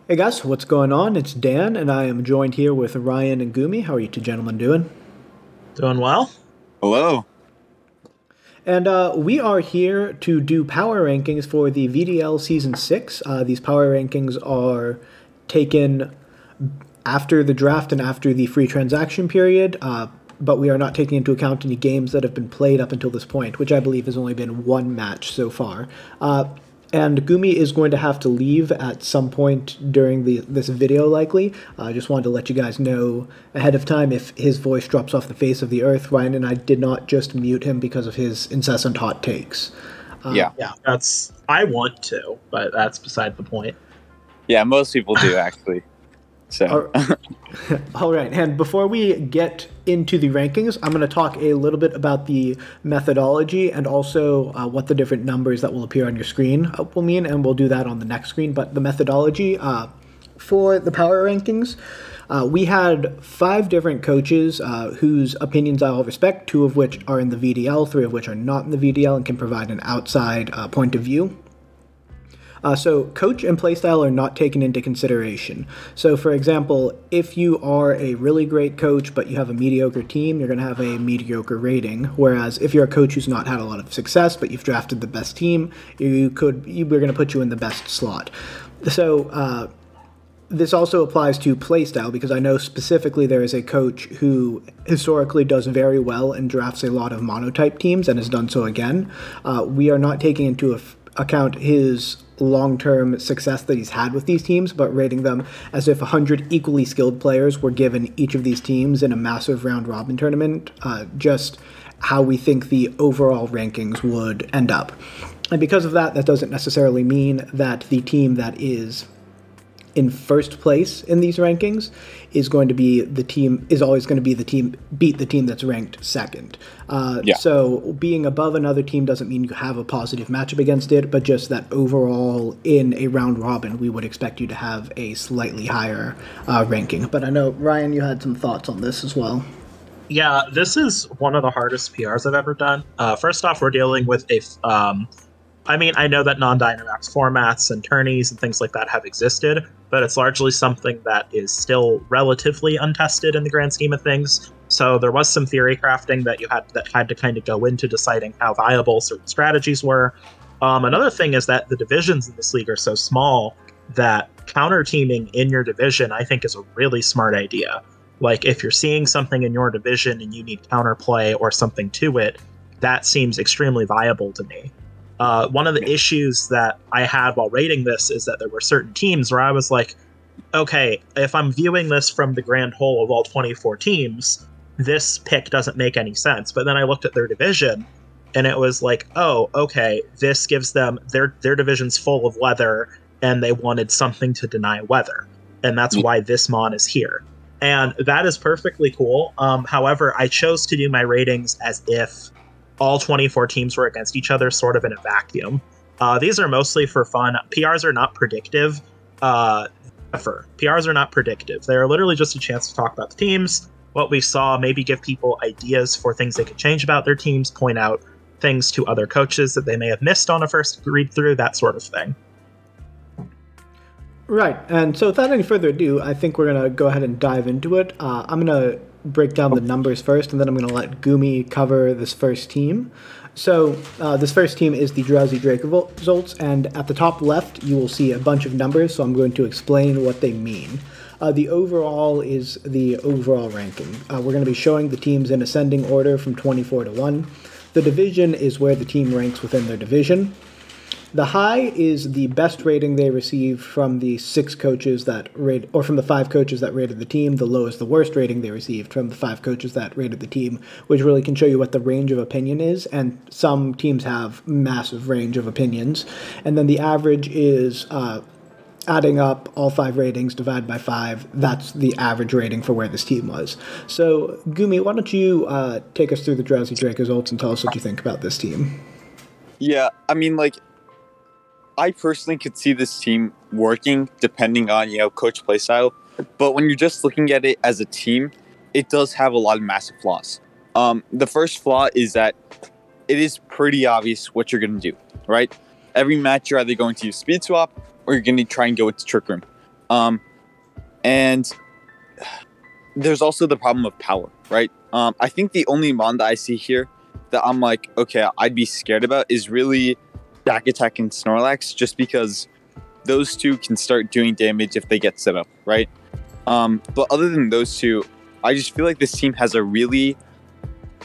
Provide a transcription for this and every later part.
Hey guys, what's going on? It's Dan, and I am joined here with Ryan and Goomy. How are you two gentlemen doing? Doing well. Hello. And we are here to do power rankings for the VDL Season 6. These power rankings are taken after the draft and after the free transaction period, but we are not taking into account any games that have been played up until this point, which I believe has only been one match so far. And Goomy is going to have to leave at some point during this video, likely. I just wanted to let you guys know ahead of time if his voice drops off the face of the earth. Ryan and I did not just mute him because of his incessant hot takes. Yeah. I want to, but that's beside the point. Yeah, most people do, actually. So. All right, and before we get into the rankings, I'm going to talk a little bit about the methodology and also what the different numbers that will appear on your screen will mean, and we'll do that on the next screen. But the methodology for the power rankings, we had 5 different coaches whose opinions I all respect, 2 of which are in the VDL, 3 of which are not in the VDL and can provide an outside point of view. So coach and playstyle are not taken into consideration. So for example, if you are a really great coach but you have a mediocre team, you're going to have a mediocre rating. Whereas if you're a coach who's not had a lot of success but you've drafted the best team, we're going to put you in the best slot. So this also applies to playstyle because I know specifically there is a coach who historically does very well and drafts a lot of monotype teams and has done so again. We are not taking into account his long-term success that he's had with these teams, but rating them as if 100 equally skilled players were given each of these teams in a massive round-robin tournament, just how we think the overall rankings would end up. And because of that, that doesn't necessarily mean that the team that is in first place in these rankings is always going to be the team beat the team that's ranked second. So being above another team doesn't mean you have a positive matchup against it, but just that overall in a round robin we would expect you to have a slightly higher ranking. But I know Ryan, you had some thoughts on this as well. Yeah, this is one of the hardest PRs I've ever done. First off, we're dealing with I know that non-Dynamax formats and tourneys and things like that have existed, but it's largely something that is still relatively untested in the grand scheme of things. So there was some theory crafting that had to kind of go into deciding how viable certain strategies were. Another thing is that the divisions in this league are so small that counter teaming in your division, I think, is a really smart idea. Like if you're seeing something in your division and you need counterplay or something to it, that seems extremely viable to me. One of the issues that I had while rating this is that there were certain teams where I was like, okay, if I'm viewing this from the grand whole of all 24 teams, this pick doesn't make any sense. But then I looked at their division, and it was like, oh, okay, this gives them their division's full of weather, and they wanted something to deny weather, and that's why this mon is here. And that is perfectly cool. However, I chose to do my ratings as if all 24 teams were against each other, sort of in a vacuum. These are mostly for fun. PRs are not predictive. PRs are not predictive. They're literally just a chance to talk about the teams, what we saw, maybe give people ideas for things they could change about their teams, point out things to other coaches that they may have missed on a first read through, that sort of thing. Right, and so without any further ado, I think we're going to go ahead and dive into it. I'm going to break down the numbers first, and then I'm going to let Goomy cover this first team. So this first team is the Drowzee Drake results, and at the top left you will see a bunch of numbers, so I'm going to explain what they mean. The overall is the overall ranking. We're going to be showing the teams in ascending order from 24 to 1. The division is where the team ranks within their division. The high is the best rating they received from the 6 coaches that rated, or from the 5 coaches that rated the team. The low is the worst rating they received from the 5 coaches that rated the team, which really can show you what the range of opinion is, and some teams have massive range of opinions. And then the average is adding up all 5 ratings, divide by 5, that's the average rating for where this team was. So, Goomy, why don't you take us through the Drowzee Drake results and tell us what you think about this team? Yeah, I personally could see this team working depending on, coach playstyle. But when you're just looking at it as a team, it does have a lot of massive flaws. The first flaw is that it is pretty obvious what you're going to do, right? Every match, you're either going to use Speed Swap or you're going to try and go into Trick Room. And there's also the problem of power, right? I think the only mon that I see here that I'm like, okay, I'd be scared about is really Stack Attack and Snorlax, just because those two can start doing damage if they get set up, right? But other than those two, I just feel like this team has a really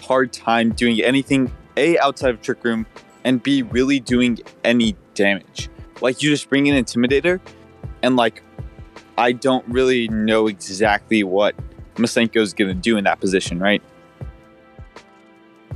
hard time doing anything, A, outside of Trick Room, and B, really doing any damage. Like, you just bring in Intimidator, and like, I don't really know exactly what Masenko's going to do in that position, right?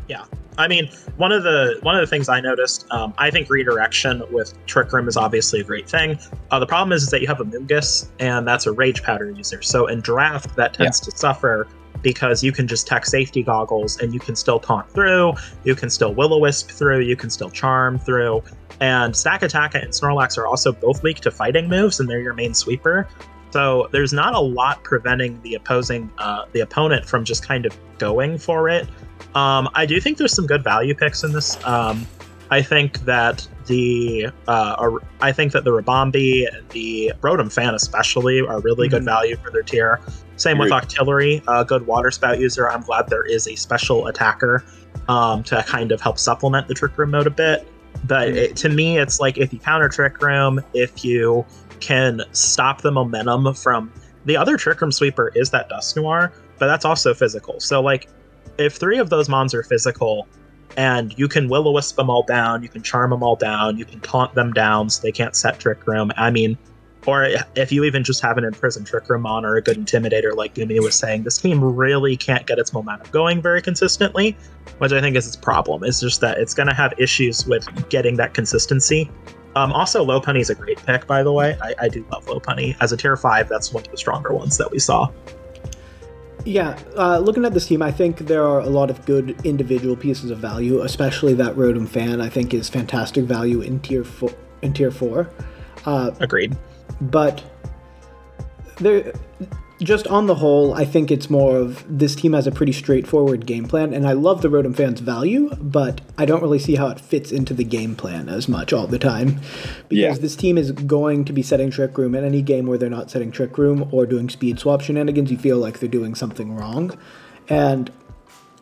Yeah. I mean, one of the things I noticed, I think redirection with Trick Room is obviously a great thing. The problem is that you have a Mimikuz, and that's a Rage Powder user. So in draft, that tends to suffer because you can just tech Safety Goggles, and you can still taunt through, you can still Will-O-Wisp through, you can still Charm through. And Stack Attack and Snorlax are also both weak to fighting moves, and they're your main sweeper. So there's not a lot preventing the opponent from just kind of going for it. I do think there's some good value picks in this. I think that the Ribombee and the Rotom Fan especially are really good value for their tier. Same with Octillery, a good Water Spout user. I'm glad there is a special attacker to kind of help supplement the Trick Room mode a bit. But to me, it's like if you counter Trick Room, if you can stop the momentum from the other Trick Room sweeper is that Dusknoir, but that's also physical. So like if 3 of those mons are physical and you can Will-O-Wisp them all down, you can Charm them all down, you can taunt them down so they can't set Trick Room. I mean, or if you even just have an imprisoned Trick Room mon or a good Intimidator like Goomy was saying, this team really can't get its momentum going very consistently, which I think is its problem. It's just that it's going to have issues with getting that consistency. Also, Lopunny is a great pick, by the way. I do love Lopunny. As a tier 5, that's one of the stronger ones that we saw. Yeah, looking at this team, I think there are a lot of good individual pieces of value, especially that Rotom Fan, I think, is fantastic value in tier 4. Agreed. But there, just on the whole, I think it's more of this team has a pretty straightforward game plan, and I love the Rotom Fan's value, but I don't really see how it fits into the game plan as much all the time. Because this team is going to be setting Trick Room in any game where they're not setting Trick Room or doing speed swap shenanigans, you feel like they're doing something wrong. And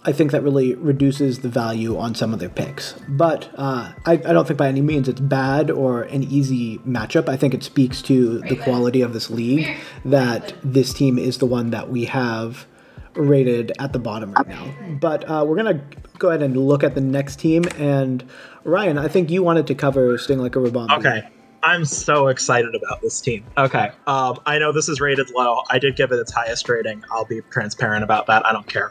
I think that really reduces the value on some of their picks. But I don't think by any means it's bad or an easy matchup. I think it speaks to the quality of this league that this team is the one that we have rated at the bottom right now. But we're going to go ahead and look at the next team. And Ryan, I think you wanted to cover Sting Like a Ribombee. Okay. I'm so excited about this team. Okay. I know this is rated low. I did give it its highest rating. I'll be transparent about that. I don't care.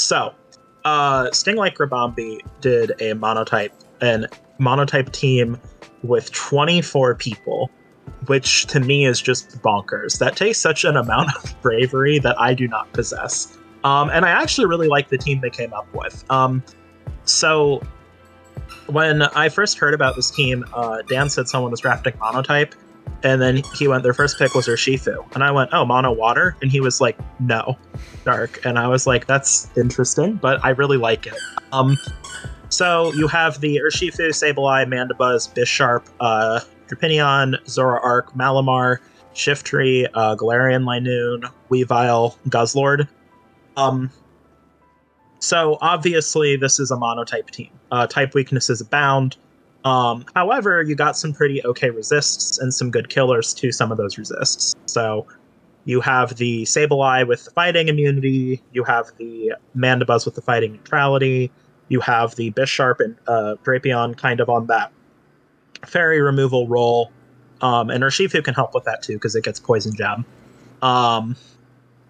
Sting Like Ribombee did a monotype team with 24 people, which to me is just bonkers. That takes such an amount of bravery that I do not possess. And I actually really like the team they came up with. So when I first heard about this team, Dan said someone was drafting monotype, and then he went, their first pick was Urshifu. And I went, oh, mono water? And he was like, no, dark. And I was like, that's interesting, but I really like it. So you have the Urshifu, Sableye, Manitobans, Bisharp, Drupinion, Zoroark, Malamar, Shiftry, Galarian Linoon, Weavile, Guzzlord. So obviously this is a monotype team. Type weaknesses abound. However, you got some pretty okay resists and some good killers to some of those resists. So you have the Sableye with the fighting immunity, you have the Manitobans with the fighting neutrality, you have the Bisharp and Drapion kind of on that fairy removal role, and Urshifu can help with that too because it gets Poison Gem. And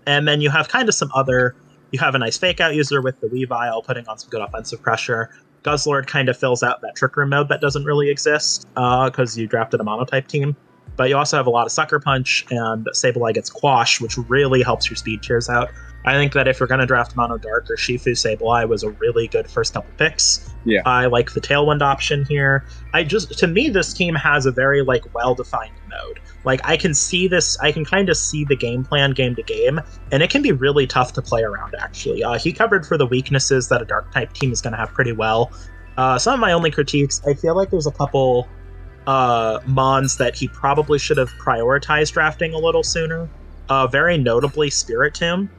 then you have kind of some other, you have a nice fake out user with the Weavile putting on some good offensive pressure. Guzzlord kind of fills out that Trick Room mode that doesn't really exist because you drafted a monotype team. But you also have a lot of Sucker Punch, and Sableye gets Quash, which really helps your speed tiers out. I think that if you're going to draft Mono Dark, or Shifu Sableye was a really good first couple picks. Yeah, I like the Tailwind option here. To me, this team has a very well-defined mode. I can see this, I can kind of see the game plan game to game, and it can be really tough to play around, actually. He covered for the weaknesses that a Dark-type team is going to have pretty well. Some of my only critiques, I feel like there's a couple mons that he probably should have prioritized drafting a little sooner. Very notably, Spirit Tomb,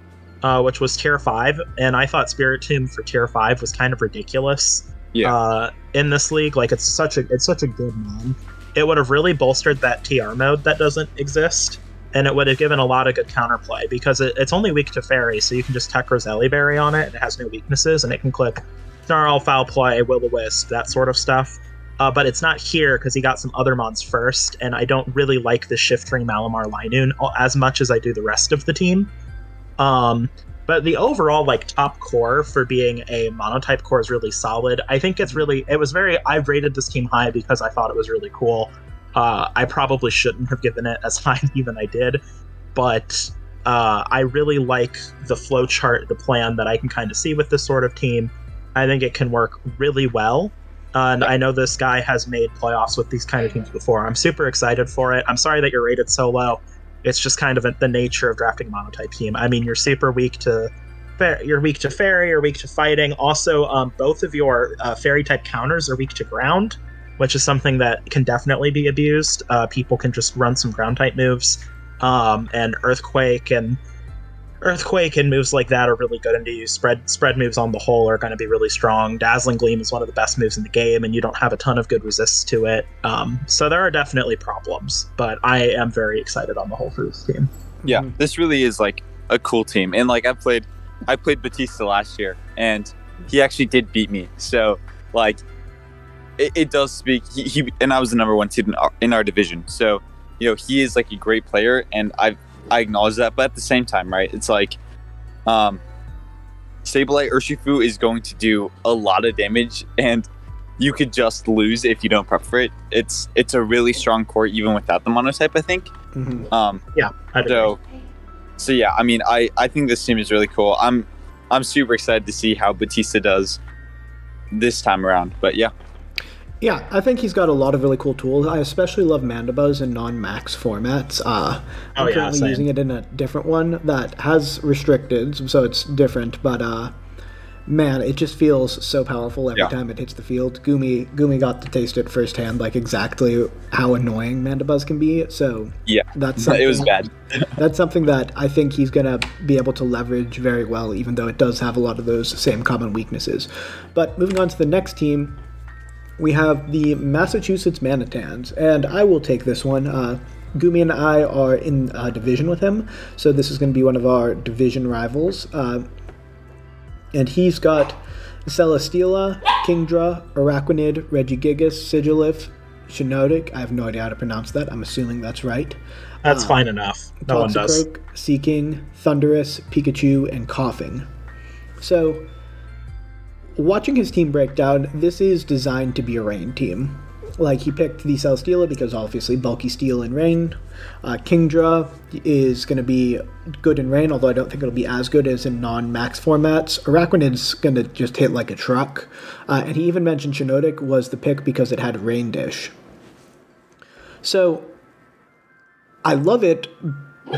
which was tier 5, and I thought Spirit Tomb for tier 5 was kind of ridiculous. In this league, like it's such a good mon. It would have really bolstered that TR mode that doesn't exist, and it would have given a lot of good counterplay because it's only weak to Fairy, so you can just tech Roselli Berry on it, and it has no weaknesses, and it can click Snarl, Foul Play, Will-O-Wisp, that sort of stuff. But it's not here because he got some other mons first, and I don't really like the Shift Ring Malamar Linoon as much as I do the rest of the team. But the overall top core for being a monotype core is really solid. I think I rated this team high because I thought it was really cool. I probably shouldn't have given it as high even I did, but I really like the flowchart, the plan that I can kind of see with this sort of team. I think it can work really well. And I know this guy has made playoffs with these kind of teams before. I'm super excited for it. I'm sorry that you're rated so low. It's just kind of the nature of drafting a monotype team. I mean, you're super weak to Fairy, you're weak to fighting. Also, both of your Fairy type counters are weak to ground, which is something that can definitely be abused. People can just run some ground type moves, and Earthquake and moves like that are really good into you. Spread moves on the whole are going to be really strong. Dazzling Gleam is one of the best moves in the game, and you don't have a ton of good resists to it. So there are definitely problems, but I am very excited on the whole for this team. Yeah, this really is a cool team, and I played Batista last year, and he actually did beat me. So it does speak. He and I was the number 1 seed in our division. So he is a great player, and I acknowledge that, but at the same time, right, it's Sableye Urshifu is going to do a lot of damage, and you could just lose if you don't prep for it. It's a really strong core even without the monotype, I think. Yeah, so yeah, I mean, I think this team is really cool. I'm super excited to see how Batista does this time around, but yeah. Yeah, I think he's got a lot of really cool tools. I especially love Manitobans in non-max formats. I'm currently using it in a different one that has restricted, so it's different, but man, it just feels so powerful every time it hits the field. Goomy got to taste it firsthand, exactly how annoying Manitobans can be, so yeah, that's it was bad. That's something that I think he's going to be able to leverage very well, even though it does have a lot of those same common weaknesses. But moving on to the next team, we have the Massachusetts Manitans, and I will take this one. Goomy and I are in a division with him, so this is going to be one of our division rivals. And he's got Celesteela, Kingdra, Araquanid, Regigigas, Sigilif, Shiinotic. I have no idea how to pronounce that. I'm assuming that's right. That's fine enough. No one does. Seeking, Thundurus, Pikachu, and Coughing. So, watching his team break down, this is designed to be a rain team. He picked the Celesteela because obviously bulky steel and rain. Kingdra is going to be good in rain, although I don't think it'll be as good as in non-max formats. Araquanid's going to just hit like a truck. And he even mentioned Shiinotic was the pick because it had Rain Dish. So, I love it,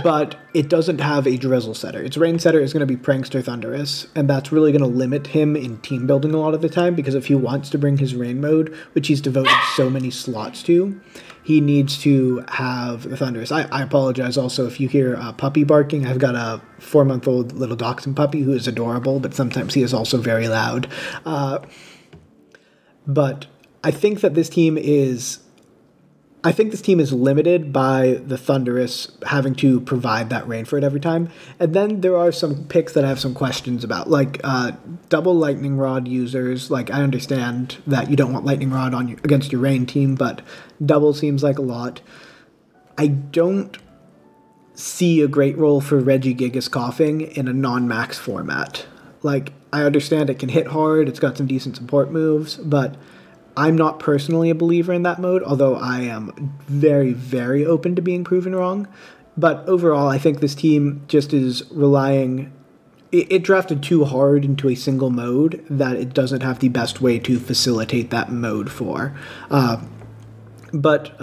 but it doesn't have a drizzle setter. Its rain setter is going to be Prankster Thundurus, and that's really going to limit him in team building a lot of the time, because if he wants to bring his rain mode, which he's devoted so many slots to, he needs to have the Thundurus. I apologize also if you hear a puppy barking. I've got a 4-month-old little dachshund puppy who is adorable, but sometimes he is also very loud. But I think that this team is limited by the Thundurus having to provide that rain for it every time. And then there are some picks that I have some questions about, double Lightning Rod users. I understand that you don't want Lightning Rod against your rain team, but double seems like a lot. I don't see a great role for Regigigas Coughing in a non-max format. I understand it can hit hard, it's got some decent support moves, but I'm not personally a believer in that mode, although I am very, very open to being proven wrong. But overall, I think this team just is relying... It drafted too hard into a single mode that it doesn't have the best way to facilitate that mode for. But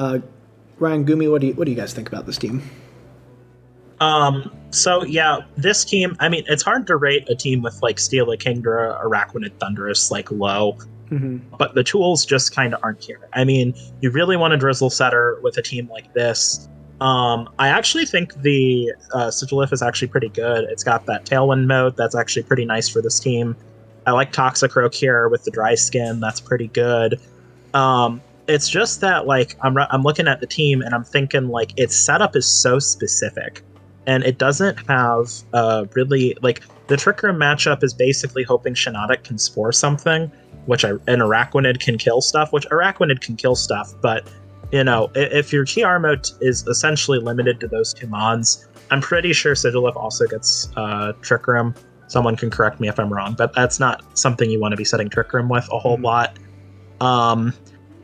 Ryan, Goomy, what do you guys think about this team? So yeah, this team, I mean, it's hard to rate a team with Steela, Kingdra, Araquanid, Thundurus low. but the tools just kind of aren't here. I mean, you really want a Drizzle setter with a team like this. I actually think the Sigilif is actually pretty good. It's got that Tailwind mode that's actually pretty nice for this team. I like Toxicroak here with the dry skin. That's pretty good. It's just that, like, I'm looking at the team and I'm thinking, like, its setup is so specific. And it doesn't have really, like, the Trick Room matchup is basically hoping Shiinotic can spore something, and Araquanid can kill stuff, which Araquanid can kill stuff, but, you know, if your TR mode is essentially limited to those two mons, I'm pretty sure Sigilif also gets Trick Room. Someone can correct me if I'm wrong, but that's not something you want to be setting Trick Room with a whole lot.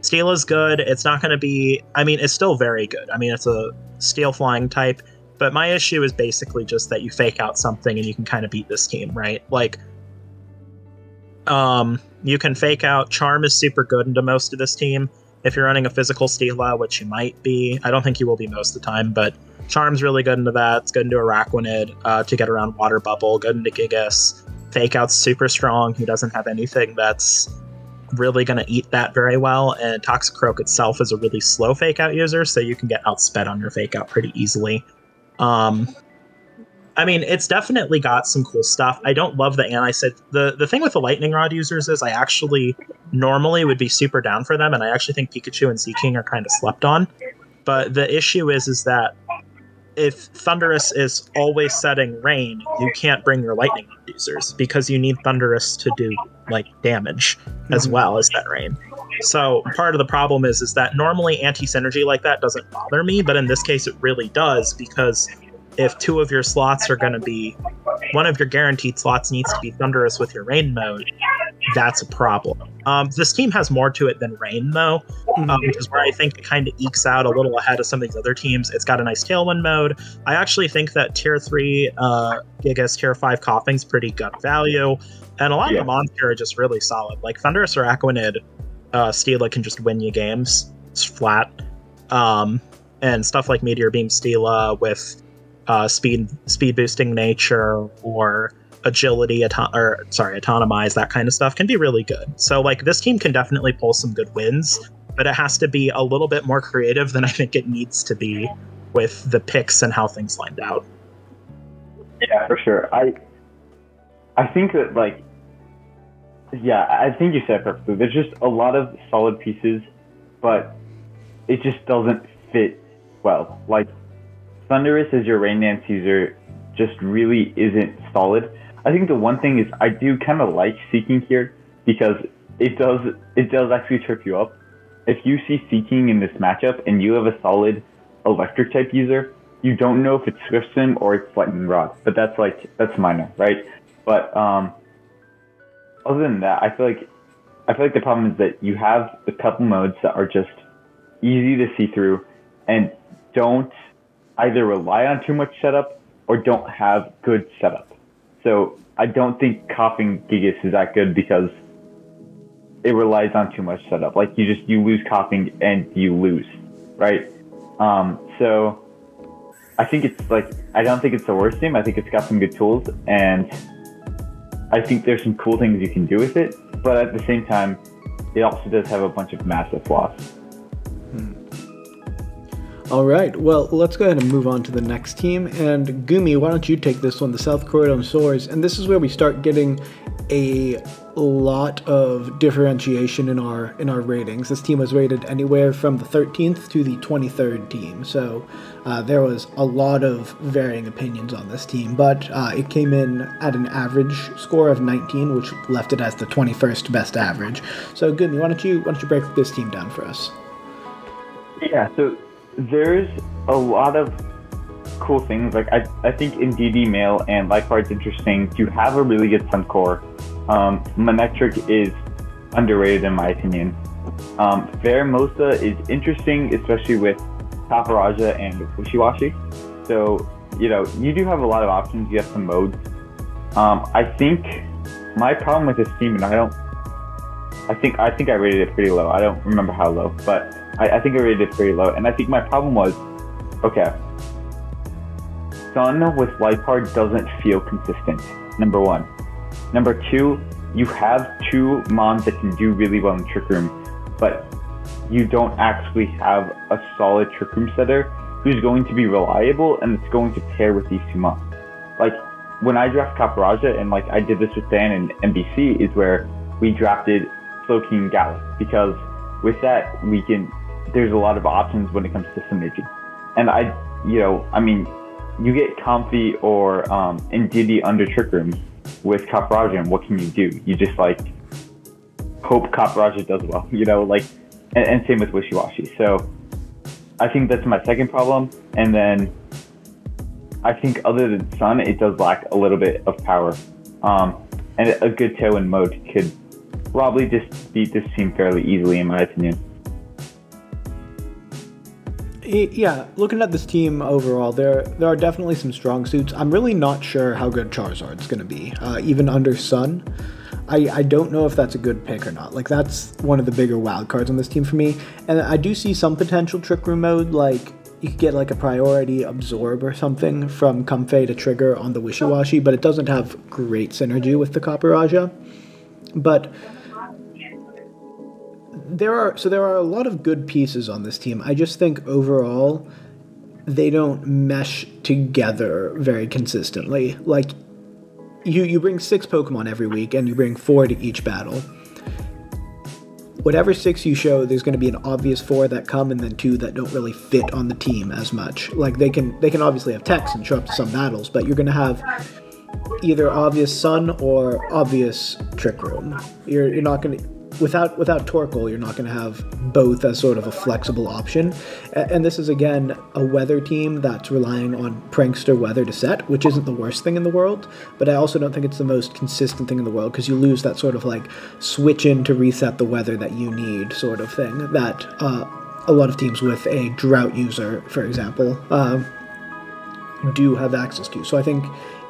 Steel is good. It's not going to be... I mean, it's still very good. I mean, it's a Steel flying type, but my issue is basically just that you fake out something and you can kind of beat this team, right? Like, you can fake out. Charm is super good into most of this team. If you're running a physical Stila, which you might be, I don't think you will be most of the time, but Charm's really good into that. It's good into Araquanid to get around Water Bubble, good into Gigas. Fake out's super strong. He doesn't have anything that's really going to eat that very well, and Toxicroak itself is a really slow fake out user, so you can get outsped on your fake out pretty easily. I mean, it's definitely got some cool stuff. I don't love the anti-Sid. The thing with the Lightning Rod users is I actually normally would be super down for them, and I actually think Pikachu and Seaking are kind of slept on. But the issue is that if Thundurus is always setting rain, you can't bring your Lightning Rod users because you need Thundurus to do, like, damage as well as that rain. So part of the problem is that normally anti-synergy like that doesn't bother me, but in this case it really does, because if two of your slots are going to be... one of your guaranteed slots needs to be Thundurus with your rain mode, that's a problem. This team has more to it than rain, though, which is where I think it kind of ekes out a little ahead of some of these other teams. It's got a nice Tailwind mode. I actually think that Tier 3 Gigas, Tier 5 Coughing's pretty good value, and a lot of the mons here are just really solid. Like, Thundurus or Aquanid, Stila can just win you games. It's flat. And stuff like Meteor Beam Stila with speed boosting nature or agility, autonomize, that kind of stuff can be really good. So, like, this team can definitely pull some good wins, but it has to be a little bit more creative than I think it needs to be with the picks and how things lined out. Yeah, for sure. I think that, like, I think you said it perfectly. There's just a lot of solid pieces, but it just doesn't fit well. Like, Thundurus as your Rain Dance user just really isn't solid. I think the one thing is I do kind of like Seeking here because it does actually trip you up. If you see Seeking in this matchup and you have a solid electric type user, you don't know if it's Swift Sim or it's Lightning Rod, but that's minor, right? But other than that, I feel like the problem is that you have a couple modes that are just easy to see through and don't either rely on too much setup or don't have good setup. So I don't think Coughing Gigas is that good because it relies on too much setup. Like, you lose Coughing and you lose, right? So I think it's like, I don't think it's the worst team. I think it's got some good tools, and I think there's some cool things you can do with it. But at the same time, it also does have a bunch of massive flaws. All right, well, let's go ahead and move on to the next team. And Goomy, why don't you take this one, the South Corridon Soars? And this is where we start getting a lot of differentiation in our ratings. This team was rated anywhere from the 13th to the 23rd team. So there was a lot of varying opinions on this team, but it came in at an average score of 19, which left it as the 21st best average. So Goomy, why don't you break this team down for us? Yeah, so there's a lot of cool things. Like, I think Indeedee Male and Lifeguard's interesting. You have a really good Sun Core. Manectric is underrated in my opinion. Veramosa is interesting, especially with Paparaja and Wishiwashi. So, you know, you do have a lot of options. You have some modes. I think my problem with this team, and I think I rated it pretty low. I don't remember how low, but I think I rated it pretty low. And I think my problem was, okay, Sun with Lifeguard doesn't feel consistent, number one. Number two, you have two Mons that can do really well in Trick Room, but you don't actually have a solid Trick Room setter who's going to be reliable and it's going to pair with these two Mons. Like, when I draft Caparaja, and like I did this with Dan and MBC, is where we drafted Slowking Gallop, because with that, there's a lot of options when it comes to synergy. And you get Comfy or Ndidi under Trick Room with Caparaja, and what can you do? You just like hope Caparaja does well, and same with Wishy Washy. So I think that's my second problem. And then I think other than Sun, it does lack a little bit of power. And a good Tailwind mode could probably just beat this team fairly easily, in my opinion. Yeah, looking at this team overall, there are definitely some strong suits. I'm really not sure how good Charizard's going to be, even under Sun. I don't know if that's a good pick or not. Like, that's one of the bigger wild cards on this team for me. And I do see some potential Trick Room mode, like you could get like a priority absorb or something from Comfey to trigger on the Wishy Washy, but it doesn't have great synergy with the Caparaja. But there are a lot of good pieces on this team. I just think overall they don't mesh together very consistently. Like, you bring 6 Pokemon every week and you bring 4 to each battle. Whatever 6 you show, there's going to be an obvious 4 that come and then 2 that don't really fit on the team as much. Like, they can obviously have techs and show up to some battles, but you're going to have either obvious Sun or obvious Trick Room. You're not going to... Without Torkoal, you're not going to have both as sort of a flexible option. And this is, again, a weather team that's relying on Prankster weather to set, which isn't the worst thing in the world, but I also don't think it's the most consistent thing in the world, because you lose that sort of like switch in to reset the weather that you need sort of thing that a lot of teams with a drought user, for example, do have access to. So I think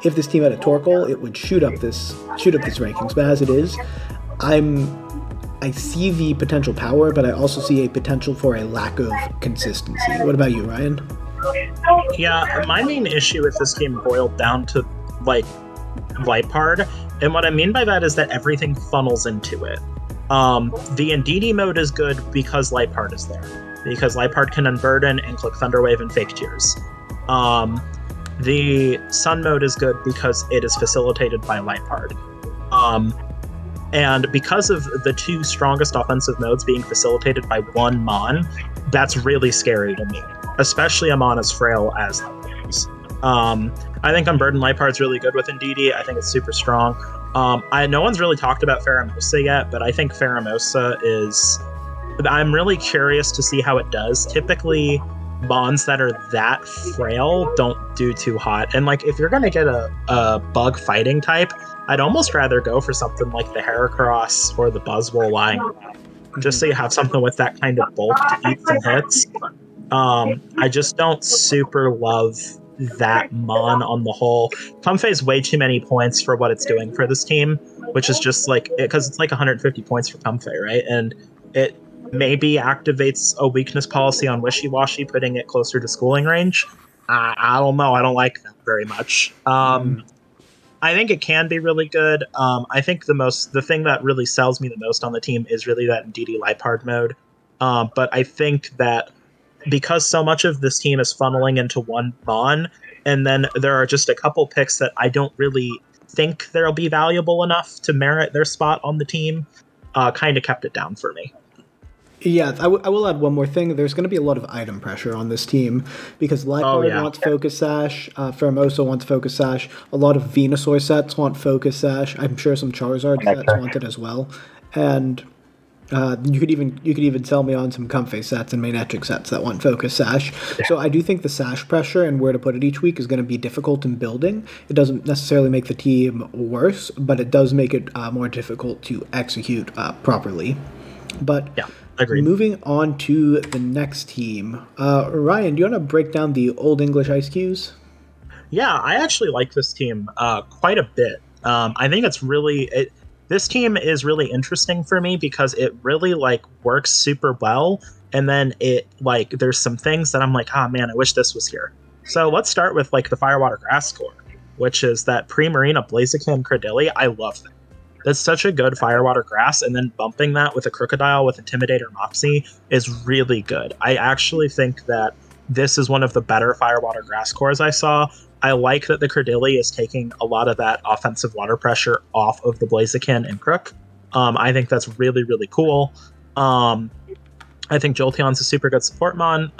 if this team had a Torkoal, it would shoot up this rankings, but as it is, I see the potential power, but I also see a potential for a lack of consistency. What about you, Ryan? Yeah, my main issue with this game boiled down to, like, Lipard, and what I mean by that is that everything funnels into it. The Ndidi mode is good because Lipard is there, because Lipard can Unburden and click Thunderwave and Fake Tears. The Sun mode is good because it is facilitated by Lipard. And because of the 2 strongest offensive modes being facilitated by one Mon, that's really scary to me, especially a Mon as frail as Lipard's. I think Unburden Lipard's really good with Ndidi. I think it's super strong. No one's really talked about Pheromosa yet, but I think Pheromosa is... I'm really curious to see how it does. Typically, Mons that are that frail don't do too hot. And, like, if you're going to get a bug fighting type, I'd almost rather go for something like the Heracross or the Buzzwole lying around, just so you have something with that kind of bulk to eat some hits. I just don't super love that Mon on the whole. Comfey's way too many points for what it's doing for this team, which is just like, because it's like 150 points for Comfey, right? And it maybe activates a weakness policy on Wishy Washy, putting it closer to schooling range. I don't know. I don't like that very much. I think it can be really good. I think the thing that really sells me the most on the team is really that Ndidi Lipard mode. But I think that because so much of this team is funneling into one Mon, and then there are just a couple picks that I don't really think they'll be valuable enough to merit their spot on the team, kind of kept it down for me. Yeah, I will add one more thing. There's going to be a lot of item pressure on this team because Lipard wants Focus Sash, Pheromosa wants Focus Sash, a lot of Venusaur sets want Focus Sash. I'm sure some Charizard sets want it as well, and you could even sell me on some Comfey sets and Manectric sets that want Focus Sash. So I do think the Sash pressure and where to put it each week is going to be difficult in building. It doesn't necessarily make the team worse, but it does make it more difficult to execute properly. But yeah. Agreed. Moving on to the next team. Ryan, do you want to break down the Old English Ice Cues? Yeah, I actually like this team quite a bit. I think it's really... this team is really interesting for me because it really, like, works super well, and then it, like, there's some things that I'm like, oh man, I wish this was here. So let's start with, like, the Firewater Grass Core, which is that Pre-Marina Blaziken Cradilly. I love that. That's such a good Firewater Grass, and then bumping that with a Crocodile with Intimidator Moxie is really good. I actually think that this is one of the better Firewater Grass cores I saw. I like that the Credilli is taking a lot of that offensive water pressure off of the Blaziken and Crook. I think that's really, really cool. I think Jolteon's a super good support mon.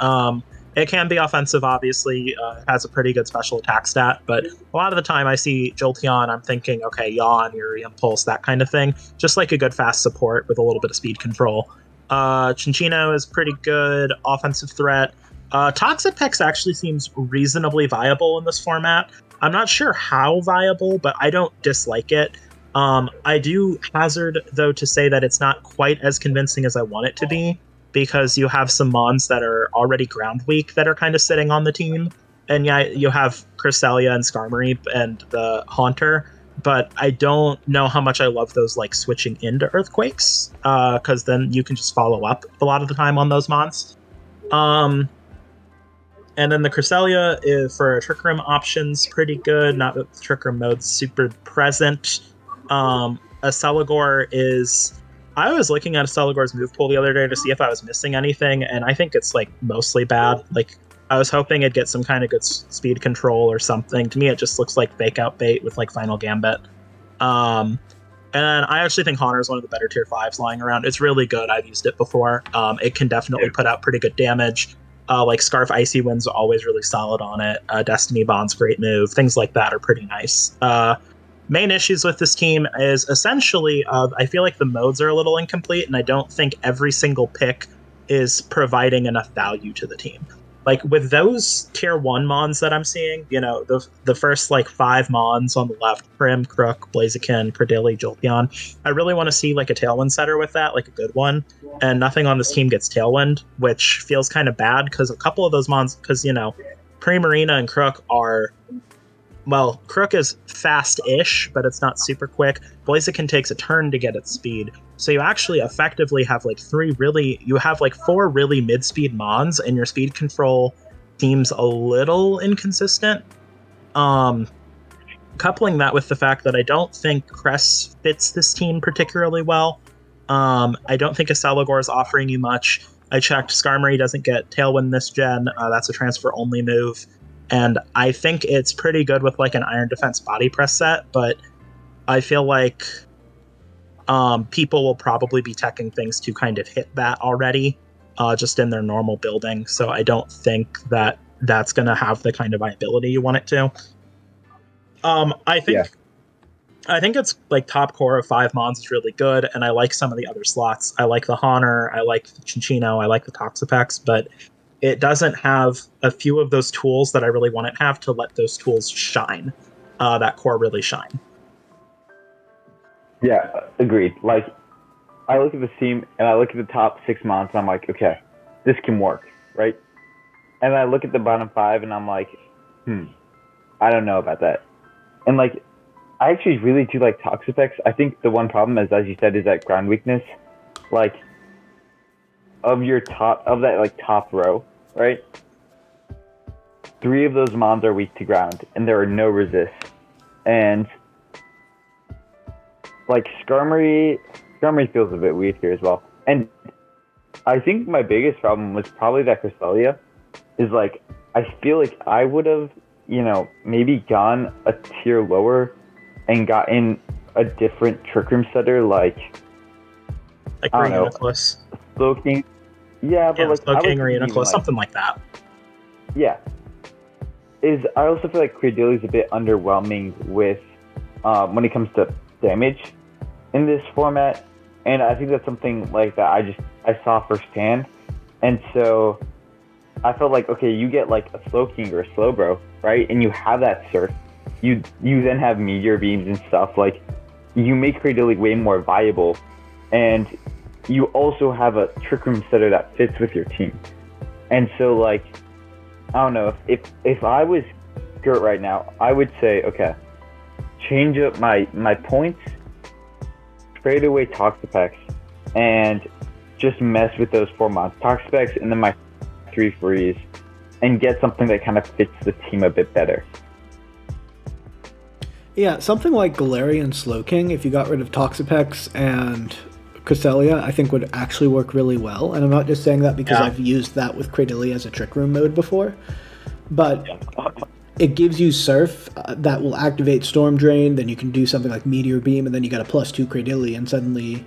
It can be offensive, obviously. It has a pretty good special attack stat, but a lot of the time I see Jolteon, I'm thinking, okay, Yawn, Yuri, Impulse, that kind of thing. Just like a good fast support with a little bit of speed control. Chinchino is pretty good offensive threat. Toxapex actually seems reasonably viable in this format. I'm not sure how viable, but I don't dislike it. I do hazard, though, to say that it's not quite as convincing as I want it to be, because you have some mons that are already ground weak that are kind of sitting on the team. And yeah, you have Cresselia and Skarmory and the Haunter, but I don't know how much I love those like switching into Earthquakes, because then you can just follow up a lot of the time on those mons. And then the Cresselia is for Trick Room options pretty good, not that the Trick Room mode's super present. A Celigore is... I was looking at a Celigore's move pool the other day to see if I was missing anything, and I think it's like mostly bad. Like, I was hoping it'd get some kind of good speed control or something. To me, it just looks like fake out bait with like Final Gambit. And I actually think Haunter is one of the better tier 5s lying around. It's really good. I've used it before. It can definitely put out pretty good damage. Like Scarf Icy Wind's always really solid on it. Destiny Bond's great move. Things like that are pretty nice. Main issues with this team is essentially, I feel like the modes are a little incomplete, and I don't think every single pick is providing enough value to the team. Like, with those tier 1 mons that I'm seeing, you know, the first, like, 5 mons on the left, Prim, Crook, Blaziken, Credilli, Jolteon, I really want to see, like, a Tailwind setter with that, like a good one, and nothing on this team gets Tailwind, which feels kind of bad, because a couple of those mons, because, you know, Primarina and Crook are... Well, Crook is fast-ish, but it's not super quick. Blaziken takes a turn to get its speed. So you actually effectively have like 4 really mid-speed mons, and your speed control seems a little inconsistent. Coupling that with the fact that I don't think Cress fits this team particularly well. I don't think a Celigore is offering you much. I checked, Skarmory doesn't get Tailwind this gen. That's a transfer-only move. And I think it's pretty good with like an Iron Defense body press set, but I feel like people will probably be teching things to kind of hit that already, just in their normal building. So I don't think that that's going to have the kind of viability you want it to. I think it's like top core of 5 mons is really good, and I like some of the other slots. I like the Haunter, I like the Chinchino, I like the Toxapex, but it doesn't have a few of those tools that I really want it to have to let those tools shine. That core really shine. Yeah, agreed. Like, I look at the team and I look at the top 6 mons and I'm like, okay, this can work, right? And I look at the bottom 5 and I'm like, I don't know about that. And like, I actually really do like Toxapex. I think the one problem is, as you said, is that ground weakness. Like, of that like top row, right? 3 of those mons are weak to ground, and there are no resists. And like Skarmory feels a bit weak here as well. And I think my biggest problem was probably that Cresselia is like, I feel like I would have, you know, maybe gone a tier lower and gotten a different Trick Room setter, like I don't know, Slowking. Yeah, but like Slowking or Uniclus, something like that. Yeah. I also feel like Credilli is a bit underwhelming with when it comes to damage in this format, and I think that's something like that I saw firsthand, and so I felt like, okay, you get like a Slowking or a Slowbro, right, and you have that Surf, you then have Meteor Beams and stuff, like you make Credilli way more viable, and you also have a Trick Room setter that fits with your team. And so, like, I don't know, if I was Gert right now, I would say, okay, change up my points, trade away Toxapex, and just mess with those 4 mons. Toxapex and then my 3 freeze, and get something that kind of fits the team a bit better. Yeah, something like Galarian Slowking, if you got rid of Toxapex and Cresselia, I think would actually work really well. And I'm not just saying that because I've used that with Cradily as a Trick Room mode before, but it gives you Surf that will activate Storm Drain, then you can do something like Meteor Beam, and then you got a +2 Cradily, and suddenly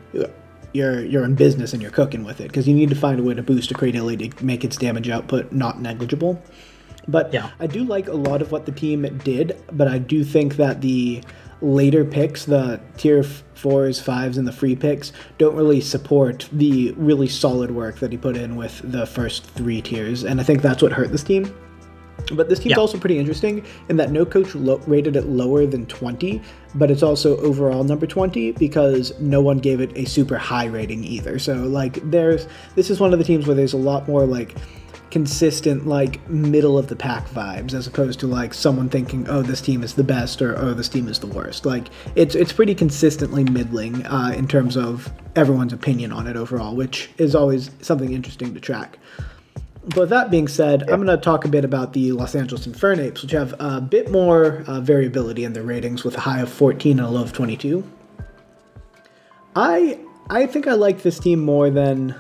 you're in business and you're cooking with it, because you need to find a way to boost a Cradily to make its damage output not negligible. But I do like a lot of what the team did, but I do think that the later picks, the tier 4s, 5s, and the free picks, don't really support the really solid work that he put in with the first 3 tiers, and I think that's what hurt this team. But this team's also pretty interesting in that no coach rated it lower than 20, but it's also overall number 20 because no one gave it a super high rating either. So, like, this is one of the teams where there's a lot more, like, consistent, like, middle of the pack vibes, as opposed to, like, someone thinking, oh, this team is the best, or oh, this team is the worst. Like, it's pretty consistently middling in terms of everyone's opinion on it overall, which is always something interesting to track. But with that being said, I'm going to talk a bit about the Los Angeles Infernaps, which have a bit more variability in their ratings with a high of 14 and a low of 22. I think I like this team more than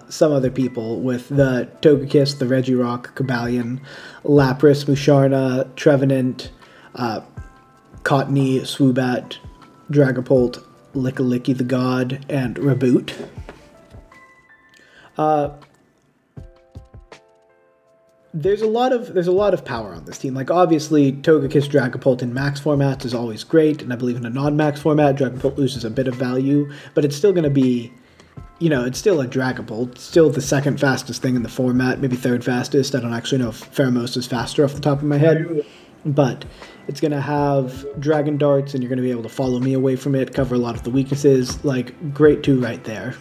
some other people, with the Togekiss, the Regirock, Cobalion, Lapras, Musharna, Trevenant, Cottonee, Swoobat, Dragapult, Lickilicky the God, and Reboot. There's a lot of power on this team. Like, obviously, Togekiss Dragapult in max formats is always great, and I believe in a non-max format, Dragapult loses a bit of value, but it's still going to be, you know, it's still a Dragapult. It's still the second fastest thing in the format, maybe third fastest. I don't actually know if Pheromos is faster off the top of my head, but it's going to have Dragon Darts, and you're going to be able to follow me away from it, cover a lot of the weaknesses. Like, great 2 right there.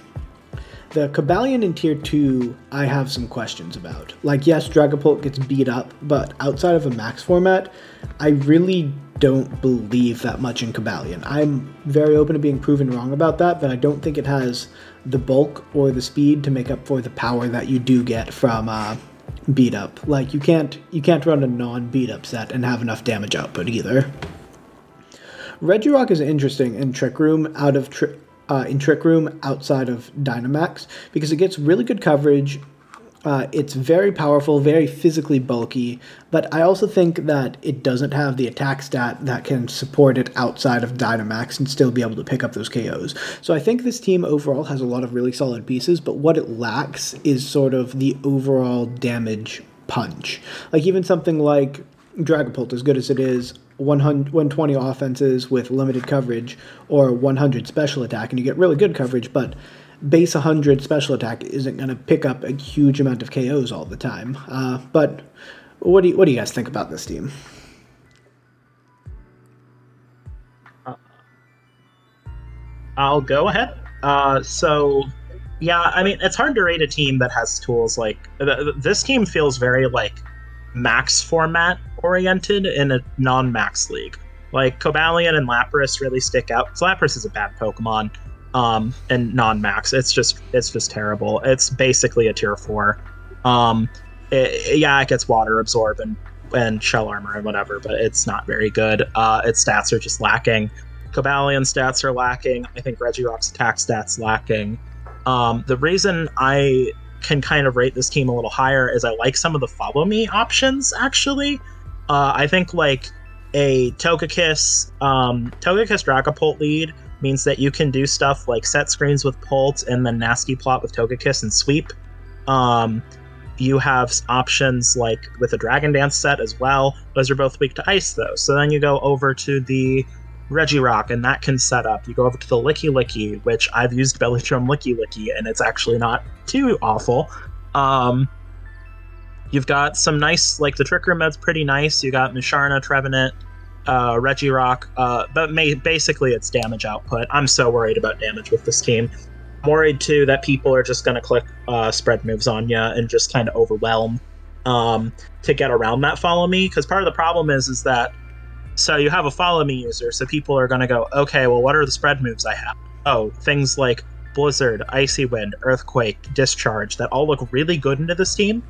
The Cobalion in Tier 2, I have some questions about. Like, yes, Dragapult gets beat up, but outside of a max format, I really don't believe that much in Cobalion. I'm very open to being proven wrong about that, but I don't think it has the bulk or the speed to make up for the power that you do get from beat up. Like, you can't run a non-beat up set and have enough damage output either. Regirock is interesting in Trick Room outside of Dynamax, because it gets really good coverage. It's very powerful, very physically bulky, but I also think that it doesn't have the attack stat that can support it outside of Dynamax and still be able to pick up those KOs. So I think this team overall has a lot of really solid pieces, but what it lacks is sort of the overall damage punch. Like, even something like Dragapult, as good as it is, 120 offenses with limited coverage, or 100 special attack, and you get really good coverage, but base 100 special attack isn't going to pick up a huge amount of KOs all the time. But what do you guys think about this team? I'll go ahead. So, yeah, I mean, it's hard to rate a team that has tools like... This team feels very, like, max format oriented in a non-max league. Like, Cobalion and Lapras really stick out. So Lapras is a bad Pokemon, and non-max. It's just terrible. It's basically a tier 4. It gets water absorb and shell armor and whatever, but it's not very good. Its stats are just lacking. Cobalion's stats are lacking. I think Regirock's attack stats lacking. The reason I can kind of rate this team a little higher is I like some of the follow me options, actually. I think, like, a Togekiss Dragapult lead means that you can do stuff like set screens with Pult and then nasty plot with Togekiss and sweep. You have options like with a Dragon Dance set as well. Those are both weak to ice, though. So then you go over to the Regirock, and that can set up. You go over to the Lickilicky, which I've used Bellytrum Lickilicky, and it's actually not too awful. You've got some nice, like, the Trick Room mode's pretty nice. You got Musharna, Trevenant, Regirock, but basically it's damage output. I'm so worried about damage with this team. I'm worried, too, that people are just going to click spread moves on you and just kind of overwhelm to get around that follow me, because part of the problem is that so you have a follow me user, so people are going to go, okay, well, what are the spread moves I have? Oh, things like Blizzard, Icy Wind, Earthquake, Discharge, that all look really good into this team.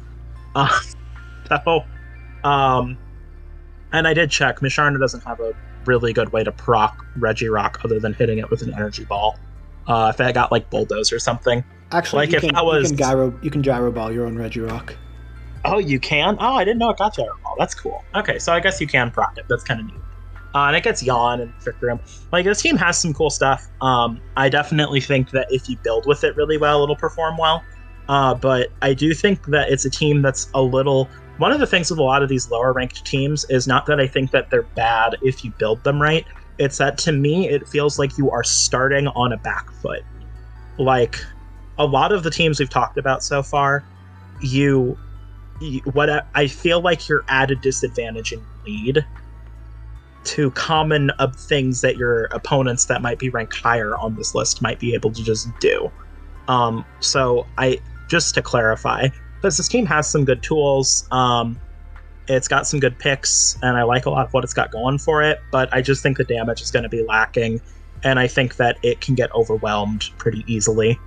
And I did check, Musharna doesn't have a really good way to proc Regirock other than hitting it with an energy ball. If I got like Bulldoze or something. Actually, like you can gyro ball your own Regirock. Oh, you can? Oh, I didn't know it got gyro ball. That's cool. Okay, so I guess you can proc it. That's kind of neat. And it gets Yawn and Trick Room. Like, this team has some cool stuff. I definitely think that if you build with it really well, it'll perform well. But I do think that it's a team that's a little... One of the things with a lot of these lower-ranked teams is not that I think that they're bad if you build them right. It's that, to me, it feels like you are starting on a back foot. Like, a lot of the teams we've talked about so far, I feel like you're at a disadvantage in lead to common things that your opponents that might be ranked higher on this list might be able to just do. So just to clarify, because this team has some good tools, it's got some good picks, and I like a lot of what it's got going for it, but I just think the damage is going to be lacking, and I think that it can get overwhelmed pretty easily.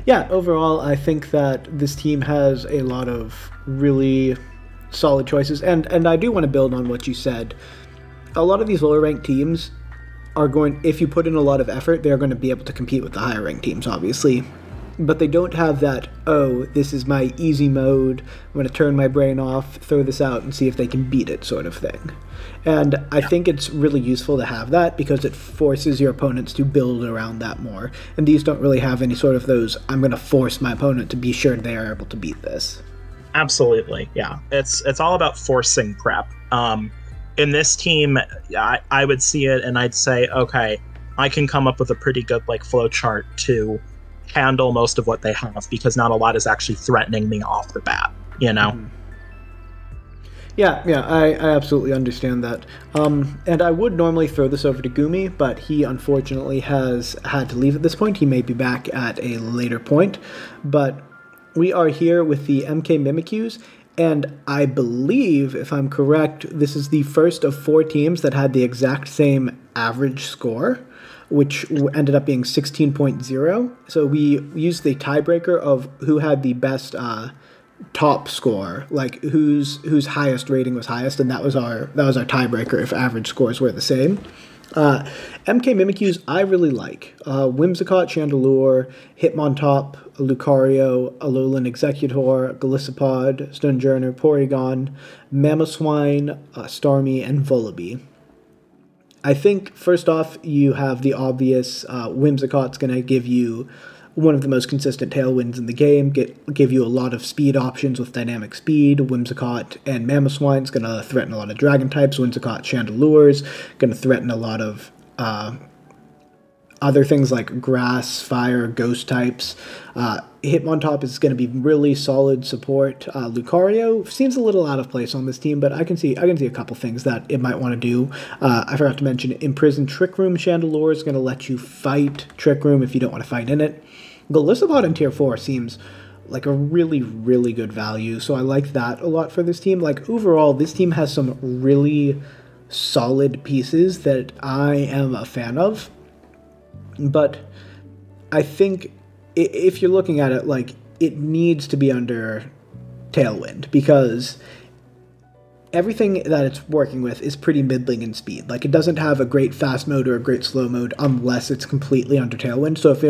Yeah, overall, I think that this team has a lot of really solid choices, and I do want to build on what you said. A lot of these lower ranked teams are going, if you put in a lot of effort, they're going to be able to compete with the higher ranked teams, obviously. But they don't have that, oh, this is my easy mode, I'm going to turn my brain off, throw this out, and see if they can beat it sort of thing. And I think it's really useful to have that because it forces your opponents to build around that more. And these don't really have any sort of those, I'm going to force my opponent to be sure they are able to beat this. Absolutely, yeah. It's all about forcing prep. In this team, I would see it and I'd say, okay, I can come up with a pretty good flow chart to handle most of what they have because not a lot is actually threatening me off the bat, you know? Mm-hmm. Yeah, I absolutely understand that. And I would normally throw this over to Goomy, but he unfortunately has had to leave at this point. He may be back at a later point. But we are here with the MK Mimikuz, and I believe, if I'm correct, this is the first of 4 teams that had the exact same average score, which ended up being 16.0. So we used the tiebreaker of who had the best top score, like whose highest rating was highest, and that was our tiebreaker if average scores were the same. MK Mimikuz I really like. Whimsicott, Chandelure, Hitmontop, Lucario, Alolan Executor, Golisopod, Stunjourner, Porygon, Mamoswine, Starmie, and Vullaby. I think, first off, you have the obvious Whimsicott's going to give you one of the most consistent tailwinds in the game, give you a lot of speed options with dynamic speed. Whimsicott and Mamoswine's going to threaten a lot of dragon types. Whimsicott, Chandelure's going to threaten a lot of other things like grass, fire, ghost types. Hitmontop is going to be really solid support. Lucario seems a little out of place on this team, but I can see a couple things that it might want to do. I forgot to mention Imprison Trick Room. Chandelure is going to let you fight Trick Room if you don't want to fight in it. Golisopod in Tier 4 seems like a really, really good value, so I like that a lot for this team. Like, overall, this team has some really solid pieces that I am a fan of, but I think if you're looking at it, like, it needs to be under Tailwind, because everything that it's working with is pretty middling in speed. Like, it doesn't have a great fast mode or a great slow mode unless it's completely under Tailwind. So if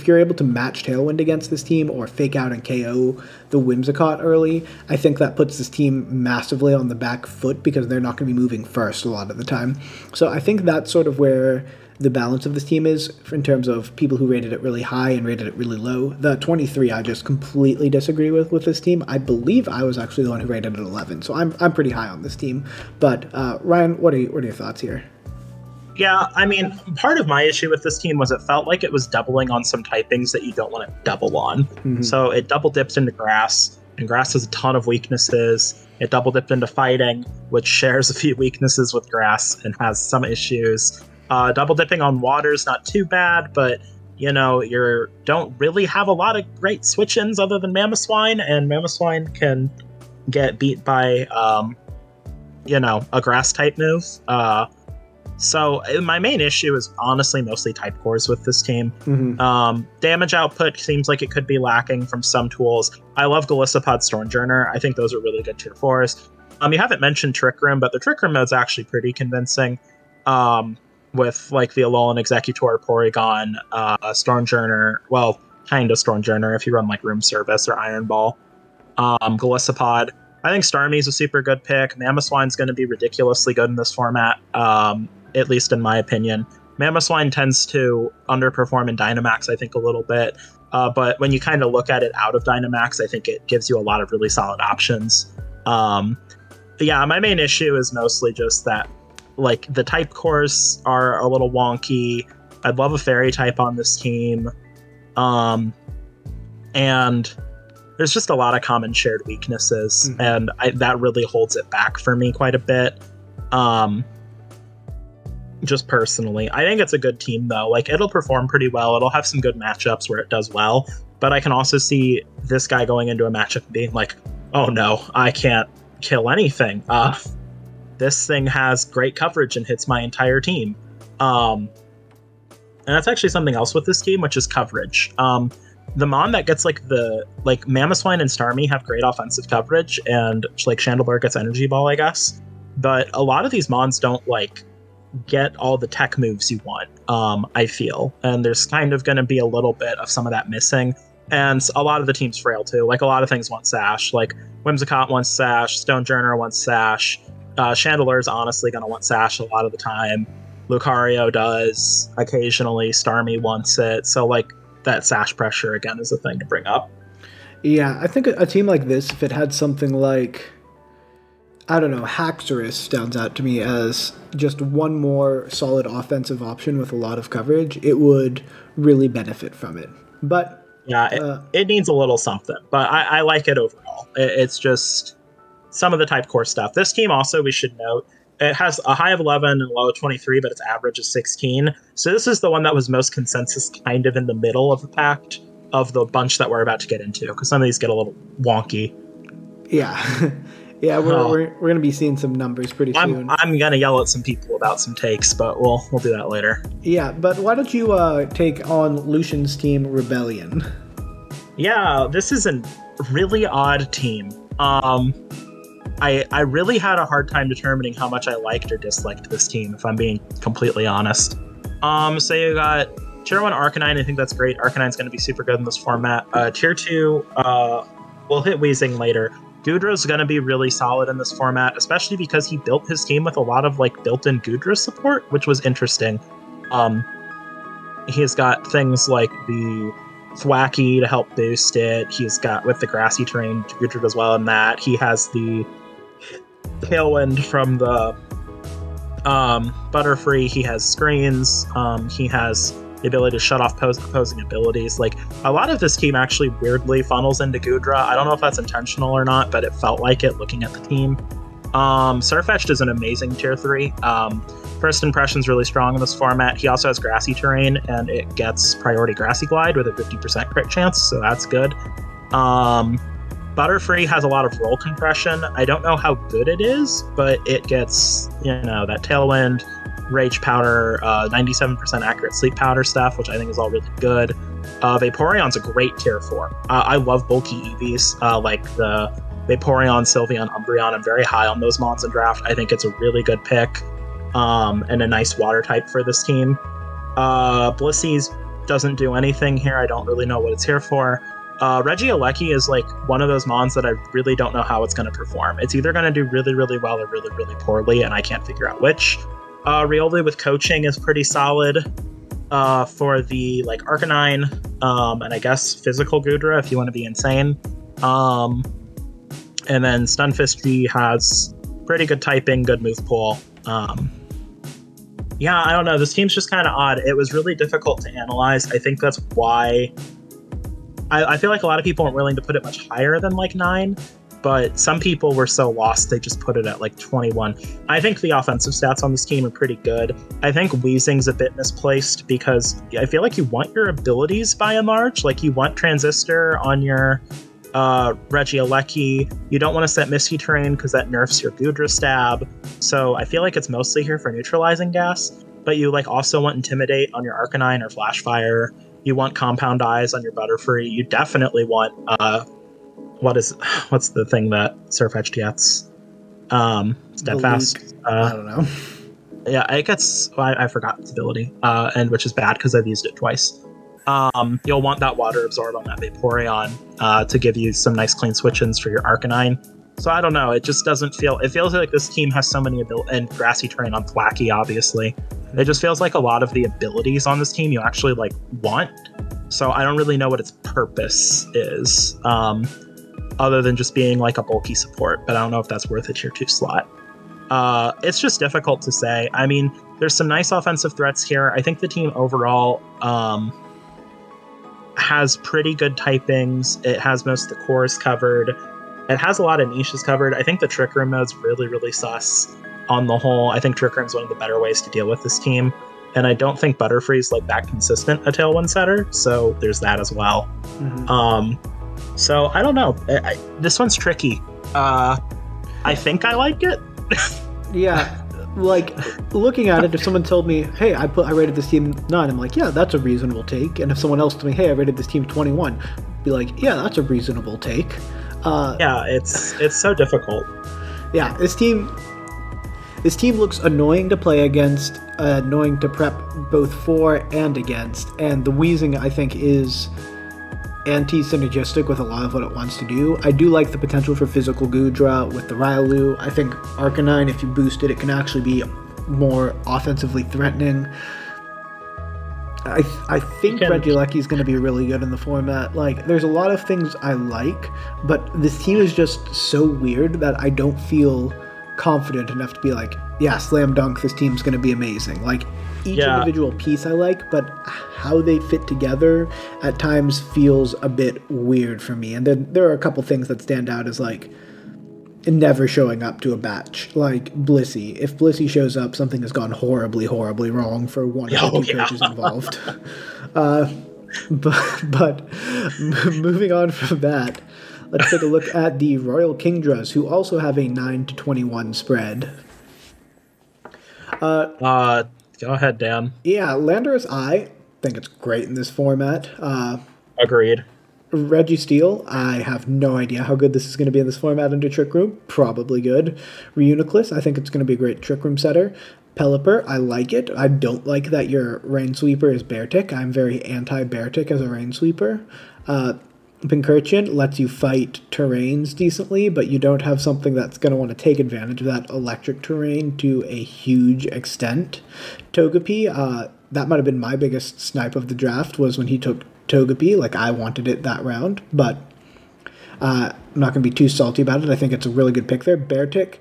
you're able to match Tailwind against this team or fake out and KO the Whimsicott early, I think that puts this team massively on the back foot because they're not going to be moving first a lot of the time. So I think that's sort of where the balance of this team is in terms of people who rated it really high and rated it really low. The 23 I just completely disagree with this team. I believe I was actually the one who rated it 11, so I'm pretty high on this team. But Ryan, what are your thoughts here? Yeah, I mean, part of my issue with this team was it felt like it was doubling on some typings that you don't want to double on. Mm-hmm. So it double dipped into grass, and grass has a ton of weaknesses. It double dipped into fighting, which shares a few weaknesses with grass and has some issues. Double dipping on water is not too bad, but you don't really have a lot of great switch-ins other than Mamoswine, and Mamoswine can get beat by a grass type move. So my main issue is honestly mostly type cores with this team. Mm-hmm. Damage output seems like it could be lacking from some tools. I love Golisopod, Stormjourner. I think those are really good tier 4s. You haven't mentioned Trick Room, but the Trick Room mode's actually pretty convincing. With like the Alolan Executor, Porygon, Stormjourner, well, kind of Stormjourner if you run like Room Service or Iron Ball. Golisopod. I think Starmie's a super good pick. Mamoswine's going to be ridiculously good in this format, at least in my opinion. Mamoswine tends to underperform in Dynamax, I think, a little bit. But when you kind of look at it out of Dynamax, I think it gives you a lot of really solid options. Yeah, my main issue is mostly just that, like, the type cores are a little wonky. I'd love a fairy type on this team. And there's just a lot of common shared weaknesses, and that really holds it back for me quite a bit. Just personally, I think it's a good team though. Like, it'll perform pretty well. It'll have some good matchups where it does well, but I can also see this guy going into a matchup and being like, oh no, I can't kill anything. This thing has great coverage and hits my entire team. And that's actually something else with this team, which is coverage. The Mon that gets Mamoswine and Starmie have great offensive coverage, and like Chandelure gets Energy Ball, I guess. But a lot of these Mons don't like get all the tech moves you want, I feel. And there's kind of going to be a little bit of some of that missing. And a lot of the team's frail too. Like, a lot of things want Sash. Like, Whimsicott wants Sash, Stonejourner wants Sash. Chandelure's honestly going to want Sash a lot of the time. Lucario does occasionally. Starmie wants it. So, like, that Sash pressure, again, is a thing to bring up. Yeah, I think a team like this, if it had something like, I don't know, Haxorus stands out to me as just one more solid offensive option with a lot of coverage, it would really benefit from it. But yeah, it needs a little something, but I like it overall. It's just some of the type core stuff. This team also, we should note, it has a high of 11 and a low of 23, but its average is 16. So this is the one that was most consensus, kind of in the middle of the pack of the bunch that we're about to get into, because some of these get a little wonky. Yeah. Yeah, we're going to be seeing some numbers pretty soon. I'm going to yell at some people about some takes, but we'll do that later. Yeah, but why don't you take on Lucian's team, Rebellion? Yeah, this is a really odd team. I really had a hard time determining how much I liked or disliked this team, if I'm being completely honest. So you got Tier 1 Arcanine. I think that's great. Arcanine's going to be super good in this format. Tier 2, we'll hit Weezing later. Goodra's going to be really solid in this format, especially because he built his team with a lot of like built-in Goodra support, which was interesting. He's got things like the Thwacky to help boost it. He's got, with the grassy terrain, Goodra does well in that. He has the Tailwind from the Butterfree. He has screens. He has the ability to shut off opposing abilities. Like, a lot of this team actually weirdly funnels into Goodra. I don't know if that's intentional or not, but it felt like it looking at the team. Sirfetch'd is an amazing tier 3. First impression's really strong in this format. He also has grassy terrain, and it gets priority Grassy Glide with a 50% crit chance, so that's good. Butterfree has a lot of roll compression. I don't know how good it is, but it gets, that Tailwind, Rage Powder, 97% accurate Sleep Powder stuff, which I think is all really good. Vaporeon's a great tier 4. I love bulky EVs, like the Vaporeon, Sylveon, Umbreon. I'm very high on those mons in draft. I think it's a really good pick, and a nice water type for this team. Blissey's doesn't do anything here. I don't really know what it's here for. Regieleki is like one of those mons that I really don't know how it's going to perform. It's either going to do really, really well or really, really poorly, and I can't figure out which. Riolu with coaching is pretty solid for the like Arcanine, and I guess physical Goodra if you want to be insane. And then Stunfisk has pretty good typing, good move pool. Yeah, I don't know. This team's just kind of odd. It was really difficult to analyze. I think that's why I feel like a lot of people weren't willing to put it much higher than like 9. But some people were so lost they just put it at like 21. I think the offensive stats on this team are pretty good. I think Weezing's a bit misplaced because I feel like you want your abilities by and large. Like, you want Transistor on your Regieleki. You don't want to set Misty Terrain because that nerfs your Goodra Stab. So I feel like it's mostly here for neutralizing gas. But you like also want Intimidate on your Arcanine or Flash Fire. You want Compound Eyes on your Butterfree. You definitely want what's the thing that Sirfetch'd gets? Steadfast. I don't know. Yeah, it gets. I forgot its ability, and which is bad because I've used it twice. You'll want that water absorb on that Vaporeon to give you some nice clean switch-ins for your Arcanine. So I don't know. It just doesn't feel. It feels like this team has so many abilities, and grassy terrain on Thwackey, obviously. It just feels like a lot of the abilities on this team you actually like want. So I don't really know what its purpose is, other than just being like a bulky support. But I don't know if that's worth a tier 2 slot. It's just difficult to say. I mean, there's some nice offensive threats here. I think the team overall has pretty good typings. It has most of the cores covered. It has a lot of niches covered. I think the Trick Room mode's really, really sus on the whole. I think Trick Room's one of the better ways to deal with this team. And I don't think Butterfree's like that consistent a Tailwind setter. So there's that as well. Mm-hmm. So I don't know. This one's tricky. I think I like it. Yeah, like looking at it, if someone told me, "Hey, I rated this team 9," I'm like, "Yeah, that's a reasonable take." And if someone else told me, "Hey, I rated this team 21," I'd be like, "Yeah, that's a reasonable take." Yeah, it's so difficult. Yeah, this team looks annoying to play against, annoying to prep both for and against, and the wheezing I think is anti-synergistic with a lot of what it wants to do. I do like the potential for physical Goodra with the Riolu. I think Arcanine, if you boost it, it can actually be more offensively threatening. I think Regieleki is going to be really good in the format. Like, there's a lot of things I like, but this team is just so weird that I don't feel confident enough to be like, yeah, slam dunk, this team's going to be amazing. Like, each individual piece I like, but how they fit together at times feels a bit weird for me. And then there are a couple things that stand out as like never showing up to a batch, like Blissey. If Blissey shows up, something has gone horribly, horribly wrong for one of the two coaches involved. But moving on from that, let's take a look at the Royal Kingdras, who also have a 9-21 spread. Go ahead, Dan. Yeah, Landorus, I think it's great in this format. Agreed. Registeel, I have no idea how good this is going to be in this format under Trick Room. Probably good. Reuniclus, I think it's going to be a great Trick Room setter. Pelipper, I like it. I don't like that your Rain Sweeper is Beartic. I'm very anti-Beartic as a Rain Sweeper. Pincurchin lets you fight terrains decently, but you don't have something that's going to want to take advantage of that electric terrain to a huge extent. Togepi, that might have been my biggest snipe of the draft, was when he took Togepi. Like, I wanted it that round, but I'm not going to be too salty about it. I think it's a really good pick there. Beartic,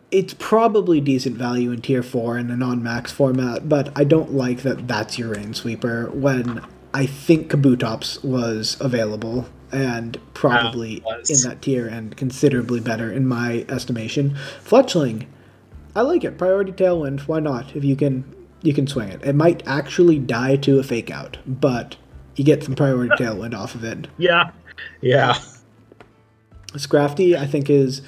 it's probably decent value in Tier 4 in a non-max format, but I don't like that that's your Rain Sweeper when I think Kabutops was available and probably in that tier and considerably better in my estimation. Fletchling, I like it. Priority Tailwind, why not? If you can swing it. It might actually die to a Fake Out, but you get some Priority Tailwind off of it. Yeah. Scrafty, I think, is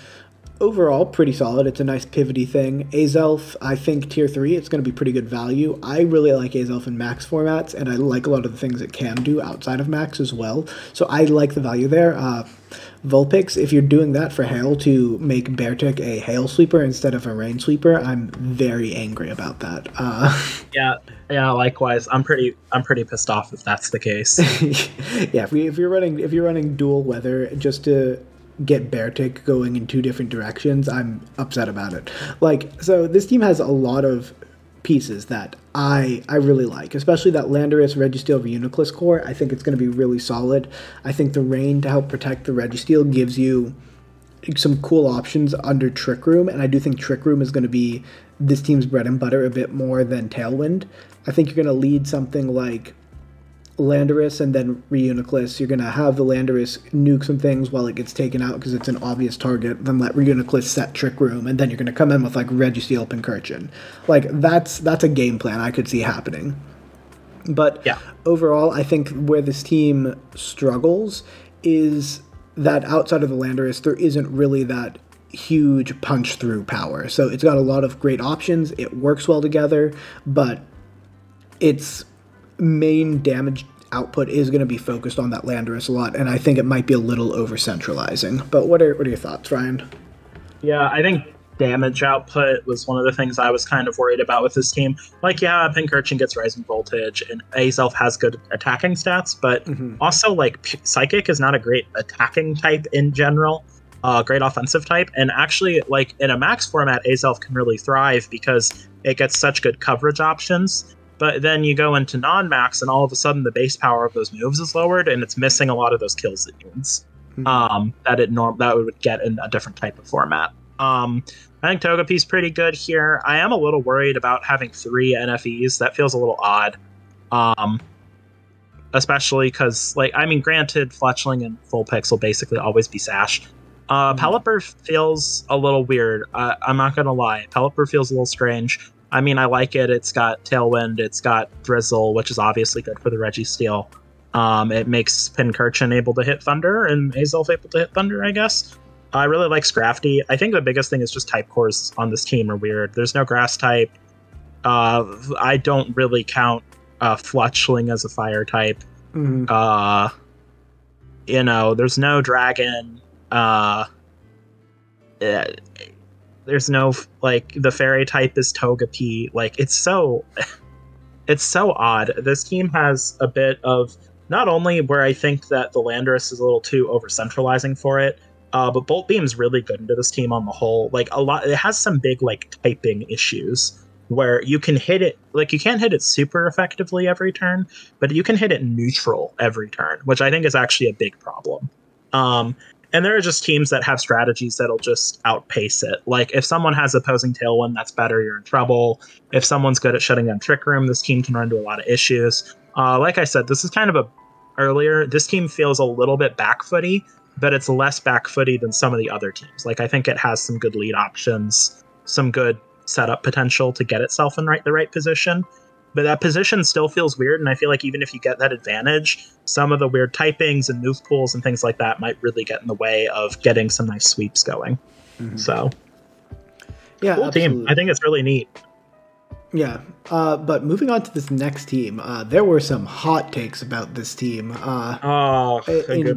overall pretty solid. It's a nice pivoty thing. Azelf, I think tier 3, it's going to be pretty good value. I really like Azelf in max formats, and I like a lot of the things it can do outside of max as well. So I like the value there. Vulpix, if you're doing that for Hail to make Beartic a Hail Sweeper instead of a Rain Sweeper, I'm very angry about that. Yeah, likewise. I'm pretty pissed off if that's the case. Yeah, if you're running dual weather just to get Beartic going in 2 different directions, I'm upset about it. Like, so this team has a lot of pieces that I really like, especially that Landorus, Registeel, Reuniclus core. I think it's going to be really solid. I think the Rain to help protect the Registeel gives you some cool options under Trick Room, and I do think Trick Room is going to be this team's bread and butter a bit more than Tailwind. I think you're going to lead something like Landorus and then Reuniclus. You're going to have the Landorus nuke some things while it gets taken out because it's an obvious target, then let Reuniclus set Trick Room, and then you're going to come in with like Registeel, Pincurchin. Like, that's a game plan I could see happening. But overall, I think where this team struggles is that outside of the Landorus, there isn't really that huge punch-through power. So it's got a lot of great options. It works well together, but its main damage output is going to be focused on that Landorus a lot, and I think it might be a little over-centralizing. But what are your thoughts, Ryan? Yeah, I think damage output was one of the things I was kind of worried about with this team. Like, yeah, Pincurchin gets Rising Voltage, and Azelf has good attacking stats, but also, like, Psychic is not a great attacking type in general, great offensive type, and actually, like, in a max format, Azelf can really thrive because it gets such good coverage options, but then you go into non-max, and all of a sudden the base power of those moves is lowered, and it's missing a lot of those kills it needs. That it would get in a different type of format. I think Togepi's pretty good here. I am a little worried about having 3 NFEs. That feels a little odd. Especially because, like, I mean, granted, Fletchling and Vulpix will basically always be Sash. Pelipper feels a little weird. I'm not gonna lie. Pelipper feels a little strange. I mean, I like it. It's got Tailwind. It's got Drizzle, which is obviously good for the Registeel. It makes Pincurchin able to hit Thunder and Azelf able to hit Thunder, I guess. I really like Scrafty. I think the biggest thing is just type cores on this team are weird. There's no grass type. I don't really count Fletchling as a fire type. You know, there's no dragon. There's no, like, the fairy type is Togepi. Like, it's so odd. This team has a bit of, not only where I think that the Landorus is a little too over-centralizing for it, but Bolt Beam's really good into this team on the whole. Like, a lot, it has some big, like, typing issues where you can hit it, like, you can't hit it super effectively every turn, but you can hit it neutral every turn, which I think is actually a big problem. And there are just teams that have strategies that'll just outpace it. Like, if someone has opposing Tailwind that's better, you're in trouble. If someone's good at shutting down Trick Room, this team can run into a lot of issues. Like I said, this is kind of this team feels a little bit back-footy, but it's less back-footy than some of the other teams. Like, I think it has some good lead options, some good setup potential to get itself in the right position. But that position still feels weird, and I feel like even if you get that advantage, some of the weird typings and move pools and things like that might really get in the way of getting some nice sweeps going. So, yeah, cool absolutely. team. I think it's really neat. Yeah, but moving on to this next team, there were some hot takes about this team in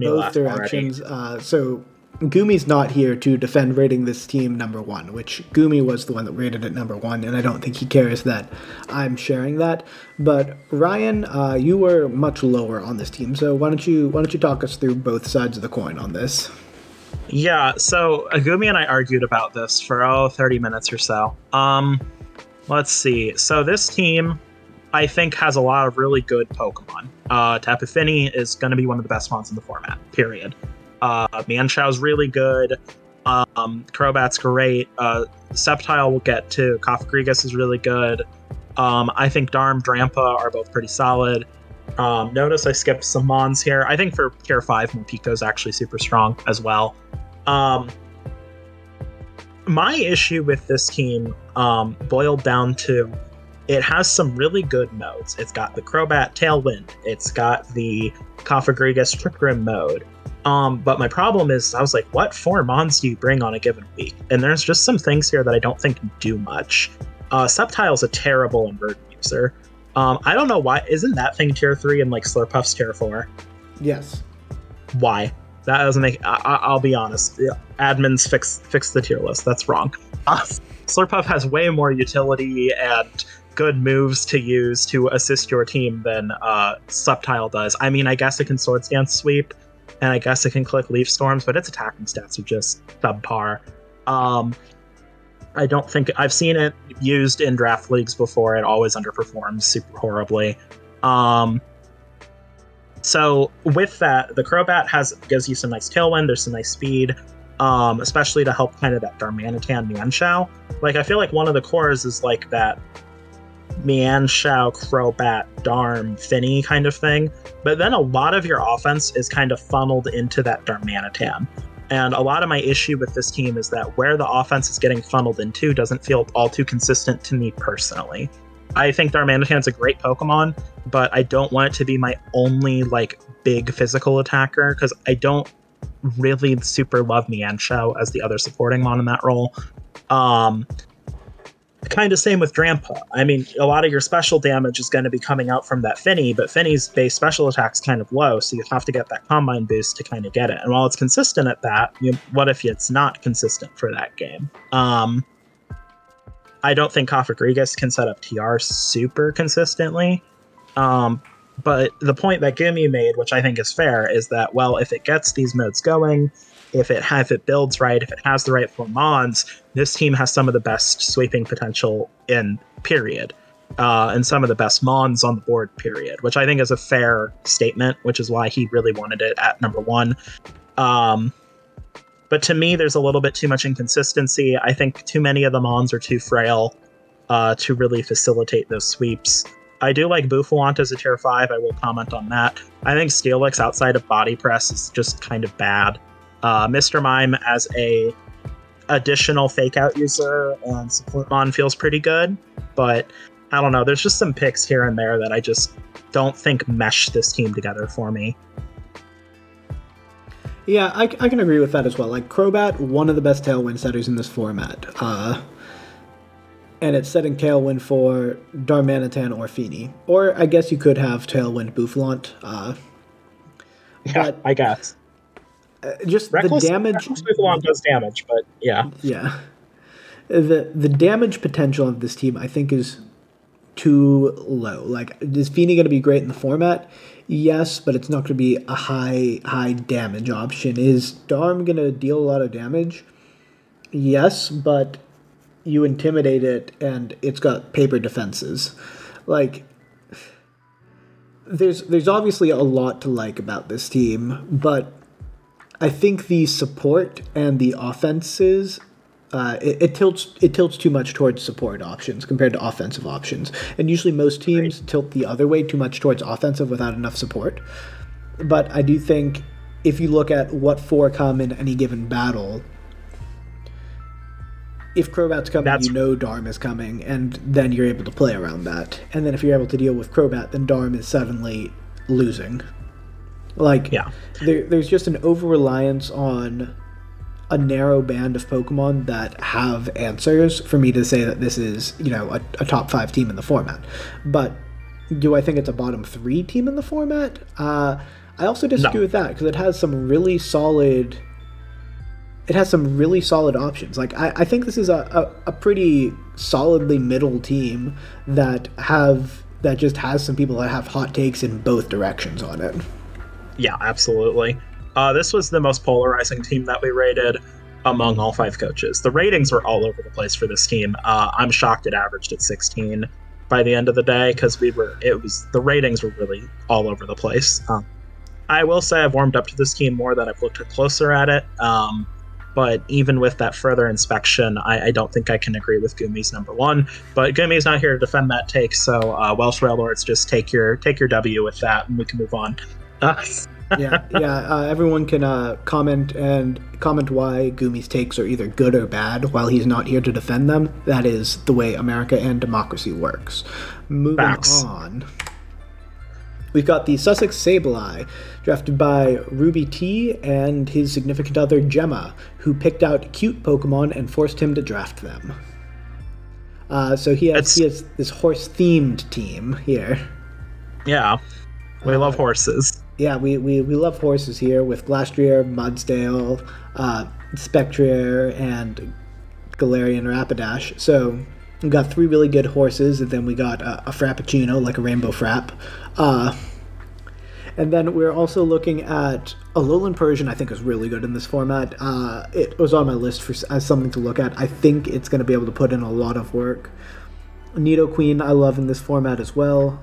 both directions. So Goomy's not here to defend rating this team number 1, which Goomy was the one that rated it number 1, and I don't think he cares that I'm sharing that. But Ryan, you were much lower on this team, so why don't you talk us through both sides of the coin on this? Yeah, so Goomy and I argued about this for 30 minutes or so. Let's see. So this team, I think, has a lot of really good Pokemon. Tapu Fini is going to be one of the best ones in the format, period. Mienshau's really good. Crobat's great. Sceptile we'll get to. Cofagrigus is really good. I think Darm, Drampa are both pretty solid. Notice I skipped some Mons here. I think for Tier 5, Morpeko is actually super strong as well. My issue with this team boiled down to it has some really good modes. It's got the Crobat Tailwind. It's got the Cofagrigus Trick Room mode. But my problem is, I was like, what 4 Mons do you bring on a given week? And there's just some things here that I don't think do much. Sceptile's a terrible invert user. I don't know why. Isn't that thing Tier 3 and, like, Slurpuff's Tier 4? Yes. Why? That doesn't make... I'll be honest. Admins fix the tier list. That's wrong. Slurpuff has way more utility and good moves to use to assist your team than Sceptile does. I mean, I guess it can Swords Dance Sweep, and I guess it can click Leaf Storms, but its attacking stats are just subpar. I don't think... I've seen it used in draft leagues before. It always underperforms super horribly. So with that, the Crobat gives you some nice Tailwind. There's some nice speed, especially to help kind of that Darmanitan Mienshao. Like, I feel like one of the cores is like that Mienshao, Crobat, Darm, Fini kind of thing. But then a lot of your offense is kind of funneled into that Darmanitan. And a lot of my issue with this team is that where the offense is getting funneled into doesn't feel all too consistent to me personally. I think Darmanitan's a great Pokemon, but I don't want it to be my only, like, big physical attacker, because I don't really super love Mienshao as the other supporting mon in that role. kind of same with Drampa. I mean, a lot of your special damage is going to be coming out from that Finny, but Finny's base special attack's kind of low, so you have to get that Combine boost to kind of get it. And while it's consistent at that, what if it's not consistent for that game? I don't think Kofagrigus can set up TR super consistently. But the point that Goomy made, which I think is fair, is that, well, if it gets these modes going, if it builds right, if it has the right 4 mons, this team has some of the best sweeping potential in period. And some of the best mons on the board, period. Which I think is a fair statement, which is why he really wanted it at number 1. But to me, there's a little bit too much inconsistency. I think too many of the mons are too frail to really facilitate those sweeps. I do like Bouffalante as a tier 5, I will comment on that. I think Steelix outside of body press is just kind of bad. Mr. Mime as a additional fake out user and support mon feels pretty good, but I don't know, there's just some picks here and there that I just don't think mesh this team together for me. Yeah, I can agree with that as well. Like, Crobat, one of the best Tailwind setters in this format. And it's setting Tailwind for Darmanitan or Feeny. Or I guess you could have Tailwind Bouffalante. Yeah, I guess. Just Reckless, the damage... Reckless Bouffalante does damage, but yeah. Yeah. The damage potential of this team, I think, is too low. Like, is Feeny going to be great in the format? Yes, but it's not going to be a high damage option. Is Darm going to deal a lot of damage? Yes, but you intimidate it and it's got paper defenses. Like, there's obviously a lot to like about this team, but I think the support and the offenses, it tilts too much towards support options compared to offensive options. And usually most teams tilt the other way, too much towards offensive without enough support. But I do think if you look at what 4 come in any given battle, if Crobat's coming, you know Darm is coming, and then you're able to play around that. And then if you're able to deal with Crobat, then Darm is suddenly losing. Like, yeah. There's just an over-reliance on a narrow band of Pokemon that have answers for me to say that this is, a top 5 team in the format. But do I think it's a bottom 3 team in the format? I also disagree with that, because it has some really solid... It has some really solid options. Like, I think this is a pretty solidly middle team that just has some people that have hot takes in both directions on it. Yeah, absolutely. This was the most polarizing team that we rated among all 5 coaches. The ratings were all over the place for this team. I'm shocked it averaged at 16 by the end of the day, because the ratings were really all over the place. I will say I've warmed up to this team more than I've looked closer at it. But even with that further inspection, I don't think I can agree with Goomy's number 1. But Goomy's not here to defend that take, so Welsh Raillords, just take your W with that, and we can move on. Everyone can comment why Goomy's takes are either good or bad while he's not here to defend them. That is the way America and democracy works. Moving on. We've got the Sussex Sableye, drafted by Ruby T and his significant other Gemma, who picked out cute Pokemon and forced him to draft them. So he has this horse-themed team here. Yeah, we love horses. Yeah, we love horses here with Glastrier, Mudsdale, Spectrier, and Galarian Rapidash. So we got 3 really good horses, and then we got a Frappuccino, like a Rainbow Frap. And then we're also looking at Alolan Persian. I think is really good in this format. It was on my list as something to look at. I think it's going to be able to put in a lot of work. Nidoqueen I love in this format as well.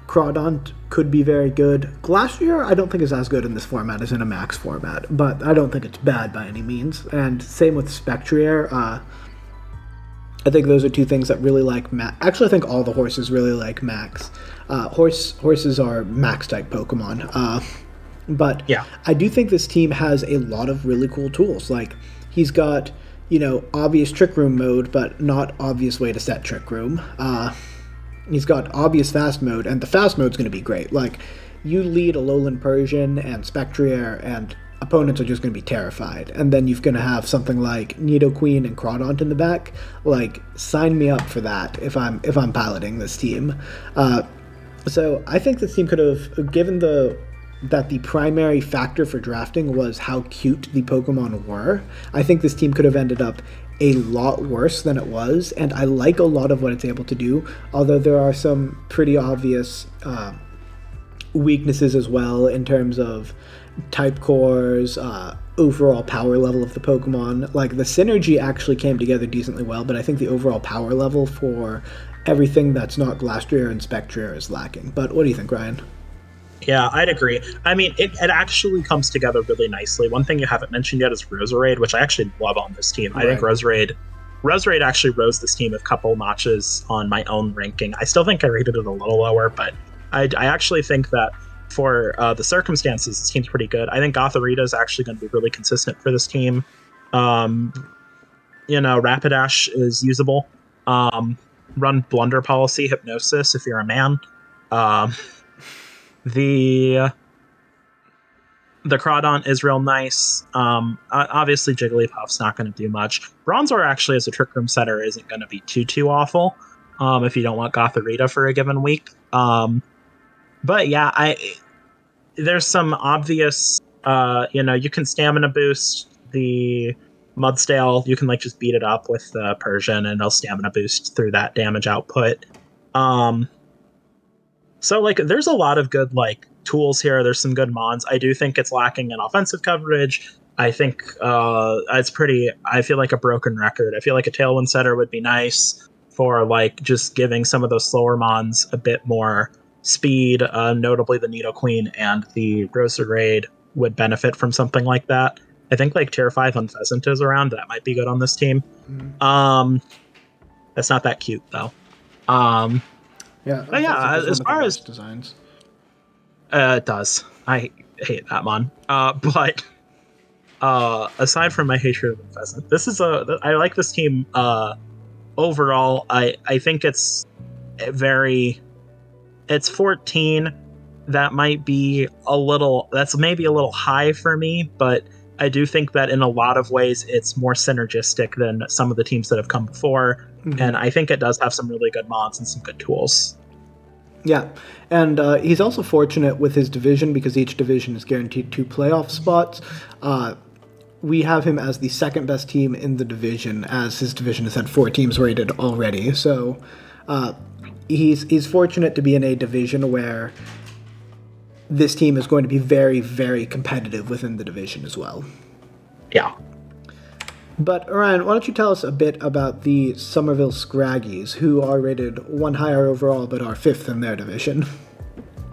Crawdont could be very good. Glastrier I don't think is as good in this format as in a Max format, but I don't think it's bad by any means. And same with Spectrier. I think those are 2 things that really like Max. Actually, I think all the horses really like Max. Horses are Max-type Pokemon. But yeah. I do think this team has a lot of really cool tools. Like, he's got, obvious Trick Room mode, but not obvious way to set Trick Room. He's got obvious Fast mode, and the Fast mode's going to be great. Like, you lead Alolan Persian and Spectrier and opponents are just going to be terrified. And then you're going to have something like Nidoqueen and Crawdont in the back. Like, sign me up for that if I'm piloting this team. So I think this team could have, given that the primary factor for drafting was how cute the Pokemon were, I think this team could have ended up a lot worse than it was, and I like a lot of what it's able to do, although there are some pretty obvious weaknesses as well in terms of type cores, overall power level of the Pokemon. Like, the synergy actually came together decently well, but I think the overall power level for everything that's not Glastrier and Spectrier is lacking. But what do you think, Ryan? Yeah, I'd agree. I mean, it actually comes together really nicely. One thing you haven't mentioned yet is Roserade, which I actually love on this team. Right. I think Roserade actually rose this team a couple notches on my own ranking. I still think I rated it a little lower, but I actually think that for the circumstances, this team's pretty good. I think Gothorita is actually going to be really consistent for this team. Rapidash is usable. Run Blunder Policy, Hypnosis if you're a man. The Crawdont is real nice. Obviously, Jigglypuff's not going to do much. Bronzor actually, as a Trick Room setter, isn't going to be too awful if you don't want Gothorita for a given week. But yeah, there's some obvious, you can Stamina Boost the Mudstale. You can just beat it up with the Persian, and it'll Stamina Boost through that damage output. So, there's a lot of good, tools here. There's some good mons. I do think it's lacking in offensive coverage. I think I feel like a broken record. I feel like a Tailwind setter would be nice for, just giving some of those slower mons a bit more speed. Notably, the Nidoqueen and the Roserade would benefit from something like that. I think, Tier 5 Unpheasant is around. That might be good on this team. Mm-hmm. That's not that cute, though. Yeah, as far as designs, it does. I hate that mon. But aside from my hatred of the Pheasant, I like this team. Overall, I think it's 14. That might be that's maybe a little high for me, but I do think that in a lot of ways it's more synergistic than some of the teams that have come before. Mm-hmm. And I think it does have some really good mods and some good tools. Yeah, and he's also fortunate with his division because each division is guaranteed 2 playoff spots. We have him as the second best team in the division, as his division has had 4 teams rated already. So he's fortunate to be in a division where this team is going to be very, very competitive within the division as well. Yeah. But, Ryan, why don't you tell us a bit about the Somerville Scraggies, who are rated 1 higher overall but are 5th in their division?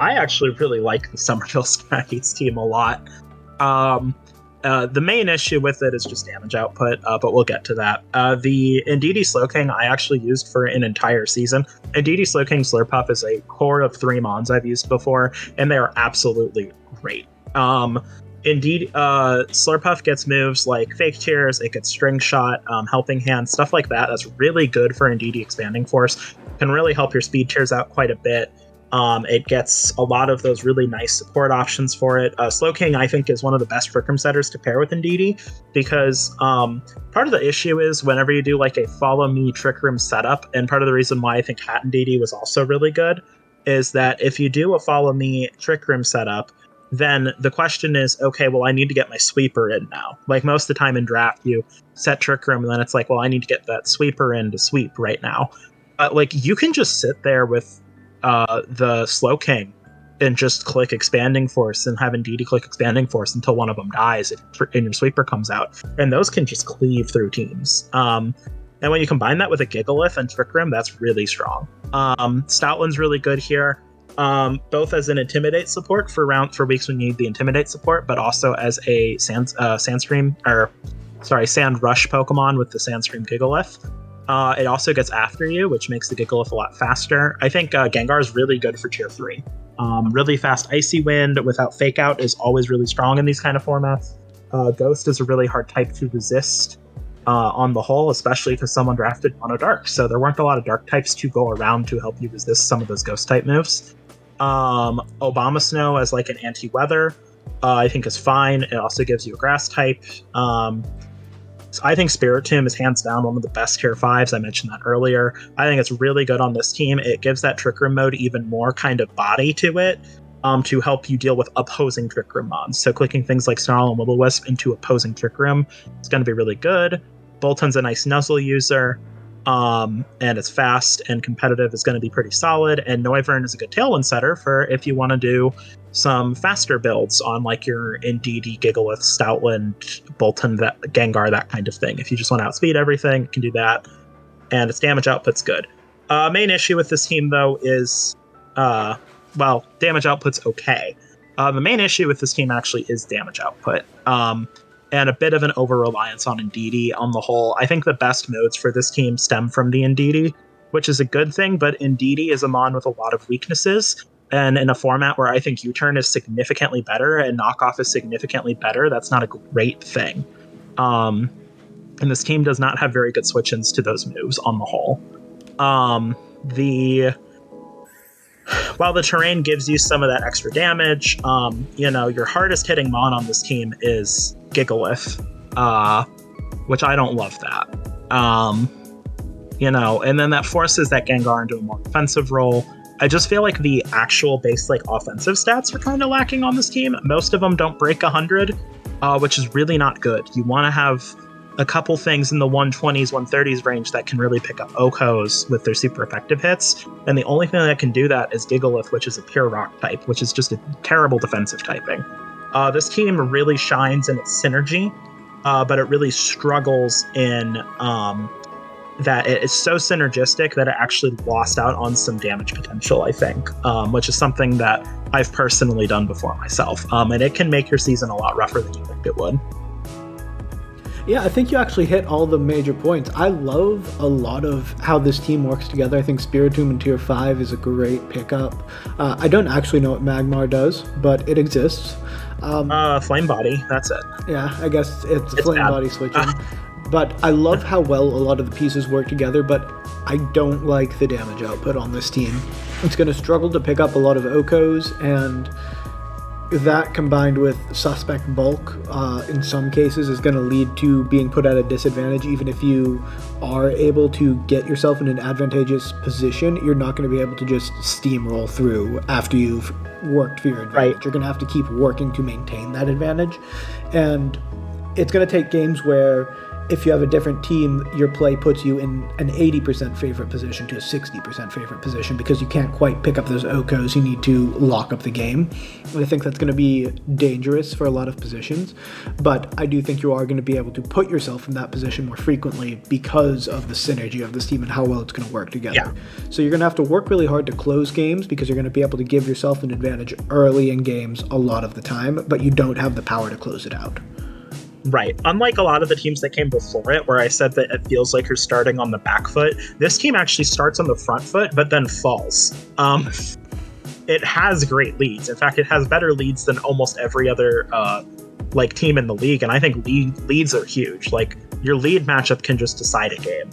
I actually really like the Somerville Scraggies team a lot. The main issue with it is just damage output, but we'll get to that. The Indeedee Slowking I actually used for an entire season. Indeedee Slowking Slurpuff is a core of 3 mons I've used before, and they are absolutely great. Indeed, Slurpuff gets moves like Fake Tears, it gets String Shot, Helping Hand, stuff like that. That's really good for Indeedee Expanding Force. Can really help your speed tiers out quite a bit. It gets a lot of those really nice support options for it. Slowking, I think, is one of the best Trick Room setters to pair with Indeedee, because part of the issue is whenever you do a Follow Me Trick Room setup, and part of the reason why I think Hat Indeedee was also really good, is that if you do a Follow Me Trick Room setup, then the question is, okay, well, I need to get my sweeper in now. Most of the time in draft, you set Trick Room, and then it's well, I need to get that sweeper in to sweep right now. You can just sit there with the Slowking and just click Expanding Force and have Indeedee click Expanding Force until one of them dies and your sweeper comes out. And those can just cleave through teams. And when you combine that with a Gigalith and Trick Room, that's really strong. Stoutland's really good here. Both as an Intimidate support for weeks when you need the Intimidate support, but also as a Sand Rush Pokemon with the Sandstream Gigalith. It also gets after you, which makes the Gigalith a lot faster. I think Gengar is really good for Tier 3. Really fast Icy Wind without Fake Out is always really strong in these kind of formats. Ghost is a really hard type to resist on the whole, especially because someone drafted Mono Dark, so there weren't a lot of Dark types to go around to help you resist some of those Ghost type moves. Obama Snow as an anti-weather. I think is fine. It also gives you a grass type. So I think Spiritomb is hands down one of the best tier 5s. I mentioned that earlier. I think it's really good on this team. It gives that Trick Room mode even more kind of body to it, to help you deal with opposing Trick Room mons. So clicking things like Snarl and Will-O-Wisp into opposing Trick Room is going to be really good. Bolton's a nice Nuzzle user, and it's fast and competitive is going to be pretty solid. And Noivern is a good Tailwind setter for if you want to do some faster builds on like your Indeedee, Gigalith, Stoutland, Bolton, that Gengar, that kind of thing. If you just want to outspeed everything, you can do that. And its damage output's good. Main issue with this team, though, is, well, damage output's okay. The main issue with this team actually is damage output. And a bit of an over-reliance on Indeedee on the whole. I think the best modes for this team stem from the Indeedee, which is a good thing, but Indeedee is a mon with a lot of weaknesses. And in a format where I think U-Turn is significantly better and Knockoff is significantly better, that's not a great thing. And this team does not have very good switch-ins to those moves on the whole. While the terrain gives you some of that extra damage, you know, your hardest hitting mon on this team is Gigalith, which I don't love that. You know, and then that forces that Gengar into a more defensive role. I just feel like the actual base like offensive stats are kind of lacking on this team. Most of them don't break 100, which is really not good. You want to have a couple things in the 120s, 130s range that can really pick up Okos with their super effective hits. And the only thing that can do that is Gigalith, which is a pure rock type, which is just a terrible defensive typing. This team really shines in its synergy, but it really struggles in that it is so synergistic that it actually lost out on some damage potential, I think, which is something that I've personally done before myself. And it can make your season a lot rougher than you think it would. Yeah, I think you actually hit all the major points. I love a lot of how this team works together. I think Spiritomb in Tier 5 is a great pickup. I don't actually know what Magmar does, but it exists. Flame Body, that's it. Yeah, I guess it's Flame Body switching. But I love how well a lot of the pieces work together, but I don't like the damage output on this team. It's going to struggle to pick up a lot of Okos, and that combined with suspect bulk in some cases is going to lead to being put at a disadvantage. Even if you are able to get yourself in an advantageous position, you're not going to be able to just steamroll through after you've worked for your advantage. Right. You're going to have to keep working to maintain that advantage, and it's going to take games where if you have a different team, your play puts you in an 80% favorite position to a 60% favorite position because you can't quite pick up those Okos. You need to lock up the game. And I think that's going to be dangerous for a lot of positions, but I do think you are going to be able to put yourself in that position more frequently because of the synergy of this team and how well it's going to work together. Yeah. So you're going to have to work really hard to close games because you're going to be able to give yourself an advantage early in games a lot of the time, but you don't have the power to close it out. Right. Unlike a lot of the teams that came before it, where I said that it feels like you're starting on the back foot, this team actually starts on the front foot, but then falls. It has great leads. In fact, it has better leads than almost every other like team in the league, and I think leads are huge. Like, your lead matchup can just decide a game.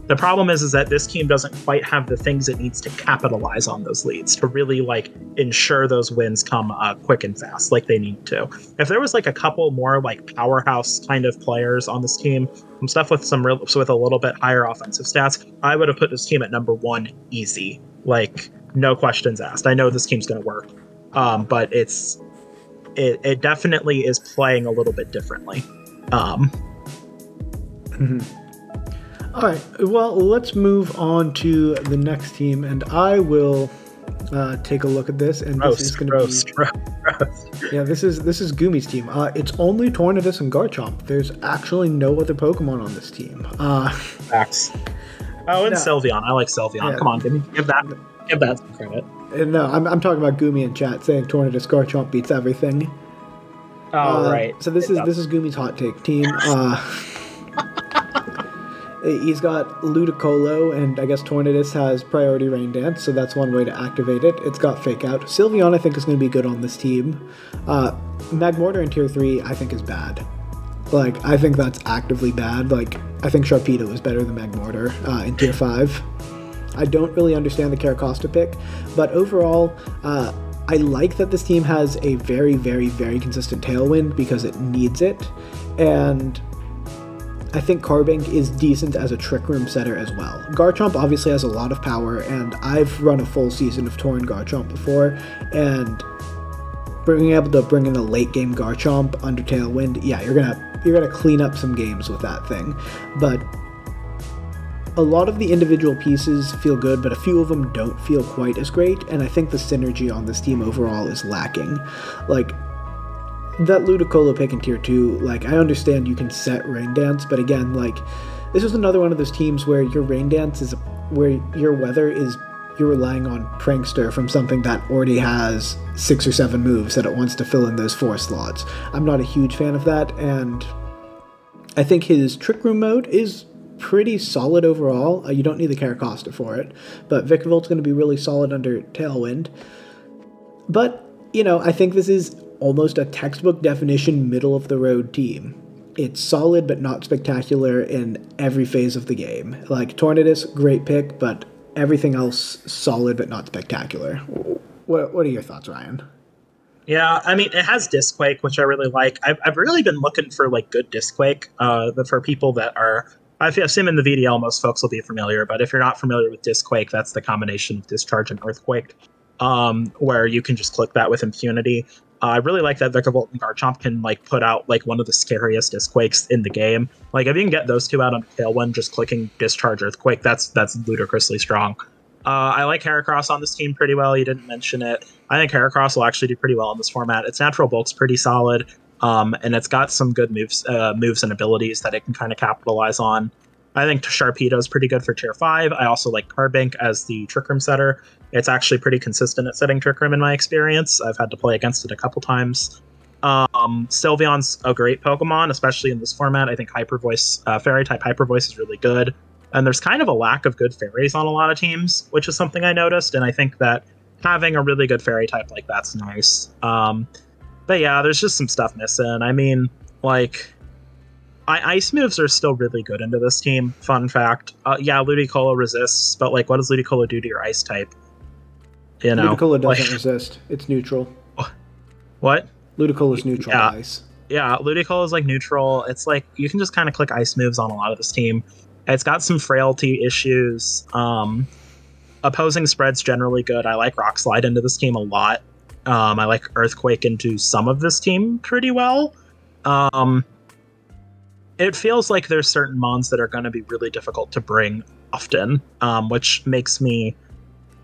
The problem is that this team doesn't quite have the things it needs to capitalize on those leads to really like ensure those wins come quick and fast like they need to. If there was like a couple more like powerhouse kind of players on this team, some stuff with with a little bit higher offensive stats, I would have put this team at number 1 easy. Like, no questions asked. I know this team's going to work, but it definitely is playing a little bit differently. All right, well, let's move on to the next team, and I will take a look at this. And this is going to be yeah, this is Goomy's team. It's only Tornadus and Garchomp. There's actually no other Pokemon on this team. Facts. Oh, and Sylveon. I like Sylveon. Yeah. Come on, give that some credit. No, I'm talking about Goomy in chat saying Tornadus Garchomp beats everything. Oh, right. So this is Goomy's hot take team. He's got Ludicolo, and I guess Tornadus has Priority Rain Dance, so that's one way to activate it. It's got Fake Out. Sylveon, I think, is going to be good on this team. Magmortar in Tier 3, I think, is bad. Like, I think that's actively bad. Like, I think Sharpedo is better than Magmortar in Tier 5. I don't really understand the Caracosta pick, but overall, I like that this team has a very, very, very consistent tailwind because it needs it, and I think Carbink is decent as a Trick Room setter as well. Garchomp obviously has a lot of power, and I've run a full season of Tauren Garchomp before, and being able to bring in a late game Garchomp under tailwind, yeah, you're gonna clean up some games with that thing. But a lot of the individual pieces feel good, but a few of them don't feel quite as great, and I think the synergy on this team overall is lacking. Like, that Ludicolo pick in Tier 2, like, I understand you can set Rain Dance, but again, like, this is another one of those teams where your Rain Dance is, where your weather is, you're relying on Prankster from something that already has 6 or 7 moves that it wants to fill in those 4 slots. I'm not a huge fan of that, and I think his Trick Room mode is pretty solid overall. You don't need the Caracosta for it, but Vikavolt going to be really solid under Tailwind. But, you know, I think this is almost a textbook definition middle-of-the-road team. It's solid but not spectacular in every phase of the game. Like, Tornadus, great pick, but everything else solid but not spectacular. What are your thoughts, Ryan? Yeah, I mean, it has Disquake, which I really like. I've really been looking for, like, good Disquake for people that are... I assume in the VDL most folks will be familiar, but if you're not familiar with Disquake, that's the combination of Discharge and Earthquake, where you can just click that with impunity. I really like that Vikavolt and Garchomp can, like, put out, like, one of the scariest Disquakes in the game. Like, if you can get those two out on Tailwind, just clicking Discharge Earthquake, that's ludicrously strong. I like Heracross on this team pretty well. You didn't mention it. I think Heracross will actually do pretty well in this format. Its natural bulk's pretty solid. And it's got some good moves and abilities that it can kind of capitalize on. I think Sharpedo's pretty good for Tier 5. I also like Carbink as the Trick Room setter. It's actually pretty consistent at setting Trick Room in my experience. I've had to play against it a couple times. Sylveon's a great Pokemon, especially in this format. I think Hyper Voice, Fairy-type Hyper Voice is really good. And there's kind of a lack of good fairies on a lot of teams, which is something I noticed, and I think that having a really good Fairy-type like that's nice. But yeah, there's just some stuff missing. I mean, like, ice moves are still really good into this team. Fun fact. Yeah, Ludicolo resists, but, like, what does Ludicolo do to your ice type? You know? Ludicolo doesn't resist. It's neutral. What? Ludicolo's neutral to ice. Yeah, Ludicolo is, like, neutral. It's like, you can just kind of click ice moves on a lot of this team. It's got some frailty issues. Opposing spread's generally good. I like Rock Slide into this team a lot. I like Earthquake into some of this team pretty well. It feels like there's certain mons that are going to be really difficult to bring often, which makes me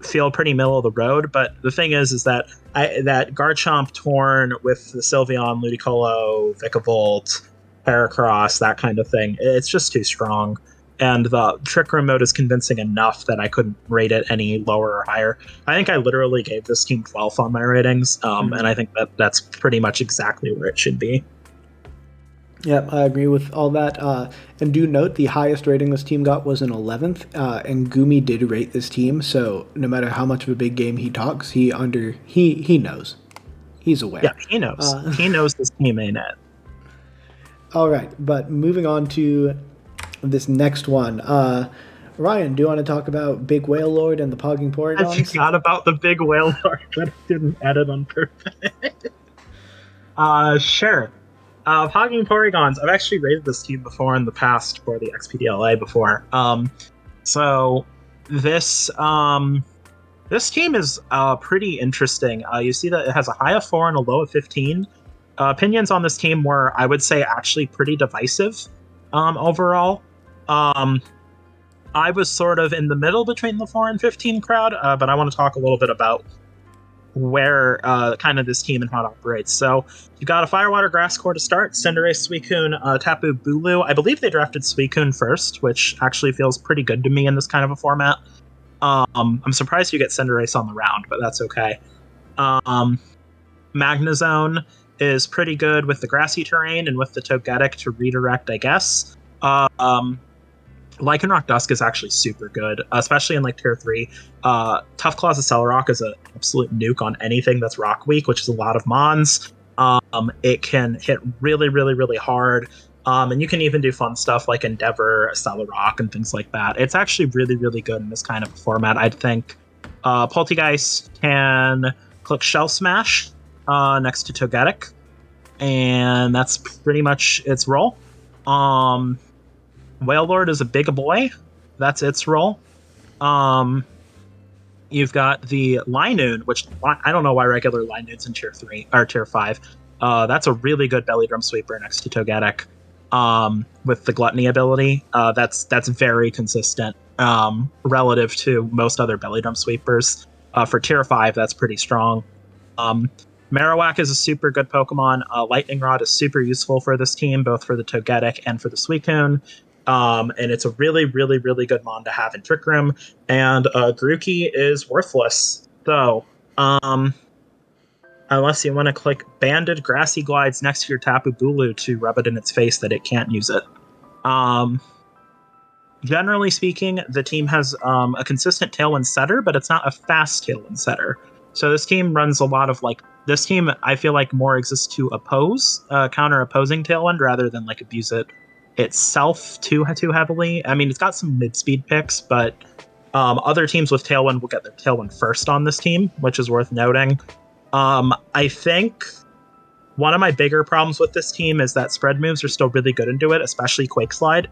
feel pretty middle of the road. But the thing is that that Garchomp Torn with the Sylveon, Ludicolo, Vikavolt, Heracross, that kind of thing, it's just too strong. And the Trick Room mode is convincing enough that I couldn't rate it any lower or higher. I think I literally gave this team 12 on my ratings, and I think that's pretty much exactly where it should be. Yep, I agree with all that. And do note, the highest rating this team got was an 11th, and Goomy did rate this team, so no matter how much of a big game he talks, he knows. He's aware. Yeah, he knows. He knows this team ain't it. All right, but moving on to this next one. Ryan, do you want to talk about Big Whale Lord and the Pogging Porygons? I forgot about the Big Whale Lord, but I didn't edit on purpose. Sure. Pogging Porygons, I've actually rated this team before in the past for the XPDLA before. So this team is pretty interesting. You see that it has a high of 4 and a low of 15. Opinions on this team were, I would say, actually pretty divisive overall. I was sort of in the middle between the 4 and 15 crowd, but I want to talk a little bit about where kind of this team and how it operates. So you've got a Firewater Grass Core to start, Cinderace, Suicune, Tapu Bulu. I believe they drafted Suicune first, which actually feels pretty good to me in this kind of a format. I'm surprised you get Cinderace on the round, but that's okay. Magnezone is pretty good with the grassy terrain and with the Togetic to redirect, I guess. Lycanroc Dusk is actually super good, especially in like Tier 3. Tough Claws of Celerock is an absolute nuke on anything that's Rock Weak, which is a lot of mons. It can hit really, really, really hard. And you can even do fun stuff like Endeavor, Celerock, and things like that. It's actually really, really good in this kind of format, I'd think. Poltegeist can click Shell Smash next to Togetic, and that's pretty much its role. Wailord is a big boy. That's its role. You've got the Linoon, which I don't know why regular Linoon's in Tier 3 or Tier 5. That's a really good Belly Drum Sweeper next to Togetic. With the Gluttony ability, that's very consistent relative to most other Belly Drum Sweepers. For Tier 5, that's pretty strong. Marowak is a super good Pokemon. Lightning Rod is super useful for this team, both for the Togetic and for the Suicune. And it's a really, really, really good mon to have in Trick Room. And Grookey is worthless. So, unless you want to click Banded Grassy Glides next to your Tapu Bulu to rub it in its face that it can't use it. Generally speaking, the team has a consistent Tailwind setter, but it's not a fast Tailwind setter. So this team runs a lot of this team I feel like more exists to oppose, counter opposing Tailwind rather than abuse it itself too heavily. I mean, it's got some mid-speed picks, but other teams with Tailwind will get their Tailwind first on this team, which is worth noting. I think one of my bigger problems with this team is that spread moves are still really good into it, especially Quake Slide,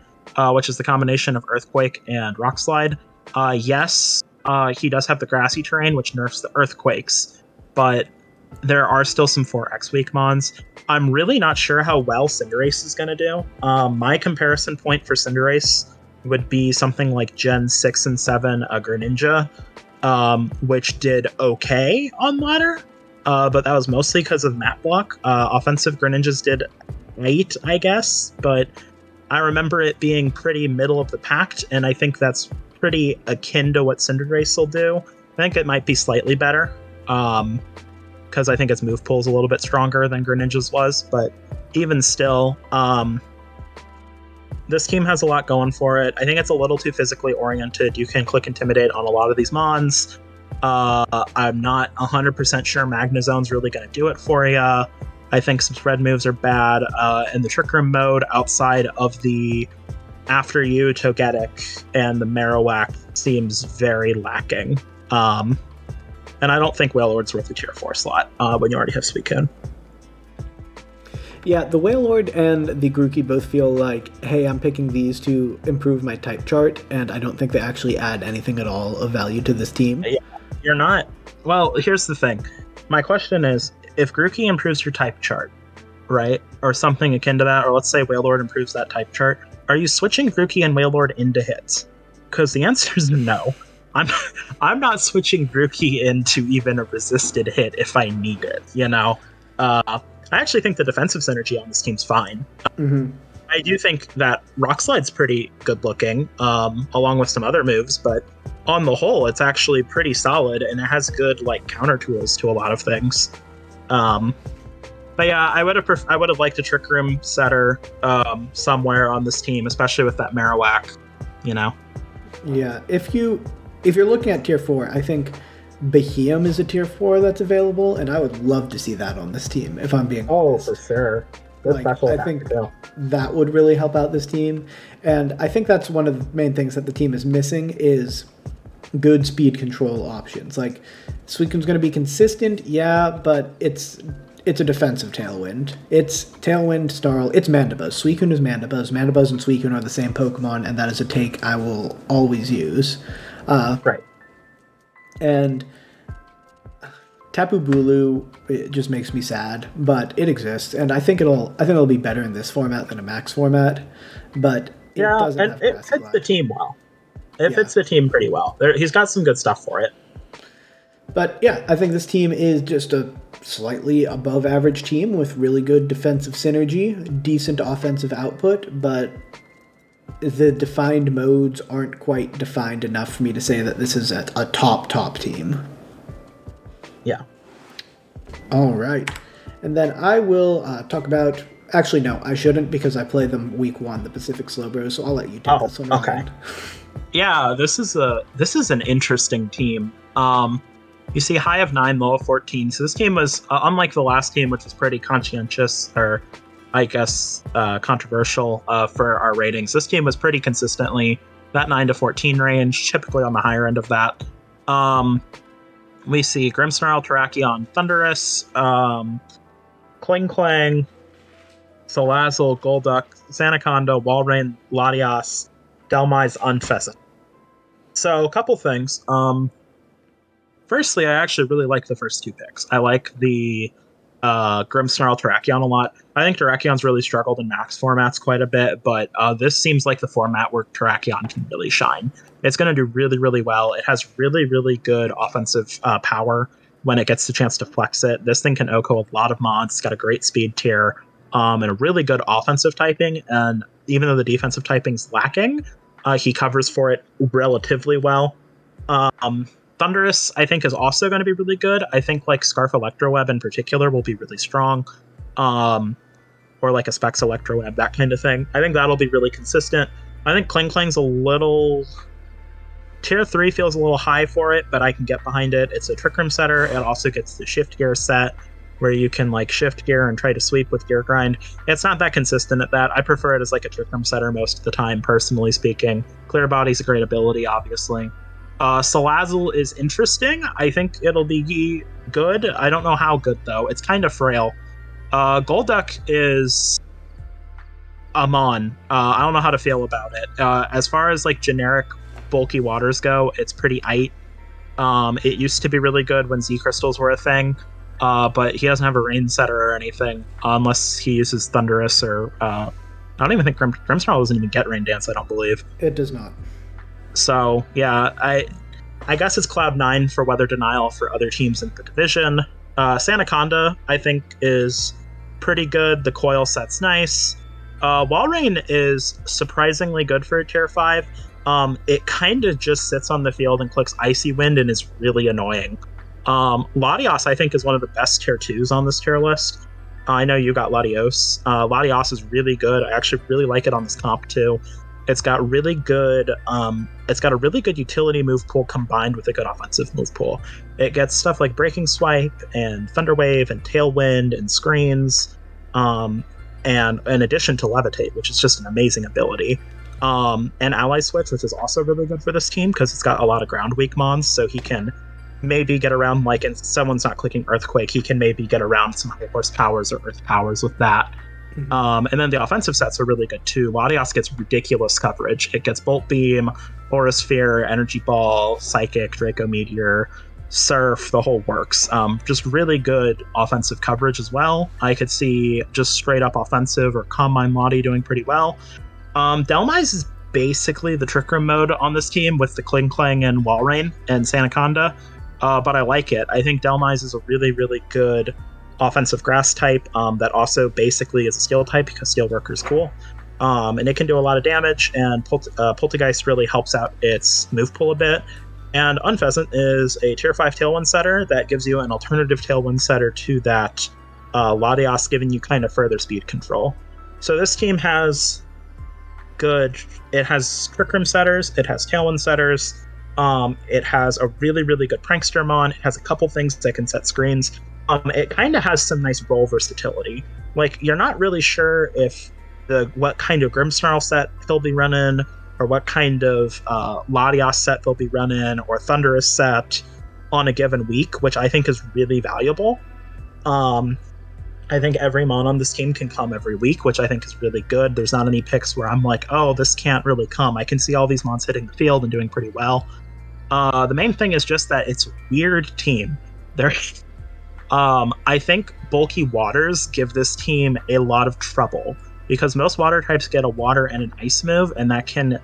which is the combination of Earthquake and Rock Slide. Yes, he does have the grassy terrain, which nerfs the Earthquakes, but there are still some 4X weak mons. I'm really not sure how well Cinderace is going to do. My comparison point for Cinderace would be something like Gen 6 and 7 Greninja, which did okay on ladder, but that was mostly because of map block. Offensive Greninjas did 8, I guess, but I remember it being pretty middle of the pack, and I think that's pretty akin to what Cinderace will do. I think it might be slightly better, because I think its move pool is a little bit stronger than Greninja's was, but even still, this team has a lot going for it. I think it's a little too physically oriented. You can click Intimidate on a lot of these mons. I'm not 100% sure Magnezone's really going to do it for you. I think some spread moves are bad in the Trick Room mode outside of the After You, Togetic, and the Marowak seems very lacking. And I don't think Wailord's worth a Tier 4 slot when you already have Suicune. Yeah, the Wailord and the Grookey both feel like, hey, I'm picking these to improve my type chart, and I don't think they actually add anything at all of value to this team. Yeah, you're not. Well, here's the thing. My question is, if Grookey improves your type chart, right, or something akin to that, or let's say Wailord improves that type chart, are you switching Grookey and Wailord into hits? Because the answer is no. I'm not switching Grookey into even a resisted hit if I need it, you know? I actually think the defensive synergy on this team's fine. Mm-hmm. I do think that Rock Slide's pretty good looking, along with some other moves, but on the whole, it's actually pretty solid, and it has good counter tools to a lot of things. But yeah, I would have liked a Trick Room setter somewhere on this team, especially with that Marowak, you know? Yeah, if you're looking at Tier 4, I think Beheeyem is a Tier 4 that's available, and I would love to see that on this team, if I'm being honest. For sure. I think that would really help out this team, and I think that's one of the main things that the team is missing is good speed control options. Suicune's going to be consistent, yeah, but it's a defensive Tailwind. It's Tailwind, Snarl, it's Manitobans. Suicune is Manitobans. Manitobans and Suicune are the same Pokemon, and that is a take I will always use. Right. And Tapu Bulu, it just makes me sad, but it exists, and I think it'll be better in this format than a Max format. But it fits the team well. It fits the team pretty well. He's got some good stuff for it. But yeah, I think this team is just a slightly above average team with really good defensive synergy, decent offensive output, but the defined modes aren't quite defined enough for me to say that this is a top team. Yeah. All right. And then I will talk about... Actually, no, I shouldn't, because I play them week 1, the Pacific Slowbros, so I'll let you take this one. Okay. Yeah, this is an interesting team. You see high of 9, low of 14. So this team was, unlike the last team, which was pretty conscientious, or I guess controversial for our ratings, this team was pretty consistently that 9 to 14 range, typically on the higher end of that. we see Grimmsnarl, Terrakion, Thundurus, Kling, Salazzle, Golduck, Sandaconda, Walrein, Latias, Dhelmise, Unfezant. So, a couple things. Firstly, I actually really like the first two picks. I like the Grimmsnarl Terrakion a lot. I think Terrakion's really struggled in max formats quite a bit, but this seems like the format where Terrakion can really shine. It's going to do really, really well. It has really, really good offensive power when it gets the chance to flex it. This thing can OHKO a lot of mods. It's got a great speed tier and a really good offensive typing, and even though the defensive typing's lacking, he covers for it relatively well. Thundurus, I think, is also going to be really good. I think like Scarf Electroweb in particular will be really strong. Or like a Specs Electroweb, that kind of thing. I think that'll be really consistent. I think Kling's a little... Tier 3 feels a little high for it, but I can get behind it. It's a Trick Room setter. It also gets the Shift Gear set, where you can like shift gear and try to sweep with Gear Grind. It's not that consistent at that. I prefer it as like a Trick Room setter most of the time, personally speaking. Clear Body's a great ability, obviously. Salazzle is interesting. I think it'll be good. I don't know how good, though. It's kind of frail. Golduck is Amon. I don't know how to feel about it. As far as like generic bulky waters go, it's pretty aight. It used to be really good when Z crystals were a thing, but he doesn't have a rain setter or anything unless he uses Thundurus or I don't even think Grimmsnarl doesn't even get Rain Dance. I don't believe it does not. So yeah, I guess it's Cloud 9 for Weather Denial for other teams in the division. Sandaconda, I think, is pretty good. The coil set's nice. Walrein is surprisingly good for a tier 5. It kind of just sits on the field and clicks Icy Wind and is really annoying. Latios, I think, is one of the best tier 2s on this tier list. I know you got Latios. Latios is really good. I actually really like it on this comp too. It's got really good. It's got a really good utility move pool combined with a good offensive move pool. It gets stuff like Breaking Swipe and Thunder Wave and Tailwind and Screens, and in addition to Levitate, which is just an amazing ability. And Ally Switch, which is also really good for this team because it's got a lot of ground weak mons, so he can maybe get around, like, if someone's not clicking Earthquake, he can maybe get around some high horse powers or earth powers with that. And then the offensive sets are really good too. Latios gets ridiculous coverage. It gets Bolt Beam, Aura Sphere, Energy Ball, Psychic, Draco Meteor, Surf, the whole works. Just really good offensive coverage as well. I could see just straight up offensive or Calm Mind Lottie doing pretty well. Dhelmise is basically the Trick Room mode on this team with the Kling and Walrein and Sandaconda, but I like it. I think Dhelmise is a really, really good offensive grass type that also basically is a steel type because Steel Worker is cool. And it can do a lot of damage, and Poltergeist really helps out its move pool a bit. And Unfezant is a tier 5 Tailwind setter that gives you an alternative Tailwind setter to that Latios, giving you kind of further speed control. So this team has it has Trick Room setters, it has Tailwind setters, it has a really, really good Prankster Mon, it has a couple things that can set screens. It kind of has some nice role versatility. Like, you're not really sure if what kind of Grimmsnarl set he'll be running, or what kind of Latios set they'll be running, or Thundurus set on a given week, which I think is really valuable. I think every mon on this team can come every week, which I think is really good. There's not any picks where I'm like, oh, this can't really come. I can see all these mons hitting the field and doing pretty well. The main thing is just that it's a weird team. I think bulky waters give this team a lot of trouble because most water types get a water and an ice move, and that can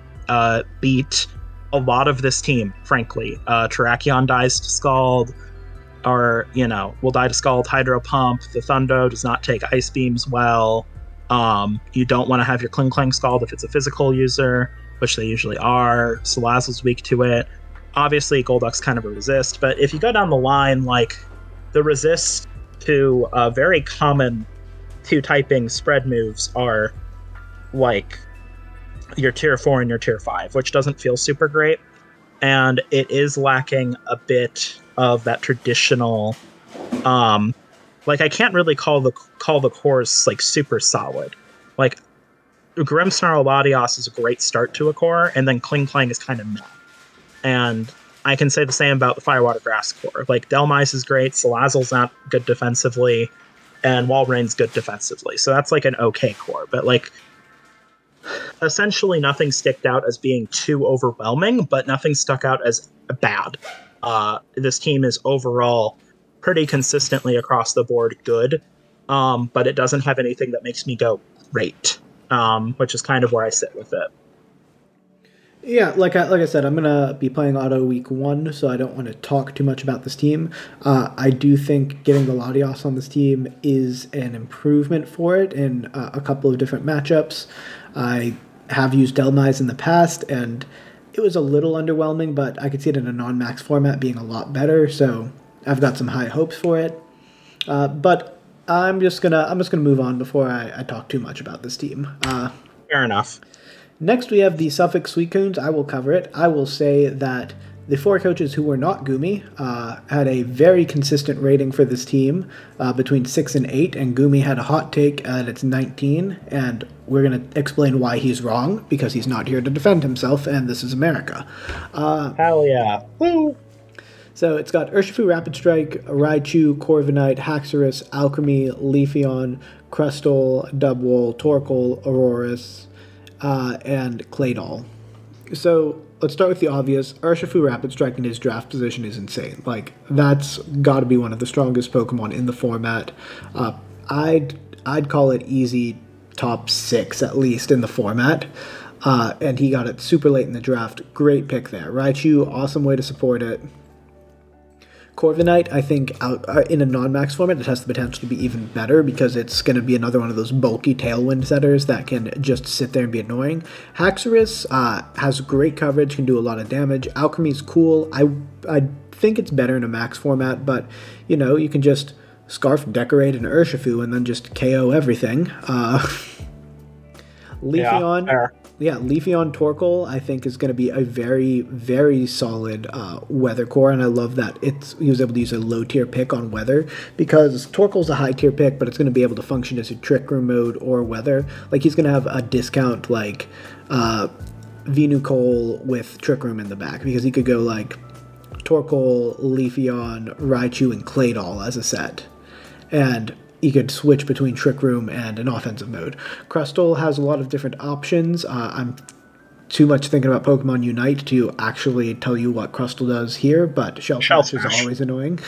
beat a lot of this team, frankly. Terrakion dies to Scald, or, will die to Scald, Hydro Pump. The Thundo does not take Ice Beams well. You don't want to have your Kling Scald if it's a physical user, which they usually are. Salazzle's weak to it. Obviously, Golduck's kind of a resist, but if you go down the line, like, the resist to very common 2-typing spread moves are like your tier 4 and your tier 5, which doesn't feel super great. And it is lacking a bit of that traditional, I can't really call the cores like super solid. Like, Grimmsnarl Latios is a great start to a core, and then Kling is kind of meh. And I can say the same about the Firewater Grass core. Like, Delmise is great, Salazzle's not good defensively, and Walreign's good defensively. So that's like an okay core. But like, essentially nothing stuck out as being too overwhelming, but nothing stuck out as bad. This team is overall pretty consistently across the board good, but it doesn't have anything that makes me go great, which is kind of where I sit with it. Yeah, like I said, I'm going to be playing Auto Week 1, so I don't want to talk too much about this team. I do think getting the Latios on this team is an improvement for it in a couple of different matchups. I have used Delmise in the past, and it was a little underwhelming, but I could see it in a non-max format being a lot better, so I've got some high hopes for it. But I'm just gonna move on before I talk too much about this team. Fair enough. Next, we have the Suffolk Suicoons. I will cover it. I will say that the 4 coaches who were not Goomy had a very consistent rating for this team between 6 and 8, and Goomy had a hot take at its 19, and we're going to explain why he's wrong, because he's not here to defend himself, and this is America. Hell yeah. Woo! So it's got Urshifu, Rapid Strike, Raichu, Corviknight, Haxorus, Alchemy, Leafeon, Crustle, Dubwool, Torkoal, Aurorus, and Claydol. So let's start with the obvious. Urshifu Rapid Strike in his draft position is insane. Like, that's got to be one of the strongest Pokemon in the format. I'd call it easy top 6 at least in the format. And he got it super late in the draft. Great pick there. Raichu, awesome way to support it. Corviknight, I think, in a non-max format, it has the potential to be even better because it's going to be another one of those bulky Tailwind setters that can just sit there and be annoying. Haxorus has great coverage, can do a lot of damage. Alchemy's cool. I think it's better in a max format, but, you know, you can just Scarf Decorate an Urshifu and then just KO everything. Leafeon. Yeah, Leafeon Torkoal, I think, is going to be a very, very solid weather core, and I love that he was able to use a low-tier pick on weather, because Torkoal's a high-tier pick, but it's going to be able to function as a Trick Room mode or weather. Like, he's going to have a discount, like, Venucoal with Trick Room in the back, because he could go, like, Torkoal, Leafeon, Raichu, and Claydol as a set. And you could switch between Trick Room and an offensive mode. Crustle has a lot of different options. I'm too much thinking about Pokemon Unite to actually tell you what Crustle does here, but Shell Smash is always annoying.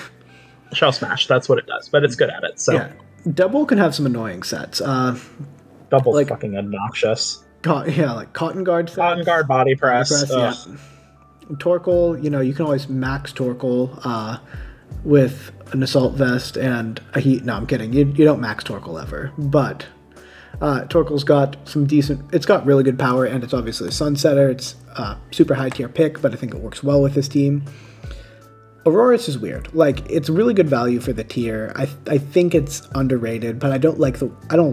Shell Smash, that's what it does, but it's good at it. So yeah, Double can have some annoying sets. Double's like, fucking obnoxious. Like Cotton Guard sets. Cotton Guard Body Press. Yeah. Torkoal, you know, you can always max Torkoal with an Assault Vest and a Heat. No, I'm kidding. You don't max Torkoal ever. But Torkoal's got some decent... It's got really good power, and it's obviously a Sunsetter. It's a super high-tier pick, but I think it works well with this team. Aurorus is weird. Like, it's really good value for the tier. I think it's underrated, but I don't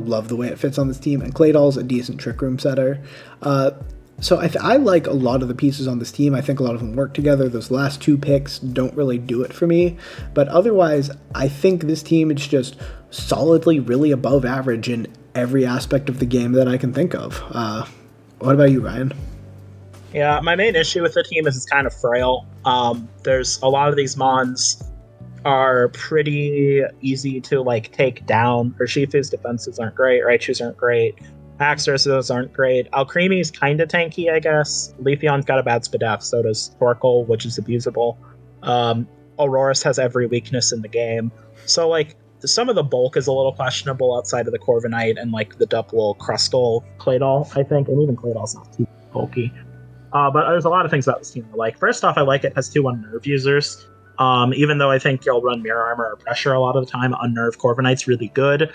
love the way it fits on this team. And Claydol's a decent Trick Room setter. So I like a lot of the pieces on this team. I think a lot of them work together. Those last 2 picks don't really do it for me. But otherwise, I think this team is just solidly really above average in every aspect of the game that I can think of. What about you, Ryan? Yeah, my main issue with the team is it's kind of frail. There's a lot of these mons are pretty easy to, like, take down. Urshifu's defenses aren't great. Raichu's aren't great. Haxorus aren't great. Alcremie's kind of tanky, I guess. Leafeon's got a bad Spadef, so does Torkoal, which is abusable. Aurorus has every weakness in the game. So, like, some of the bulk is a little questionable outside of the Corviknight and, like, the Dubwool, Crustle, Claydol, I think. And even Claydol's not too bulky. But there's a lot of things about this team I like. First off, I like it has 2 Unnerve users. Even though I think you'll run Mirror Armor or Pressure a lot of the time, Unnerve Corviknight's really good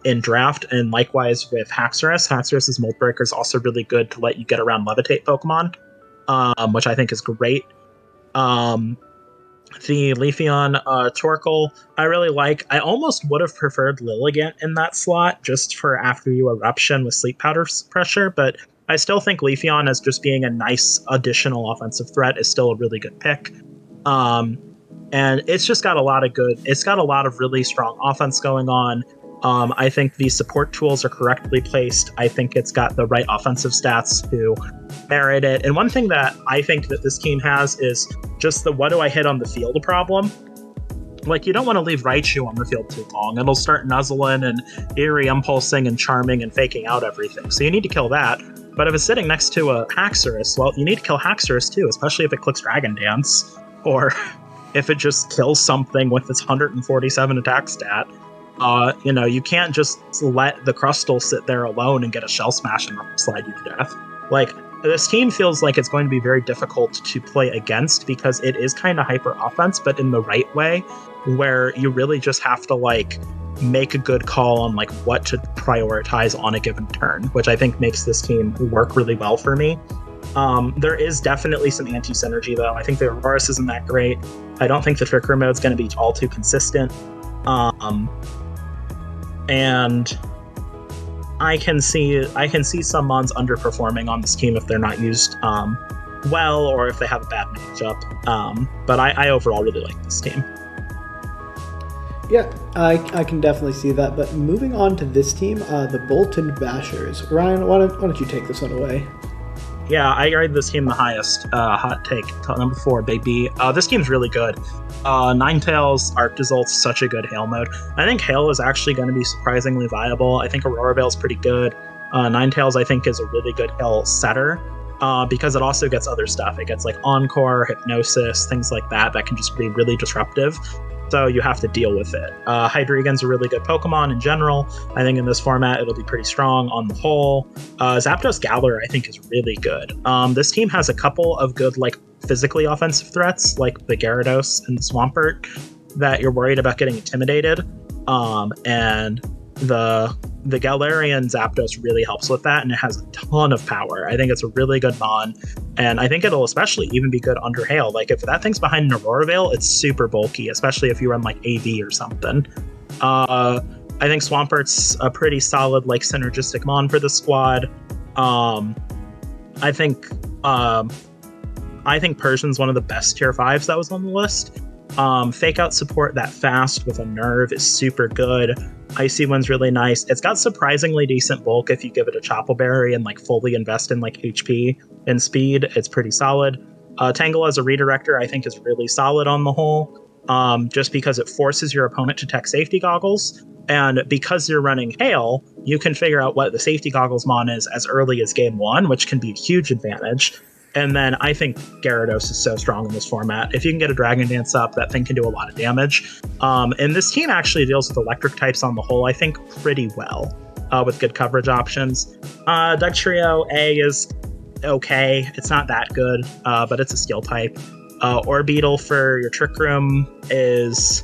in draft, and likewise with Haxorus. Haxorus's Mold Breaker is also really good to let you get around Levitate Pokemon, which I think is great. The Leafeon Torkoal, I really like. I almost would have preferred Lilligant in that slot, just for after you Eruption with Sleep Powder Pressure, but I still think Leafeon, as just being a nice additional offensive threat, is still a really good pick. And it's just got a lot of it's got a lot of really strong offense going on. I think the support tools are correctly placed. I think it's got the right offensive stats to merit it. And one thing that I think that this team has is just the what do I hit on the field problem. Like, you don't want to leave Raichu on the field too long. It'll start nuzzling and eerie impulsing and charming and faking out everything. So you need to kill that. But if it's sitting next to a Haxorus, well, you need to kill Haxorus too, especially if it clicks Dragon Dance. Or if it just kills something with its 147 attack stat. You can't just let the Crustle sit there alone and get a Shell Smash and slide you to death. Like, this team feels like it's going to be very difficult to play against because it is kind of hyper offense, but in the right way, where you really just have to like make a good call on like what to prioritize on a given turn, which I think makes this team work really well for me. There is definitely some anti-synergy though. I think the Aurorus isn't that great. I don't think the Trick Room mode is going to be all too consistent. And I can see some mons underperforming on this team if they're not used well, or if they have a bad matchup. But I overall really like this team. Yeah, I can definitely see that. But moving on to this team, the Bolton Bashers. Ryan, why don't you take this one away? Yeah, I rated this team the highest. Hot take, number 4, Big B. This team's really good. Ninetales, Arctazolt's such a good Hail mode. I think Hail is actually going to be surprisingly viable. I think Aurora Veil's pretty good. Ninetales, I think, is a really good Hail setter because it also gets other stuff. It gets like Encore, Hypnosis, things like that can just be really disruptive. So you have to deal with it. Hydreigon's a really good Pokemon in general. I think in this format it'll be pretty strong on the whole. Zapdos Galar I think is really good. This team has a couple of good like physically offensive threats like the Gyarados and the Swampert that you're worried about getting intimidated. And the Galarian Zapdos really helps with that, and it has a ton of power. I think it's a really good Mon, and I think it'll especially even be good under Hail. Like, if that thing's behind an Aurora Veil, it's super bulky, especially if you run, like, AV or something. I think Swampert's a pretty solid, like, synergistic Mon for the squad. I think Persian's one of the best tier 5s that was on the list. Fake out support that fast with a Nerve is super good. Icy Wind's really nice. It's got surprisingly decent bulk if you give it a Chople Berry and like fully invest in like HP and speed. It's pretty solid. Tangle as a redirector I think is really solid on the whole, just because it forces your opponent to tech Safety Goggles, and because you're running Hail, you can figure out what the Safety Goggles mon is as early as game 1, which can be a huge advantage. And then I think Gyarados is so strong in this format. If you can get a Dragon Dance up, that thing can do a lot of damage. And this team actually deals with electric types on the whole, I think, pretty well, with good coverage options. Dugtrio A is okay. It's not that good, but it's a skill type. Orbeetle for your Trick Room is...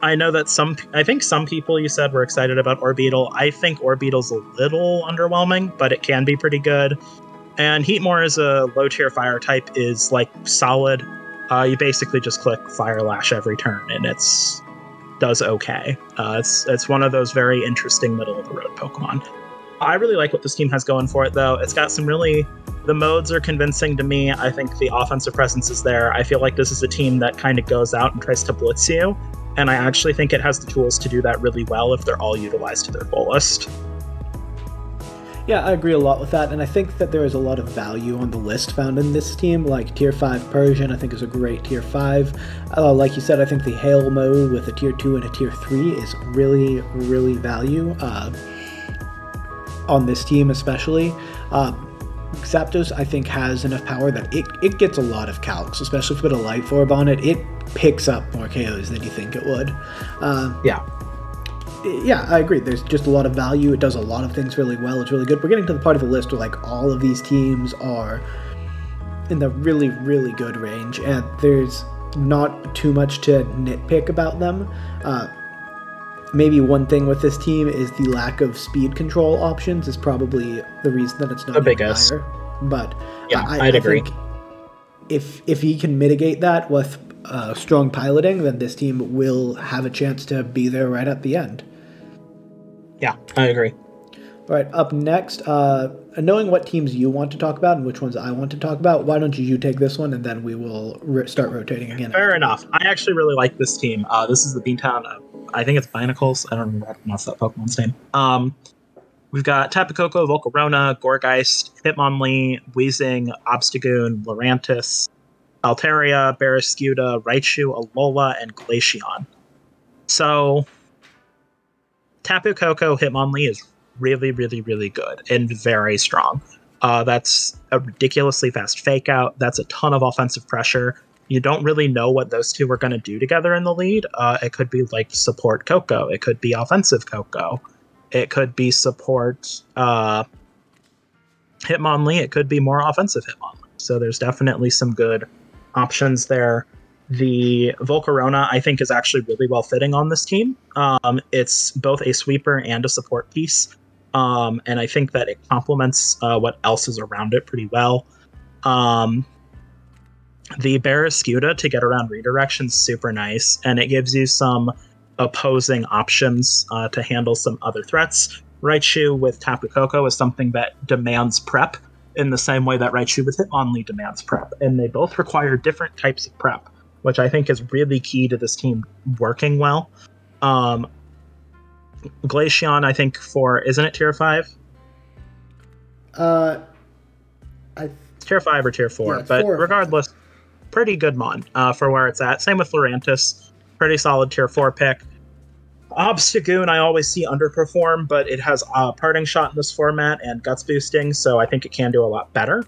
I know that I think some people you said were excited about Orbeetle. I think Orbeetle's a little underwhelming, but it can be pretty good. And Heatmore as a low tier fire type is like solid. You basically just click Fire Lash every turn and does okay. It's one of those very interesting middle of the road Pokemon. I really like what this team has going for it though. It's got the modes are convincing to me. I think the offensive presence is there. I feel like this is a team that kind of goes out and tries to blitz you. And I actually think it has the tools to do that really well if they're all utilized to their fullest. Yeah, I agree a lot with that, and I think that there is a lot of value on the list found in this team, like Tier 5 Persian, I think is a great Tier 5. Like you said, I think the Hail mode with a Tier 2 and a Tier 3 is really, really value on this team especially. Zapdos, I think, has enough power that it gets a lot of calcs, especially if you put a Life Orb on it. It picks up more KOs than you think it would. Yeah, I agree. There's just a lot of value. It does a lot of things really well. It's really good. We're getting to the part of the list where like all of these teams are in the really, really good range, and there's not too much to nitpick about them. Maybe one thing with this team is the lack of speed control options is probably the reason that it's not even higher. But yeah, I'd agree. Think if he can mitigate that with strong piloting, then this team will have a chance to be there right at the end. Yeah, I agree. All right, up next, knowing what teams you want to talk about and which ones I want to talk about, why don't you take this one, and then we will start rotating again. Fair enough. I actually really like this team. This is the Beantown I think it's Binacles. I don't remember how to pronounce that Pokemon's name. We've got Tapu Koko, Volcarona, Gourgeist, Hitmonlee, Weezing, Obstagoon, Lurantis, Altaria, Barraskewda, Raichu, Alola, and Glaceon. So, Tapu Koko Hitmonlee is really, really, really good and very strong. That's a ridiculously fast fake out. That's a ton of offensive pressure. You don't really know what those two are going to do together in the lead. It could be like support Koko. It could be offensive Koko. It could be support Hitmonlee. It could be more offensive Hitmonlee. So there's definitely some good options there. The Volcarona, I think, is actually really well fitting on this team. It's both a sweeper and a support piece. And I think that it complements what else is around it pretty well. The Barraskewda to get around redirection is super nice, and it gives you some opposing options to handle some other threats. Raichu with Tapu Koko is something that demands prep in the same way that Raichu with Hitmonlee demands prep, and they both require different types of prep, which I think is really key to this team working well. Glaceon, I think, isn't it tier 5? Tier 5 or tier 4, yeah, but 4 regardless, pretty good mon for where it's at. Same with Lurantis, pretty solid tier 4 pick. Obstagoon, I always see underperform, but it has a parting shot in this format and guts boosting, so I think it can do a lot better.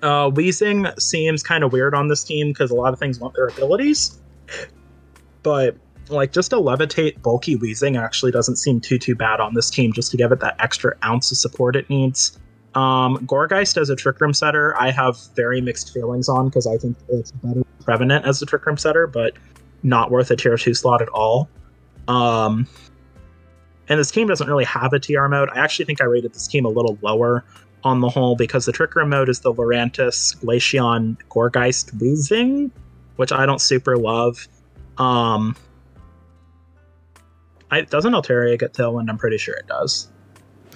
Weezing seems kind of weird on this team because a lot of things want their abilities, but like just a levitate bulky Weezing actually doesn't seem too bad on this team, just to give it that extra ounce of support it needs. Gourgeist as a Trick Room setter, I have very mixed feelings on because I think it's better Prevenant as a Trick Room setter, but not worth a tier 2 slot at all. And this team doesn't really have a TR mode. I actually think I rated this team a little lower on the whole because the Trick Room mode is the Lurantis, Glaceon, Gourgeist, Weezing, which I don't super love. Doesn't Altaria get Tailwind? I'm pretty sure it does.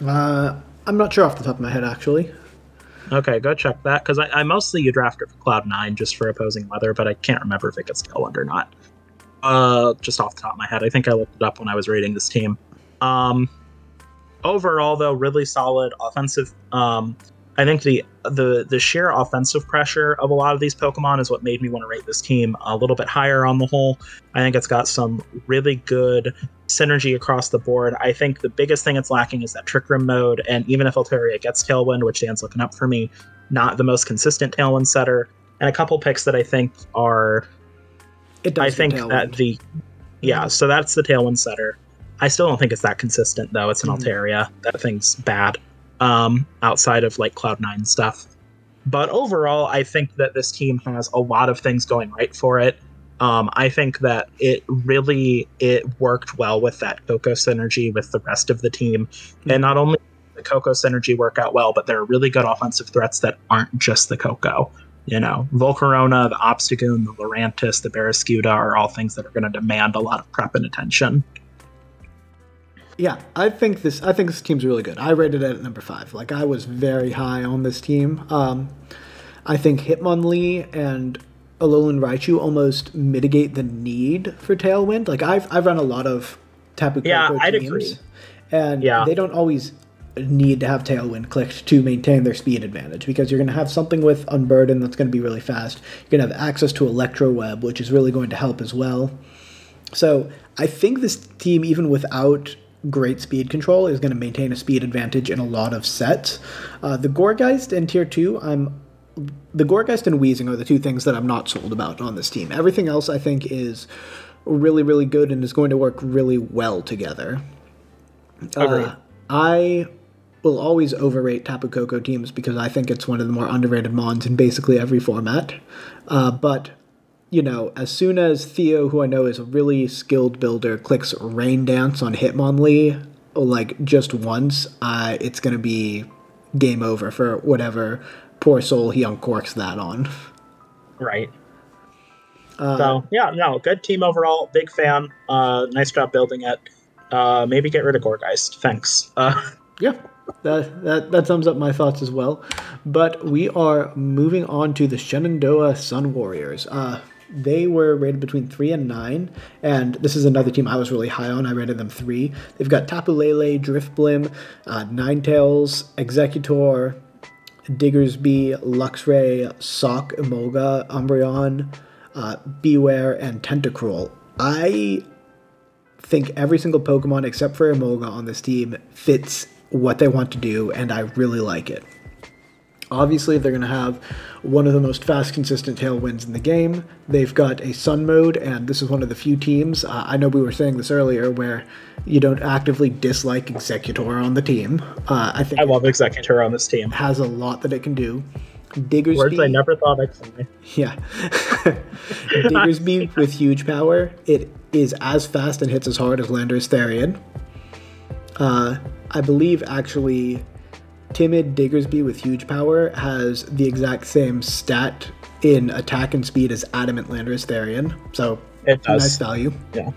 I'm not sure off the top of my head, actually. Okay, go check that, because I mostly you draft it for Cloud9 just for opposing weather, but I can't remember if it gets Tailwind or not. Just off the top of my head. I think I looked it up when I was rating this team. Overall, though, really solid offensive. I think the sheer offensive pressure of a lot of these Pokemon is what made me want to rate this team a little bit higher on the whole. I think it's got some really good synergy across the board. I think the biggest thing it's lacking is that Trick Room mode, and even if Altaria gets Tailwind, which Dan's looking up for me, not the most consistent Tailwind setter. And a couple picks that I think are... I think that so that's the Tailwind setter. I still don't think it's that consistent, though. It's an Altaria. That thing's bad. Outside of like Cloud9 stuff. But overall, I think that this team has a lot of things going right for it. I think that it worked well with that Koko synergy with the rest of the team. And not only the Koko synergy work out well, but there are really good offensive threats that aren't just the Koko. You know, Volcarona, the Obstagoon, the Lurantis, the Barraskewda are all things that are going to demand a lot of prep and attention. Yeah, I think this team's really good. I rated it at number 5. Like, I was very high on this team. I think Hitmonlee and Alolan Raichu almost mitigate the need for Tailwind. Like, I've run a lot of Tapu Koko I'd teams, agree. And they don't always need to have Tailwind clicked to maintain their speed advantage, because you're going to have something with Unburden that's going to be really fast. You're going to have access to Electro Web, which is really going to help as well. So I think this team, even without great speed control, is going to maintain a speed advantage in a lot of sets. The Gourgeist in Tier 2, the Gourgeist and Weezing are the two things that I'm not sold about on this team. Everything else I think is really, really good and is going to work really well together. Agreed. I will always overrate Tapu Koko teams because I think it's one of the more underrated mons in basically every format. But you know, as soon as Theo, who I know is a really skilled builder, clicks Rain Dance on Hitmonlee, like, just once, it's going to be game over for whatever poor soul he uncorks that on. Right. Good team overall. Big fan. Nice job building it. Maybe get rid of Gourgeist. Thanks. Yeah, that sums up my thoughts as well. But we are moving on to the Shenandoah Sun Warriors. they were rated between 3 and 9, and this is another team I was really high on. I rated them 3. They've got Tapu Lele, Drifblim, Ninetales, Executor, Diggersby, Luxray, Sock, Emolga, Umbreon, Beware, and Tentacruel. I think every single Pokemon except for Emolga on this team fits what they want to do, and I really like it. Obviously, they're going to have one of the most fast, consistent tailwinds in the game. They've got a Sun mode, and this is one of the few teams, I know we were saying this earlier, where you don't actively dislike Executor on the team. I love Executor on this team. Has a lot that it can do. Diggersby, words I never thought I'd say. Yeah. Diggersby with huge power. It is as fast and hits as hard as Landorus Therian. I believe, actually, Timid Diggersby with huge power has the exact same stat in attack and speed as Adamant Landorus Therian, so it does. Nice value. Yeah.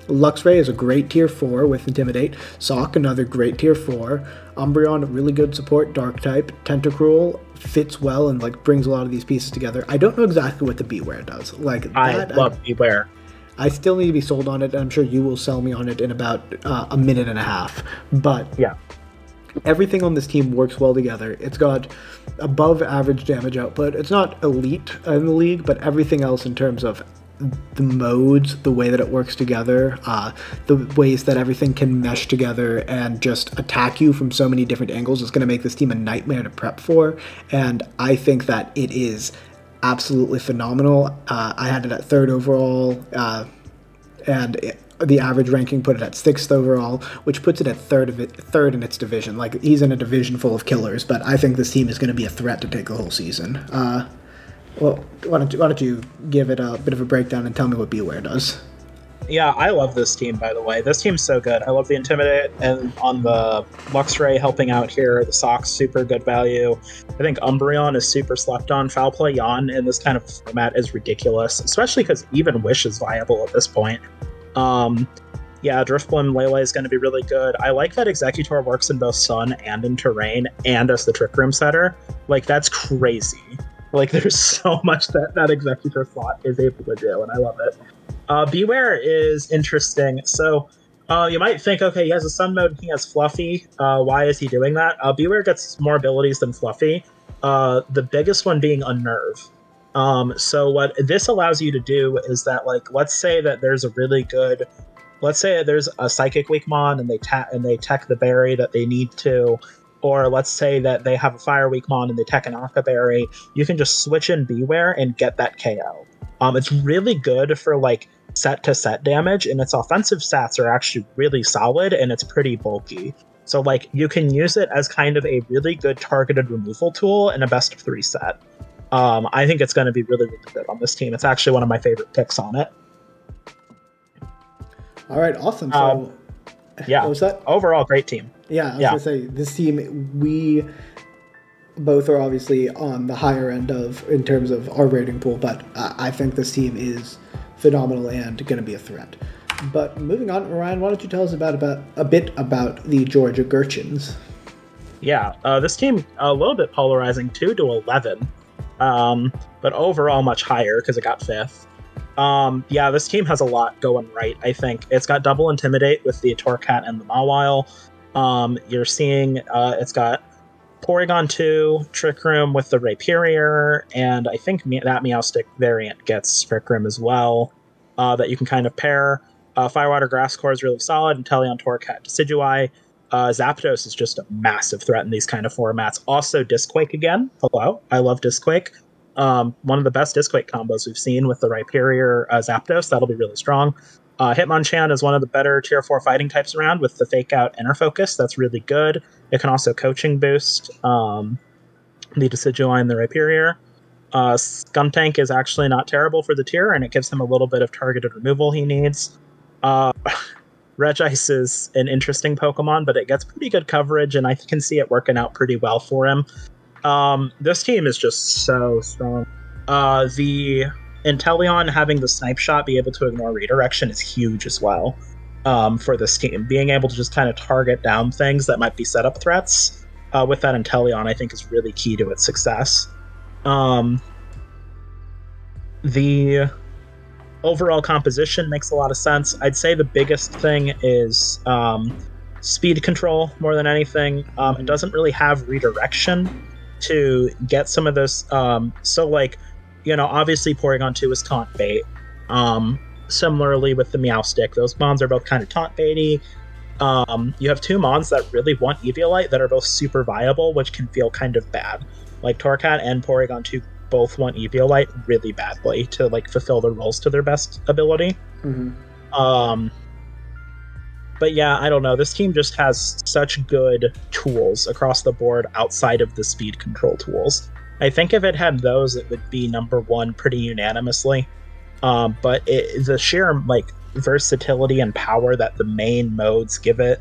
Luxray is a great tier 4 with Intimidate. Sock, another great tier 4. Umbreon, really good support, dark type. Tentacruel fits well and like brings a lot of these pieces together. I don't know exactly what the Beware does. I love Beware. I still need to be sold on it, and I'm sure you will sell me on it in about a minute and a half. But yeah, everything on this team works well together. It's got above average damage output. It's not elite in the league, but everything else in terms of the modes, the way that it works together, the ways that everything can mesh together and just attack you from so many different angles is going to make this team a nightmare to prep for. And I think that it is absolutely phenomenal. I had it at 3rd overall, and the average ranking put it at 6th overall, which puts it at 3rd in its division. Like, he's in a division full of killers, but I think this team is going to be a threat to take the whole season. Well, why don't you give it a bit of a breakdown and tell me what Beware does? Yeah, I love this team, by the way. This team's so good. I love the Intimidate, and on the Luxray helping out here, the Sock's super good value. I think Umbreon is super slept on. Foul Play Yawn in this kind of format is ridiculous, especially because even Wish is viable at this point. Yeah, Drifblim Lele is going to be really good. I like that Executor works in both Sun and in Terrain, and as the Trick Room setter. Like, that's crazy. Like, there's so much that Executor slot is able to do, and I love it. Beware is interesting. So, you might think, okay, he has a Sun mode, he has Fluffy. Why is he doing that? Beware gets more abilities than Fluffy. The biggest one being Unnerve. So what this allows you to do is that, like, let's say that there's a really good... Let's say that there's a Psychic Weakmon and they tech the berry that they need to, or let's say that they have a Fire Weakmon and they tech an Aqua Berry. You can just switch in Beware and get that KO. It's really good for, like, set-to-set damage, and its offensive stats are actually really solid, and it's pretty bulky. So, like, you can use it as kind of a really good targeted removal tool in a best-of-3 set. I think it's going to be really, really good on this team. It's actually one of my favorite picks on it. All right, awesome. So, yeah, what was that? Overall, great team. Yeah, I was going to say, this team, we both are obviously on the higher end in terms of our rating pool, but I think this team is phenomenal and going to be a threat. But moving on, Ryan, why don't you tell us a bit about the Georgia Gurchins? Yeah, this team, a little bit polarizing, 2 to 11, but overall much higher because it got 5th. Yeah, this team has a lot going right, I think. It's got double Intimidate with the Torcat and the Mawile. You're seeing it's got Porygon 2, Trick Room with the Rhyperior, and I think that Meowstic variant gets Trick Room as well, that you can kind of pair. Firewater Grass Core is really solid, and Teleon, Torcat, Decidueye. Zapdos is just a massive threat in these kind of formats. Also, Disquake again. Hello, I love Disquake. One of the best Disquake combos we've seen with the Rhyperior Zapdos. That'll be really strong. Hitmonchan is one of the better Tier 4 fighting types around with the Fake Out Inner Focus. That's really good. It can also Coaching Boost the Decidueye and the Rhyperior. Skuntank is actually not terrible for the tier, and it gives him a little bit of targeted removal he needs. Regice is an interesting Pokemon, but it gets pretty good coverage, and I can see it working out pretty well for him. This team is just so strong. The Inteleon having the Snipe Shot be able to ignore redirection is huge as well for this team. Being able to just kind of target down things that might be setup threats with that Inteleon, I think, is really key to its success. The overall composition makes a lot of sense. I'd say the biggest thing is speed control more than anything. It doesn't really have redirection to get some of this. So, like, obviously Porygon 2 is taunt bait. Similarly with the Meowstic, those mons are both kind of taunt baity. You have two mons that really want Eviolite that are both super viable, which can feel kind of bad. Like Torracat and Porygon 2 both want Eviolite really badly to like fulfill their roles to their best ability. But yeah, I don't know. This team just has such good tools across the board outside of the speed control tools. I think if it had those, it would be number one pretty unanimously. But the sheer like versatility and power that the main modes give it,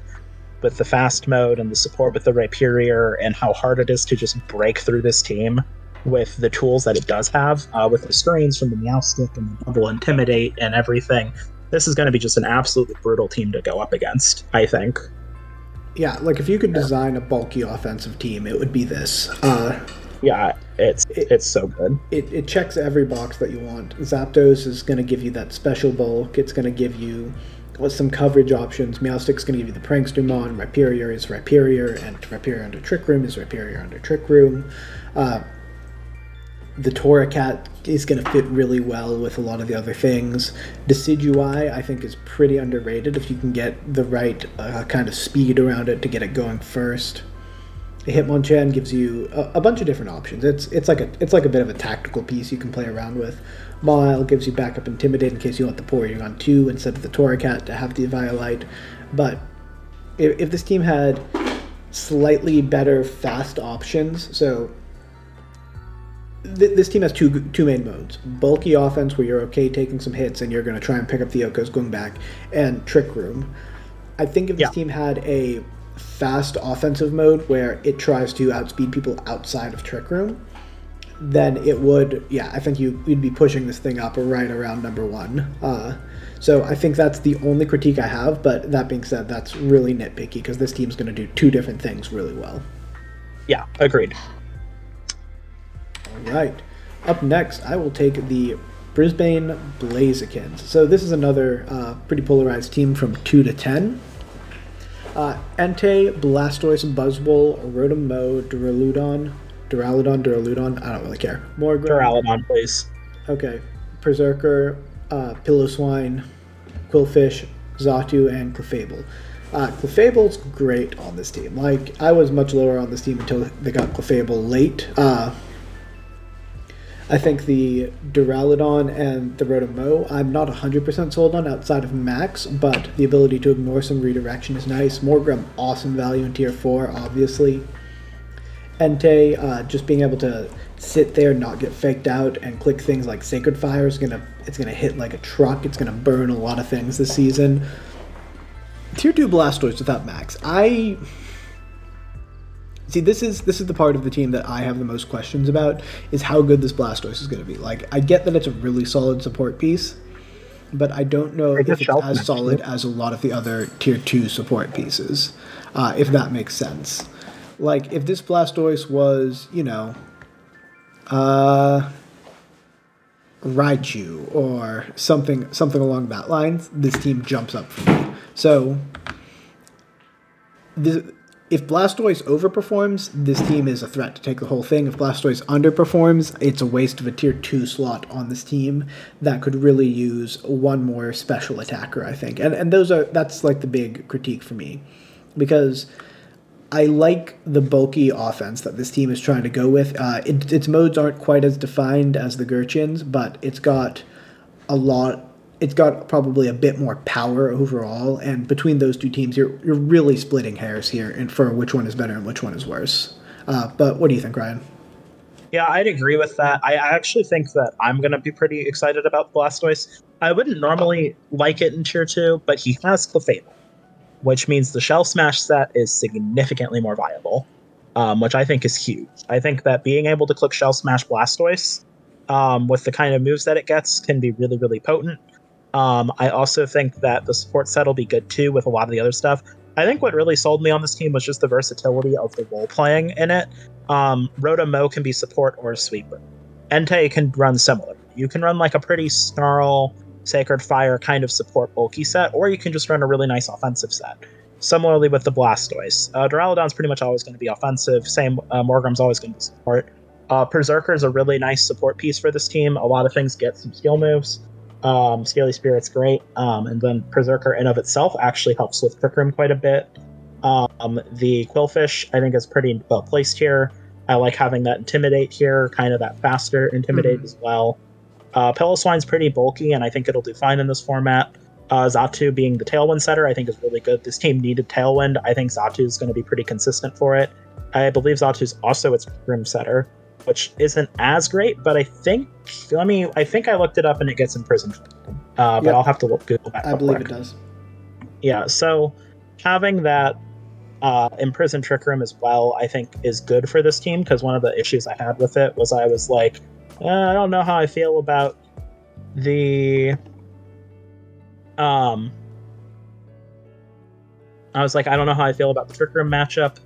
with the fast mode and the support with the Rhyperior, and how hard it is to just break through this team with the tools that it does have, with the screens from the Meowstic and the double Intimidate and everything, this is going to be just an absolutely brutal team to go up against, I think. Yeah, like if you could design a bulky offensive team, it would be this. Yeah, it's so good. It checks every box that you want. Zapdos is going to give you that special bulk. It's going to give you some coverage options. Meowstic's going to give you the Prankster Mon. Rhyperior is Rhyperior, and Rhyperior under Trick Room is Rhyperior under Trick Room. The Torracat is going to fit really well with a lot of the other things. Decidueye, I think, is pretty underrated if you can get the right kind of speed around it to get it going first. Hitmonchan gives you a bunch of different options. It's like a bit of a tactical piece you can play around with. Mile gives you backup Intimidate in case you want the Porygon 2 instead of the Torracat to have the Eviolite. But if this team had slightly better fast options, so this team has two main modes: bulky offense, where you're okay taking some hits and you're going to try and pick up the Okos going back, and Trick Room. I think if this team had a fast offensive mode where it tries to outspeed people outside of Trick Room, then it would, I think you'd be pushing this thing up right around number one. So I think that's the only critique I have, but that being said, that's really nitpicky because this team's going to do two different things really well. Yeah, agreed. All right. Up next, I will take the Brisbane Blazekins. So this is another pretty polarized team from 2 to 10. Entei, Blastoise, Buzzwole, Rotom-Mow, Duraludon, I don't really care. Morgrem. Duraludon, please. Okay. Berserker, Piloswine, Quillfish, Xatu, and Clefable. Clefable's great on this team. Like, I was much lower on this team until they got Clefable late. I think the Duraludon and the Rotom-Mow, I'm not 100% sold on outside of Max, but the ability to ignore some redirection is nice. Morgrem, awesome value in Tier 4, obviously. Entei, just being able to sit there, not get faked out, and click things like Sacred Fire is gonna hit like a truck. It's gonna burn a lot of things this season. Tier 2 Blastoise without Max. See, this is the part of the team that I have the most questions about, is how good this Blastoise is going to be. Like, I get that it's a really solid support piece, but I don't know if it's as solid as a lot of the other Tier 2 support pieces, if that makes sense. Like, if this Blastoise was, Raichu or something along that lines, this team jumps up for me. So, if Blastoise overperforms, this team is a threat to take the whole thing. If Blastoise underperforms, it's a waste of a Tier 2 slot on this team that could really use one more special attacker, I think. And that's like the big critique for me. Because I like the bulky offense that this team is trying to go with. Its modes aren't quite as defined as the Gurchins, but it's got probably a bit more power overall, and between those two teams, you're really splitting hairs here and for which one is better and which one is worse. But what do you think, Ryan? Yeah, I'd agree with that. I actually think that I'm going to be pretty excited about Blastoise. I wouldn't normally like it in Tier 2, but he has Clefable, which means the Shell Smash set is significantly more viable, which I think is huge. I think that being able to click Shell Smash Blastoise with the kind of moves that it gets can be really, really potent. I also think that the support set will be good too with a lot of the other stuff. I think what really sold me on this team was just the versatility of the role playing in it. Rotom-Mow can be support or sweeper. Entei can run similar. You can run like a pretty snarl, Sacred Fire kind of support bulky set, or you can just run a really nice offensive set. Similarly with the Blastoise. Duraludon's pretty much always going to be offensive. Same, Morgrum's always going to be support. Berserker's a really nice support piece for this team. A lot of things get some skill moves. Scaly Spirit's great. And then Berserker in of itself actually helps with Trick Room quite a bit. The Quillfish, I think, is pretty well placed here. I like having that Intimidate here, kind of that faster Intimidate as well. Pillowswine's pretty bulky, and I think it'll do fine in this format. Xatu being the Tailwind setter, I think is really good. This team needed Tailwind. I think Xatu is going to be pretty consistent for it. I believe Zatu's also its Grim setter, which isn't as great, but I think I looked it up and it gets imprisoned. But I'll have to Google that. I believe it does. Yeah, so having that imprisoned Trick Room as well, I think is good for this team, because one of the issues I had with it was I was like, I don't know how I feel about the I don't know how I feel about the Trick Room matchup,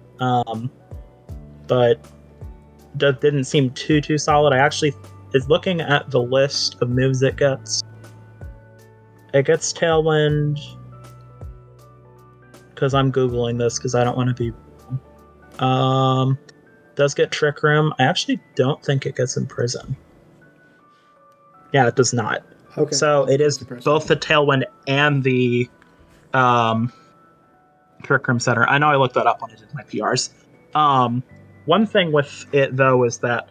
but that didn't seem too solid. I actually is looking at the list of moves it gets. It gets Tailwind, because I'm Googling this because I don't want to be wrong. Does get Trick Room. I actually don't think it gets Imprison. Yeah, it does not. Okay. So it is both the Tailwind and the Trick Room setter. I know I looked that up when I did my PRs. One thing with it, though, is that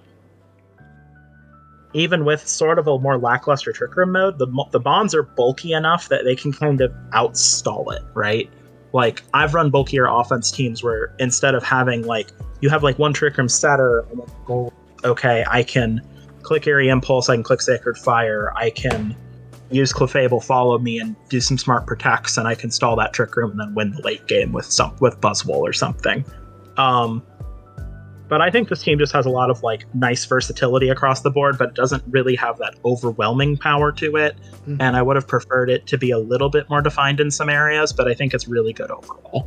even with sort of a more lackluster Trick Room mode, the bonds are bulky enough that they can kind of outstall it, right? Like, I've run bulkier offense teams where instead of having, like, you have, like, one Trick Room setter, and then go, okay, I can click Eerie Impulse, I can click Sacred Fire, I can use Clefable Follow Me and do some smart protects, and I can stall that Trick Room and then win the late game with Buzzwole or something. But I think this team just has a lot of like nice versatility across the board, but it doesn't really have that overwhelming power to it. Mm-hmm. And I would have preferred it to be a little bit more defined in some areas, but I think it's really good overall.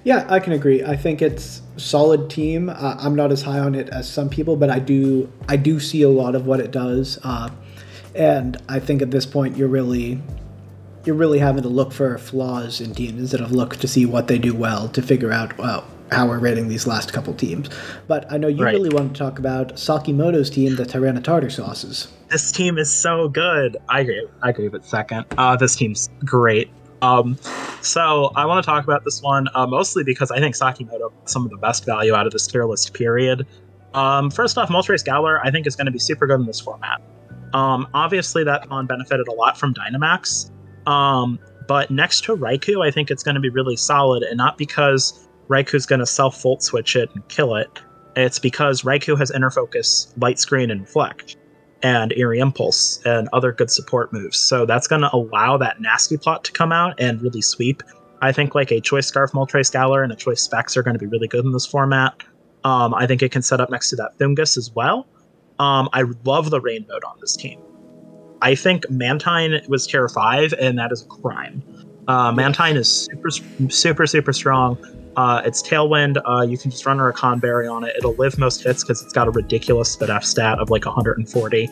Yeah, I can agree. I think it's a solid team. I'm not as high on it as some people, but I do see a lot of what it does. And I think at this point you're really having to look for flaws in teams instead of look to see what they do well to figure out how we're rating these last couple teams. But I know you really want to talk about Sakimoto's team, the Tyranitar sauces. This team is so good. I agree with second. This team's great. So I want to talk about this one mostly because I think Sakimoto got some of the best value out of this tier list, period. First off, Moltres Galar I think is going to be super good in this format. Obviously that mon benefited a lot from Dynamax. But next to Raikou, I think it's going to be really solid, and not because Raiku's going to self-Volt Switch it and kill it. It's because Raikou has Inner Focus, Light Screen, and Reflect, and Eerie Impulse, and other good support moves. So that's going to allow that Nasty Plot to come out and really sweep. I think like a Choice Scarf Moltres Galar and a Choice Specs are going to be really good in this format. I think it can set up next to that Thungus as well. I love the Rain mode on this team. I think Mantine was tier 5, and that is a crime. Mantine is super strong. It's Tailwind. You can just run a Rakan Berry on it. It'll live most hits because it's got a ridiculous FDF stat of like 140.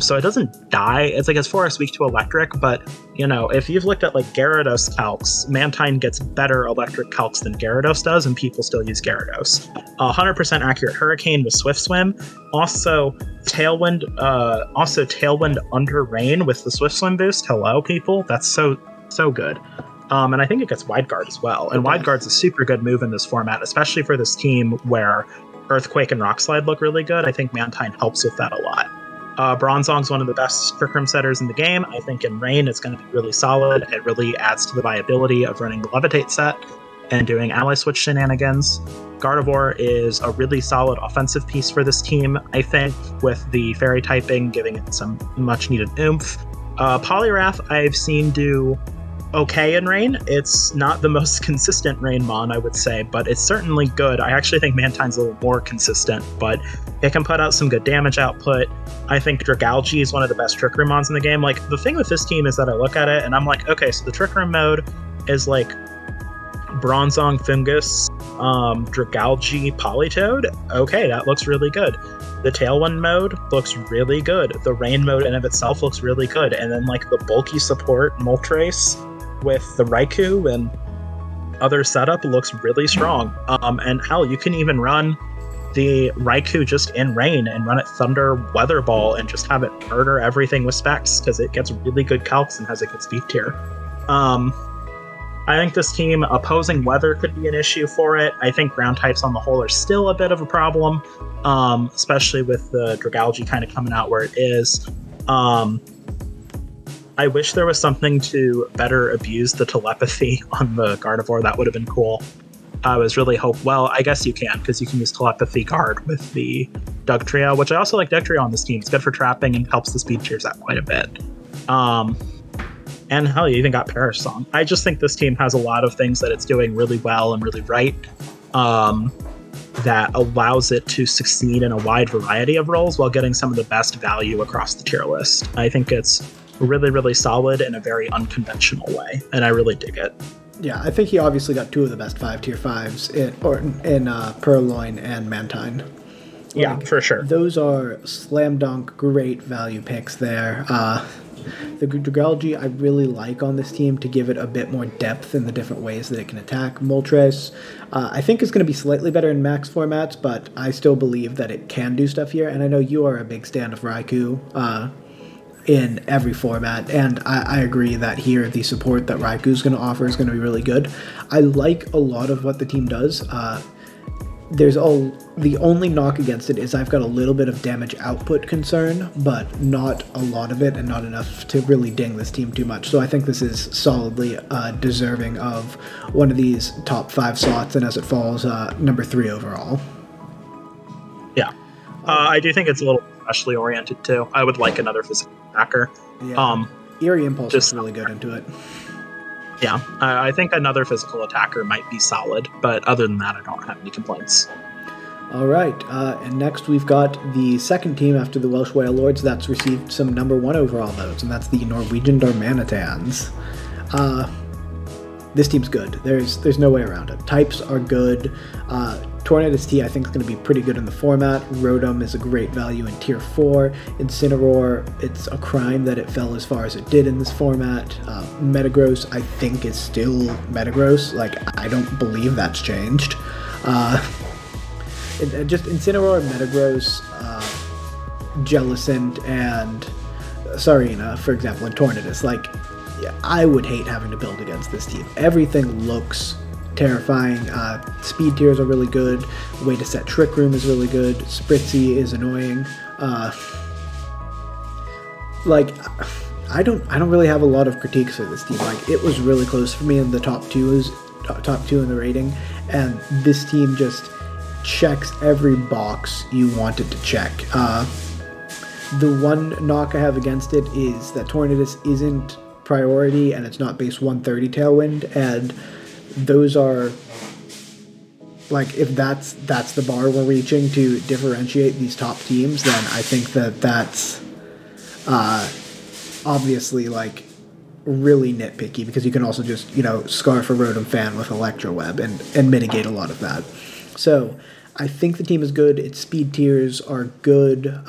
So it doesn't die. It's like it's Forest weak to Electric, but you know, if you've looked at like Gyarados calcs, Mantine gets better Electric calcs than Gyarados does, and people still use Gyarados. 100% accurate Hurricane with Swift Swim. Also Tailwind under Rain with the Swift Swim boost. Hello, people. That's so good. And I think it gets Wide Guard as well. And Wide Guard's a super good move in this format, especially for this team where Earthquake and Rock Slide look really good. I think Mantine helps with that a lot. Bronzong's one of the best Trick Room setters in the game. I think in Rain it's going to be really solid. It really adds to the viability of running the Levitate set and doing Ally Switch shenanigans. Gardevoir is a really solid offensive piece for this team, I think, with the Fairy typing giving it some much needed oomph. Poliwrath I've seen do okay in Rain. It's not the most consistent Rain mon, I would say, but it's certainly good. I actually think Mantine's a little more consistent, but it can put out some good damage output. I think Dragalge is one of the best Trick Room mons in the game. Like, the thing with this team is that I look at it and I'm like, okay, so the Trick Room mode is like Bronzong Fungus, Drowzee Politoed. Okay, that looks really good. The Tailwind mode looks really good. The Rain mode in of itself looks really good. And then like the bulky support Moltres with the Raikou and other setup looks really strong. And hell, you can even run the Raikou just in Rain and run it Thunder Weather Ball and just have it murder everything with specs because it gets really good calcs and has a good speed tier. I think this team, opposing weather could be an issue for it. I think ground types on the whole are still a bit of a problem, especially with the Drowzee kind of coming out where it is. I wish there was something to better abuse the telepathy on the Gardevoir. That would have been cool. I was really well, I guess you can, because you can use telepathy guard with the Dugtrio, which I also like Dugtrio on this team. It's good for trapping and helps the speed tiers out quite a bit. And hell, you even got Perish Song. I just think this team has a lot of things that it's doing really well and really right that allows it to succeed in a wide variety of roles while getting some of the best value across the tier list. I think it's really, really solid in a very unconventional way, and I really dig it. Yeah, I think he obviously got 2 of the best 5 tier 5s in Purloin and Mantine. Yeah, for sure. Those are slam dunk great value picks there. The Drowzee I really like on this team to give it a bit more depth in the different ways that it can attack. Moltres, I think is going to be slightly better in max formats, but I still believe that it can do stuff here. And I know you are a big stand of Raikou in every format, and I agree that here the support that Raikou is going to offer is going to be really good. I like a lot of what the team does. The only knock against it is I've got a little bit of damage output concern, but not a lot of it and not enough to really ding this team too much. So I think this is solidly deserving of one of these top 5 slots, and as it falls, number 3 overall. Yeah. I do think it's a little specially oriented too. I would like another physical attacker. Yeah. Eerie Impulse is really good into it. Yeah, I think another physical attacker might be solid, but other than that, I don't have any complaints. All right, and next we've got the second team after the Welsh Whale Lords that's received some number 1 overall votes, and that's the Norwegian Darmanitans. This team's good. There's no way around it. Types are good. Tornadus T I think is going to be pretty good in the format. Rotom is a great value in tier 4. Incineroar, it's a crime that it fell as far as it did in this format. Metagross I think is still Metagross. Like, I don't believe that's changed. Just Incineroar, Metagross, Jellicent, and Sarina, for example, and Tornadus. Like, yeah, I would hate having to build against this team. Everything looks terrifying. Speed tiers are really good. The way to set Trick Room is really good. Spritzy is annoying. Like, I don't really have a lot of critiques for this team. Like, it was really close for me in the top two in the rating, and this team just checks every box you want it to check. The one knock I have against it is that Tornadus isn't priority and it's not base 130 Tailwind, and those are, like, if that's the bar we're reaching to differentiate these top teams, then I think that's obviously, like, really nitpicky, because you can also just, scarf a Rotom fan with Electro Web and mitigate a lot of that. So I think the team is good. Its speed tiers are good,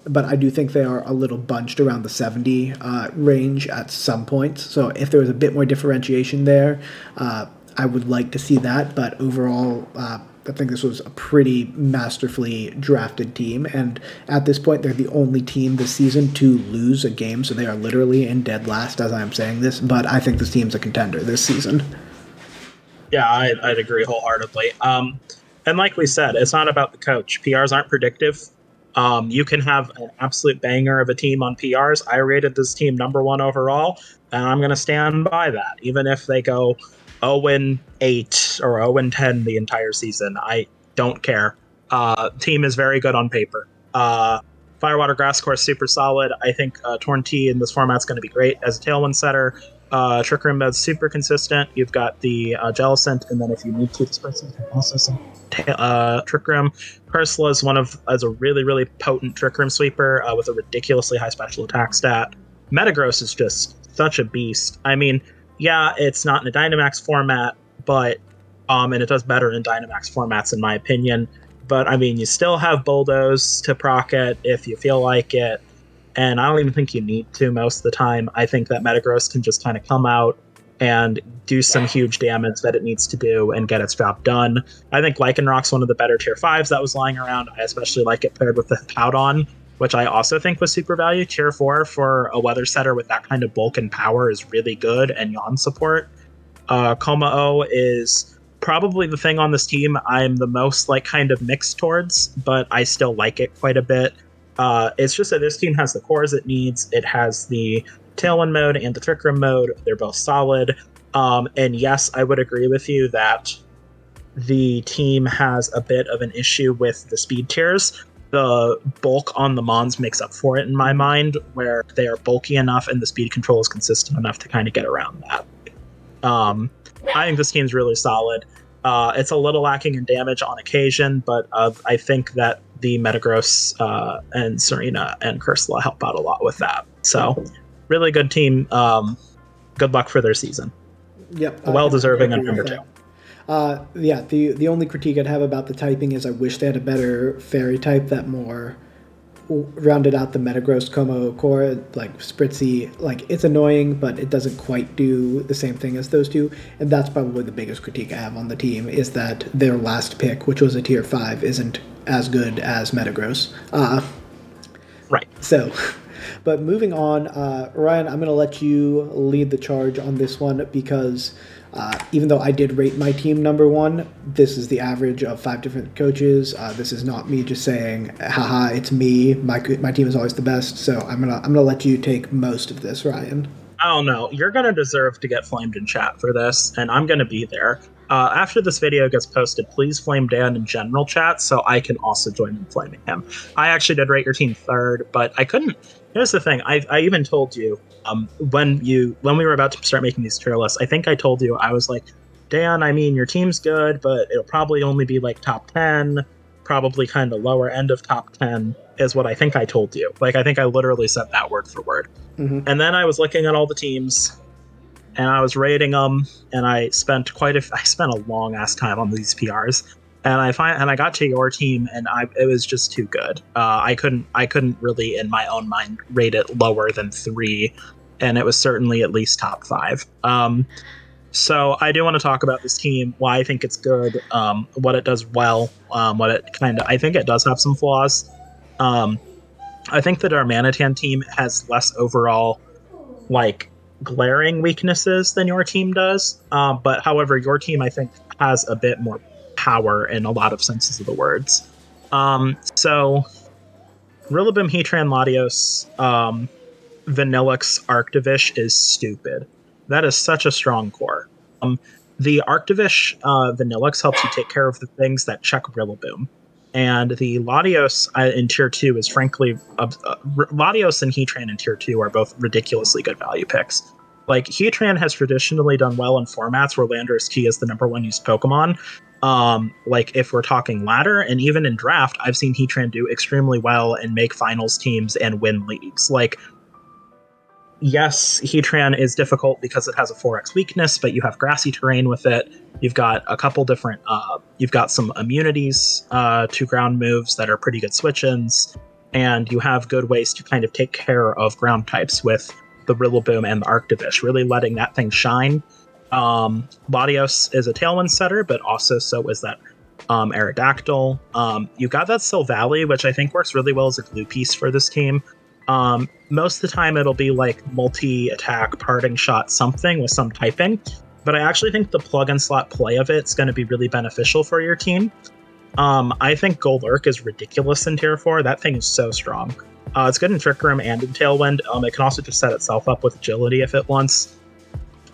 but I do think they are a little bunched around the 70 range at some points. So if there was a bit more differentiation there, I would like to see that. But overall, I think this was a pretty masterfully drafted team. And at this point, they're the only team this season to lose a game. So they are literally in dead last as I'm saying this. But I think this team's a contender this season. Yeah, I'd agree wholeheartedly. And like we said, it's not about the coach. PRs aren't predictive. You can have an absolute banger of a team on PRs. I rated this team number 1 overall, and I'm going to stand by that. Even if they go 0-8 or 0-10 the entire season, I don't care. Team is very good on paper. Firewater Grass Course, super solid. I think Torn T in this format is going to be great as a Tailwind setter. Trick Room is super consistent. You've got the Jellicent, and then if you need to, this person can also some Trick Room. Cursula is a really, really potent Trick Room sweeper with a ridiculously high special attack stat. Metagross is just such a beast. I mean, yeah, it's not in a Dynamax format, but and it does better in Dynamax formats, in my opinion. But I mean, you still have Bulldoze to proc it if you feel like it, and I don't even think you need to most of the time. I think that Metagross can just kind of come out and do some huge damage that it needs to do and get its job done. I think Lycanroc's one of the better tier 5s that was lying around. I especially like it paired with the Powdon, which I also think was super value. Tier 4 for a weather setter with that kind of bulk and power is really good, and Yawn support. Komao is probably the thing on this team I'm the most like kind of mixed towards, but I still like it quite a bit. It's just that this team has the cores it needs. It has the Tailwind mode and the Trick Room mode. They're both solid. And yes, I would agree with you that the team has a bit of an issue with the speed tiers. The bulk on the Mons makes up for it in my mind, where they are bulky enough and the speed control is consistent enough to kind of get around that. I think this team's really solid. It's a little lacking in damage on occasion, but I think that the Metagross and Serena and Cursula help out a lot with that. So, really good team. Good luck for their season. Yep. Well-deserving at number 2. Yeah, the only critique I'd have about the typing is I wish they had a better fairy type that more rounded out the Metagross Como core. Like Spritzy, like it's annoying, but it doesn't quite do the same thing as those two. And that's probably the biggest critique I have on the team, is that their last pick, which was a tier 5, isn't as good as Metagross. Right. So, but moving on, Ryan, I'm going to let you lead the charge on this one, because even though I did rate my team number 1, this is the average of 5 different coaches. This is not me just saying, haha, it's me. My team is always the best. So I'm gonna let you take most of this, Ryan. I don't know. You're gonna deserve to get flamed in chat for this, and I'm gonna be there. After this video gets posted, please flame Dan in general chat so I can also join in flaming him. I actually did rate your team 3rd, but I couldn't. Here's the thing. I even told you when we were about to start making these tier lists, I think I told you, I was like, Dan, I mean, your team's good, but it'll probably only be like top 10, probably kind of lower end of top 10 is what I think I told you. Like, I think I literally said that word for word. Mm-hmm. And then I was looking at all the teams, and I was rating them, and I spent a long ass time on these PRs, and I got to your team, and it was just too good. I couldn't really in my own mind rate it lower than 3, and it was certainly at least top 5. So I do want to talk about this team, why I think it's good, what it does well, I think it does have some flaws. I think that our Manitan team has less overall like glaring weaknesses than your team does, but however, your team I think has a bit more power in a lot of senses of the words. So Rillaboom, Heatran, Latios, Vanillix, Arctivish is stupid. That is such a strong core. The Arctivish Vanillix helps you take care of the things that check Rillaboom. And the Latios in Tier 2 is frankly... Latios and Heatran in Tier 2 are both ridiculously good value picks. Like, Heatran has traditionally done well in formats where Landorus Key is the #1 used Pokemon. Like, if we're talking ladder, and even in draft, I've seen Heatran do extremely well and make finals teams and win leagues. Like, yes, Heatran is difficult because it has a 4x weakness, but you have grassy terrain with it. You've got a couple different, you've got some immunities to ground moves that are pretty good switch-ins, and you have good ways to kind of take care of ground types with the Rillaboom and the Arctivish, really letting that thing shine. Latios is a Tailwind setter, but also so is that Aerodactyl. You got that Silvally, which I think works really well as a glue piece for this team. Most of the time it'll be like multi-attack, parting shot, something with some typing, but I actually think the plug and slot play of it's going to be really beneficial for your team. I think Golurk is ridiculous in Tier 4. That thing is so strong. It's good in Trick Room and in Tailwind. It can also just set itself up with agility if it wants.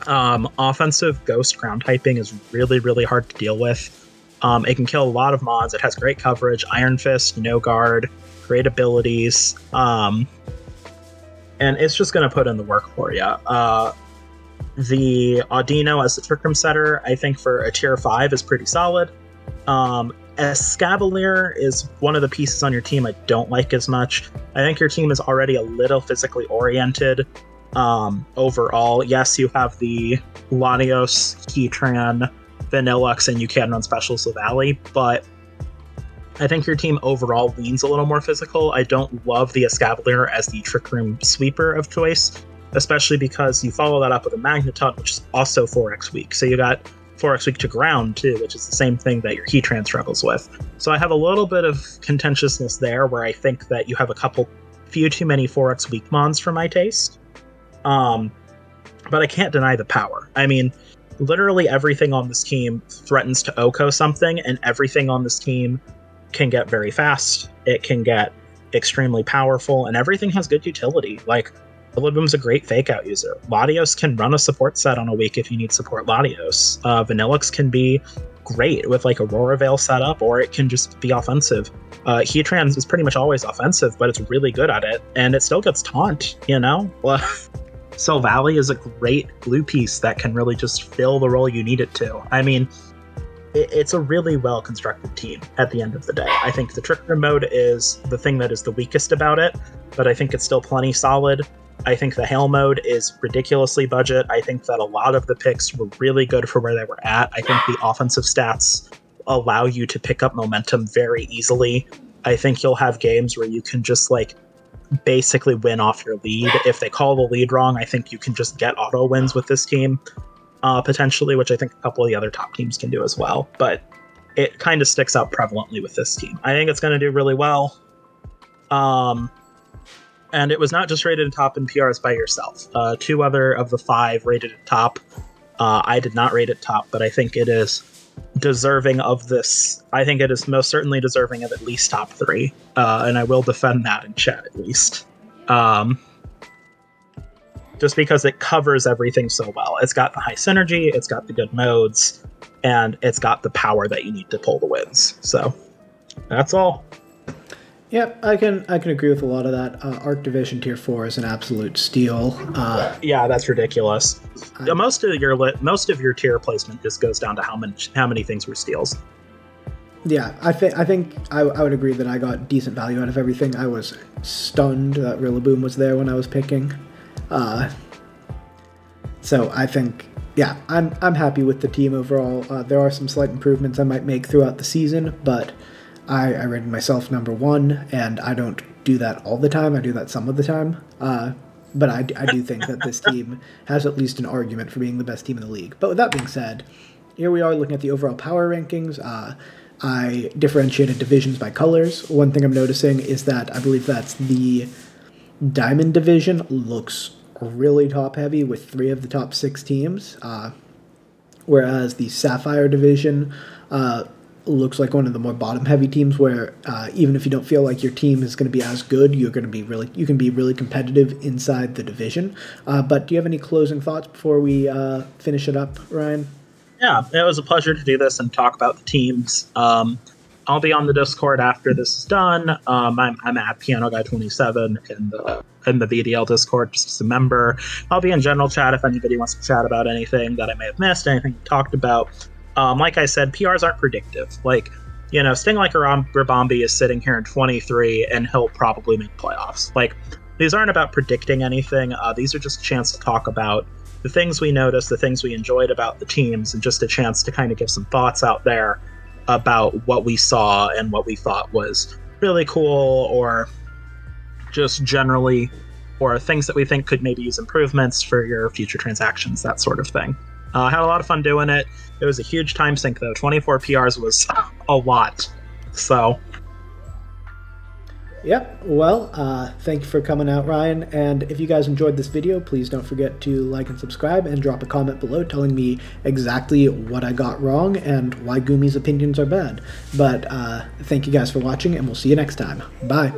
Offensive Ghost ground typing is really, really hard to deal with. It can kill a lot of mons. It has great coverage, Iron Fist, no guard, great abilities, and it's just going to put in the work for you. The Audino as the Trick Room setter, I think for a Tier 5 is pretty solid. Escavalier is one of the pieces on your team I don't like as much. I think your team is already a little physically oriented. Overall, yes, you have the Latios, Heatran, Vanillux and you can run special Sableye, but I think your team overall leans a little more physical. I don't love the Escavalier as the Trick Room sweeper of choice, especially because you follow that up with a Magneton, which is also 4x weak. So you got 4x weak to ground too, which is the same thing that your Heatran struggles with. So I have a little bit of contentiousness there where I think that you have a few too many 4x weak mons for my taste. But I can't deny the power. I mean, literally everything on this team threatens to OHKO something, and everything on this team can get very fast. It can get extremely powerful, and everything has good utility. Like, Rillaboom's a great fake-out user. Latios can run a support set on a week if you need support Latios. Vanillux can be great with like Aurora Veil setup, or it can just be offensive. Heatran is pretty much always offensive, but it's really good at it, and it still gets taunt, you know? Silvally is a great glue piece that can really just fill the role you need it to. I mean, it's a really well-constructed team at the end of the day. I think the Trick Room mode is the thing that is the weakest about it, but I think it's still plenty solid. I think the Hail mode is ridiculously budget. I think that a lot of the picks were really good for where they were at. I think the offensive stats allow you to pick up momentum very easily. I think you'll have games where you can just like basically win off your lead. If they call the lead wrong, I think you can just get auto wins with this team, potentially, which I think a couple of the other top teams can do as well. But it kind of sticks out prevalently with this team. I think it's going to do really well. And it was not just rated at top in PRs by yourself. 2 other of the 5 rated at top. I did not rate it top, but I think it is deserving of this. I think it is most certainly deserving of at least top 3. And I will defend that in chat at least. Just because it covers everything so well. It's got the high synergy, it's got the good modes, and it's got the power that you need to pull the wins. So that's all. Yep, I can agree with a lot of that. Arc Division Tier 4 is an absolute steal. Yeah, that's ridiculous. Most of your tier placement just goes down to how many things were steals. Yeah, I think I would agree that I got decent value out of everything. I was stunned that Rillaboom was there when I was picking. So I think, yeah, I'm happy with the team overall. There are some slight improvements I might make throughout the season, but I rated myself number 1, and I don't do that all the time. I do that some of the time. But I do think that this team has at least an argument for being the best team in the league. But with that being said, here we are looking at the overall power rankings. I differentiated divisions by colors. One thing I'm noticing is that I believe that's the Diamond division looks really top-heavy with 3 of the top 6 teams, whereas the Sapphire division looks like one of the more bottom-heavy teams where even if you don't feel like your team is going to be as good, you can be really competitive inside the division. But do you have any closing thoughts before we finish it up, Ryan? Yeah, it was a pleasure to do this and talk about the teams. I'll be on the Discord after this is done. I'm at Piano Guy 27 in the VDL Discord, just as a member. I'll be in general chat if anybody wants to chat about anything that I may have missed, anything we talked about. Like I said, PRs aren't predictive. Like, you know, Sting Like Rabombi is sitting here in 23, and he'll probably make playoffs. Like, these aren't about predicting anything. These are just a chance to talk about the things we noticed, the things we enjoyed about the teams, and just a chance to kind of give some thoughts out there about what we saw and what we thought was really cool, or just generally, or things that we think could maybe use improvements for your future transactions, that sort of thing. I had a lot of fun doing it. It was a huge time sink, though. 24 PRs was a lot. So, yep. Well, thank you for coming out, Ryan. And if you guys enjoyed this video, please don't forget to like and subscribe and drop a comment below telling me exactly what I got wrong and why Goomy's opinions are bad. But thank you guys for watching, and we'll see you next time. Bye.